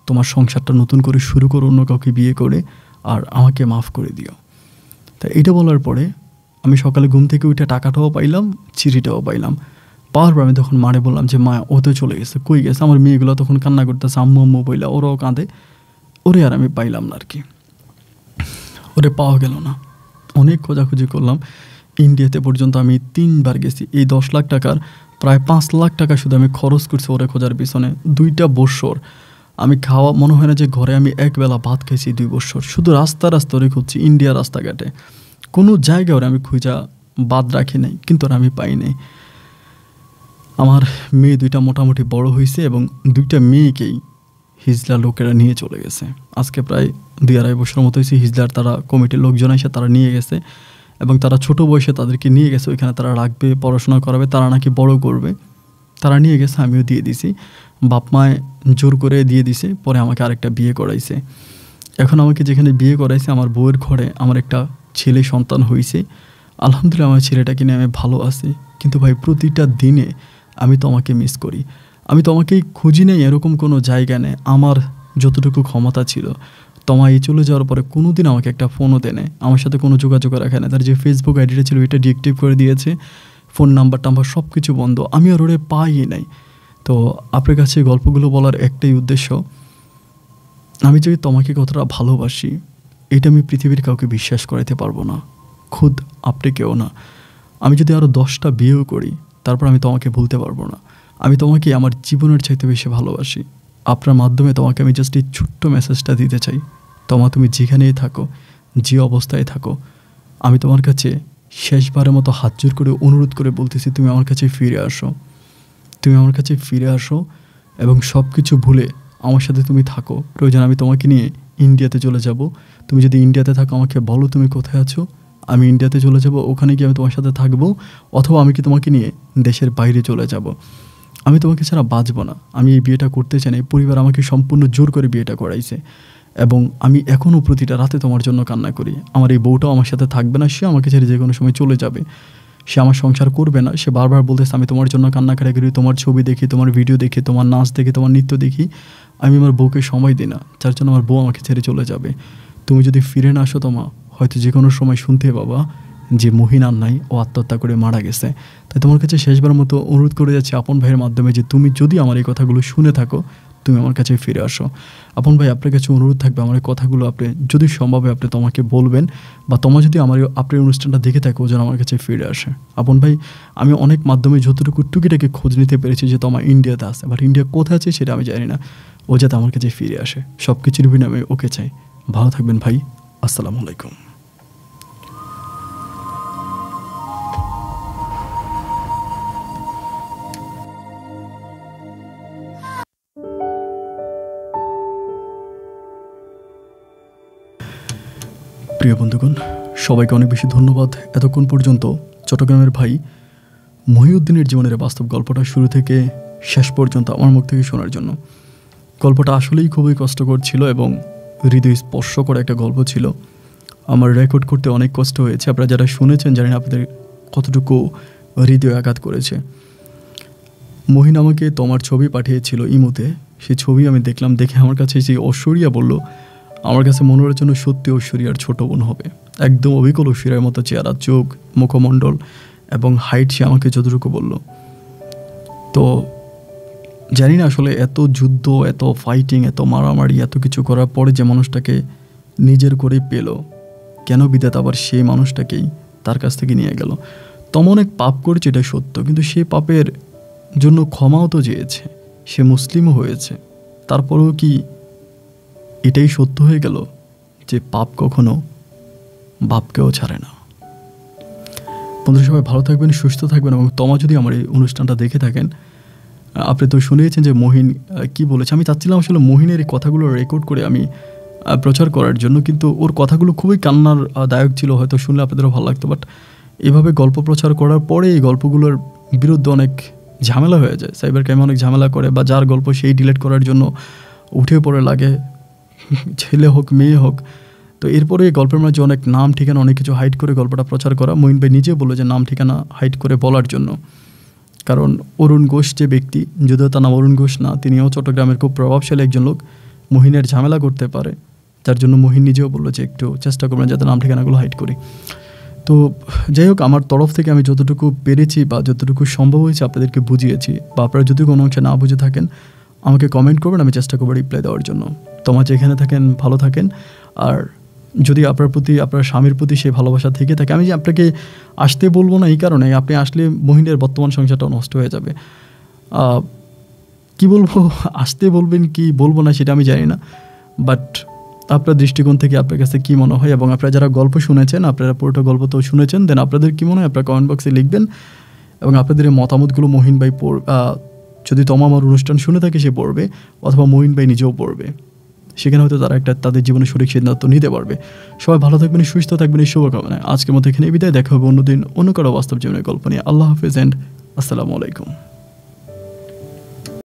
তোমার সংসারটা নতুন করে শুরু করো অন্য কাউকে বিয়ে করে, আর আমাকে মাফ করে দিও। তা এটা বলার পরে আমি সকালে ঘুম থেকে উঠে টাকাটাও পাইলাম, চিঠিটাও পাইলাম। পাওয়ার পর আমি তখন মারে বললাম যে মা ও তো চলে গেছে, কই গেছে? আমার মেয়েগুলো তখন কান্না করতেছে, আম্মু আম্মু বইলা, ওরাও কাঁদে, ওরে আর আমি পাইলাম না আর কি, ওরে পাওয়া গেল না। অনেক খোঁজাখুঁজি করলাম, ইন্ডিয়াতে পর্যন্ত আমি 3 বার গেছি। এই 10 লাখ টাকার প্রায় 5 লাখ টাকা শুধু আমি খরচ করছি ওরে খোঁজার পিছনে। 2টা বৎসর আমি খাওয়া, মনে হয় না যে ঘরে আমি একবেলা ভাত খাইছি 2 বৎসর। শুধু রাস্তা রাস্তা ওরে খুঁজছি, ইন্ডিয়ার রাস্তাঘাটে কোনো জায়গায় ওরে আমি খুঁজা বাদ রাখি নাই, কিন্তু ওরা আমি পাই নাই। আমার মেয়ে 2টা মোটামুটি বড় হয়েছে এবং 2টা মেয়েকেই হিজলা লোকেরা নিয়ে চলে গেছে। আজকে প্রায় 2-2.5 বছর মতো হয়েছে। হিজলার তারা কমিটির লোকজন এসে তারা নিয়ে গেছে এবং তারা ছোট বয়সে তাদেরকে নিয়ে গেছে, ওইখানে তারা রাখবে, পড়াশোনা করাবে, তারা নাকি বড় করবে। তারা নিয়ে গেছে, আমিও দিয়ে দিছি, বাপ মায় জোর করে দিয়ে দিছে। পরে আমাকে আরেকটা বিয়ে করাইছে। এখন আমাকে যেখানে বিয়ে করাইছে আমার বউয়ের ঘরে আমার একটা ছেলে সন্তান হয়েছে। আলহামদুলিল্লাহ আমার ছেলেটাকে নিয়ে আমি ভালো আছি। কিন্তু ভাই প্রতিটা দিনে আমি তোমাকে মিস করি। আমি তোমাকেই খুঁজি নেই এরকম কোনো জায়গা নেই। আমার যতটুকু ক্ষমতা ছিল, তোমার এই চলে যাওয়ার পরে কোনো দিন আমাকে একটা ফোনও দেয়, আমার সাথে কোনো যোগাযোগ রাখে না। তার যে ফেসবুক আইডিটা ছিল এটা ডিএক্টিভ করে দিয়েছে, ফোন নাম্বার টাম্বার সব কিছু বন্ধ, আমি আর ওরে পাই নাই। তো আপনার কাছে গল্পগুলো বলার একটাই উদ্দেশ্য, আমি যদি তোমাকে কতটা ভালোবাসি এটা আমি পৃথিবীর কাউকে বিশ্বাস করাতে পারবো না, খুদ আপনি কেউ না। আমি যদি আরও 10টা বিয়েও করি তারপর আমি তোমাকে ভুলতে পারবো না। আমি তোমাকে আমার জীবনের চাইতে বেশি ভালোবাসি। আপনার মাধ্যমে তোমাকে আমি জাস্ট এই ছোট্ট মেসেজটা দিতে চাই, তুমি যেখানেই থাকো, যে অবস্থায় থাকো, আমি তোমার কাছে শেষবারের মতো হাত জোর করে অনুরোধ করে বলতেছি, তুমি আমার কাছে ফিরে আসো, তুমি আমার কাছে ফিরে আসো এবং সব কিছু ভুলে আমার সাথে তুমি থাকো। প্রয়োজন আমি তোমাকে নিয়ে ইন্ডিয়াতে চলে যাব। তুমি যদি ইন্ডিয়াতে থাকো আমাকে বলো তুমি কোথায় আছো, আমি ইন্ডিয়াতে চলে যাব, ওখানে গিয়ে আমি তোমার সাথে থাকবো। অথবা আমি কি তোমাকে নিয়ে দেশের বাইরে চলে যাব। আমি তোমাকে ছাড়া বাঁচবো না। আমি এই বিয়েটা করতে চাই না। এই পরিবার আমাকে সম্পূর্ণ জোর করে বিয়েটা করাইছে এবং আমি এখনও প্রতিটা রাতে তোমার জন্য কান্না করি। আমার এই বউটাও আমার সাথে থাকবে না, সে আমাকে ছেড়ে যে কোনো সময় চলে যাবে, সে আমার সংসার করবে না। সে বারবার বলতেছে আমি তোমার জন্য কান্নাকাটি করি, তোমার ছবি দেখি, তোমার ভিডিও দেখি, তোমার নাচ দেখি, তোমার নৃত্য দেখি, আমি আমার বউকে সময় দিই না, যার জন্য আমার বউ আমাকে ছেড়ে চলে যাবে। তুমি যদি ফিরে না আসো তোমা, হয়তো যে কোনো সময় শুনতে পাবা যে মহিন আর নাই, ও আত্মহত্যা করে মারা গেছে। তাই তোমার কাছে শেষবার মতো অনুরোধ করে যাচ্ছি আপন ভাইয়ের মাধ্যমে যে তুমি যদি আমার এই কথাগুলো শুনে থাকো তুমি আমার কাছে ফিরে আসো। আপন ভাই আপনার কাছে অনুরোধ থাকবে আমার এই কথাগুলো আপনি যদি সম্ভব হয় আপনি তোমাকে বলবেন, বা তোমার যদি আমার আপনার অনুষ্ঠানটা দেখে থাকো যেন আমার কাছে ফিরে আসে। আপন ভাই আমি অনেক মাধ্যমে যতটুকু টুকিটাকে খোঁজ নিতে পেরেছি যে তোমার ইন্ডিয়াতে আছে, বাট ইন্ডিয়া কোথায় আছে সেটা আমি জানি না। ও যাতে আমার কাছে ফিরে আসে, সব কিছুর বিনিময়ে আমি ওকে চাই। ভালো থাকবেন ভাই, আসসালামু আলাইকুম। প্রিয় বন্ধুগণ, সবাইকে অনেক বেশি ধন্যবাদ এতক্ষণ পর্যন্ত চট্টগ্রামের ভাই মহিউদ্দিনের জীবনের বাস্তব গল্পটা শুরু থেকে শেষ পর্যন্ত আমার মুখ থেকে শোনার জন্য। গল্পটা আসলেই খুবই কষ্টকর ছিল এবং হৃদয় স্পর্শ করা একটা গল্প ছিল। আমার রেকর্ড করতে অনেক কষ্ট হয়েছে। আপনারা যারা শুনেছেন জানেন আপনাদের কতটুকু হৃদয় আঘাত করেছে। মহিন আমাকে তোমার ছবি পাঠিয়েছিল ইমোতে, সেই ছবি আমি দেখলাম, দেখে আমার কাছে যে ঐশ্বরিয়া বলল, আমার কাছে মনে হওয়ার জন্য সত্যি ঐশ্বরিয়ার ছোট বোন হবে। একদম অবিকল ঐশ্বরিয়ার মতো চেহারা, চোখ, মুখমণ্ডল এবং হাইট সে আমাকে যতটুকু বলল। তো জানি না আসলে এত যুদ্ধ, এত ফাইটিং, এত মারামারি, এত কিছু করার পরে যে মানুষটাকে নিজের করেই পেল, কেন বিধাতা আবার সেই মানুষটাকেই তার কাছ থেকে নিয়ে গেল। তেমন অনেক পাপ করেছে এটা সত্য, কিন্তু সেই পাপের জন্য ক্ষমাও তো চেয়েছে, সে মুসলিমও হয়েছে। তারপরেও কি এটাই সত্য হয়ে গেল যে পাপ কখনো বাপকেও ছাড়ে না? বন্ধুরা সবাই ভালো থাকবেন, সুস্থ থাকবেন এবং তোমা যদি আমার এই অনুষ্ঠানটা দেখে থাকেন, আপনি তো শুনিয়েছেন যে মহিন কি বলেছে। আমি চাচ্ছিলাম আসলে মহিনের এই কথাগুলো রেকর্ড করে আমি প্রচার করার জন্য, কিন্তু ওর কথাগুলো খুবই কান্নার দায়ক ছিল, হয়তো শুনলে আপনাদেরও ভালো লাগতো। বাট এভাবে গল্প প্রচার করার পরে এই গল্পগুলোর বিরুদ্ধে অনেক ঝামেলা হয়ে যায়, সাইবার ক্রাইমে অনেক ঝামেলা করে, বা যার গল্প সেই ডিলিট করার জন্য উঠে পড়ে লাগে, ছেলে হোক মেয়ে হোক। তো এরপরে এই গল্পের মাঝে অনেক নাম ঠিকানা অনেক কিছু হাইড করে গল্পটা প্রচার করা। মঈন ভাই নিজে বললো যে নাম ঠিকানা হাইড করে বলার জন্য, কারণ অরুণ ঘোষ যে ব্যক্তি, যদিও তার নাম অরুণ ঘোষ না, তিনিও চট্টগ্রামের খুব প্রভাবশালী একজন লোক, মহিনের ঝামেলা করতে পারে। যার জন্য মহিন নিজেও বললো যে একটু চেষ্টা করবেন যাতে নাম ঠিকানাগুলো হাইড করি। তো যাই হোক, আমার তরফ থেকে আমি যতটুকু পেরেছি বা যতটুকু সম্ভব হয়েছে আপনাদেরকে বুঝিয়েছি, বা আপনারা যদি কোনো অংশে না বুঝে থাকেন আমাকে কমেন্ট করবেন, আমি চেষ্টা করবো রিপ্লাই দেওয়ার জন্য। তো আমার যেখানে থাকেন ভালো থাকেন। আর যদি আপনার প্রতি, আপনার স্বামীর প্রতি সেই ভালোবাসা থেকে থাকে, আমি যে আপনাকে আসতে বলবো না এই কারণে, আপনি আসলে মহিনের বর্তমান সংসারটাও নষ্ট হয়ে যাবে। কি বলবো, আসতে বলবেন কি বলবো না সেটা আমি জানি না, বাট আপনার দৃষ্টিকোণ থেকে আপনার কাছে কী মনে হয়, এবং আপনারা যারা গল্প শুনেছেন, আপনারা পুরোটা গল্প তো শুনেছেন, দেন আপনাদের কী মনে হয় আপনারা কমেন্ট বক্সে লিখবেন। এবং আপনাদের এই মতামতগুলো মহিন ভাই যদি তমা আমার অনুষ্ঠান শুনে থাকে সে পড়বে, অথবা মহিন ভাই নিজেও পড়বে, সেখানে হয়তো তারা একটা তাদের জীবনে সঠিক সিদ্ধান্ত নিতে পারবে। সবাই ভালো থাকবেন, সুস্থ থাকবেন, এই শুভকামনায় আজকের মতো এখানে বিদায়। দেখা হবে অন্যদিন অন্য কারো বাস্তব জীবনের গল্প নিয়ে। আল্লাহ হাফিজ অ্যান্ড আসসালামু আলাইকুম।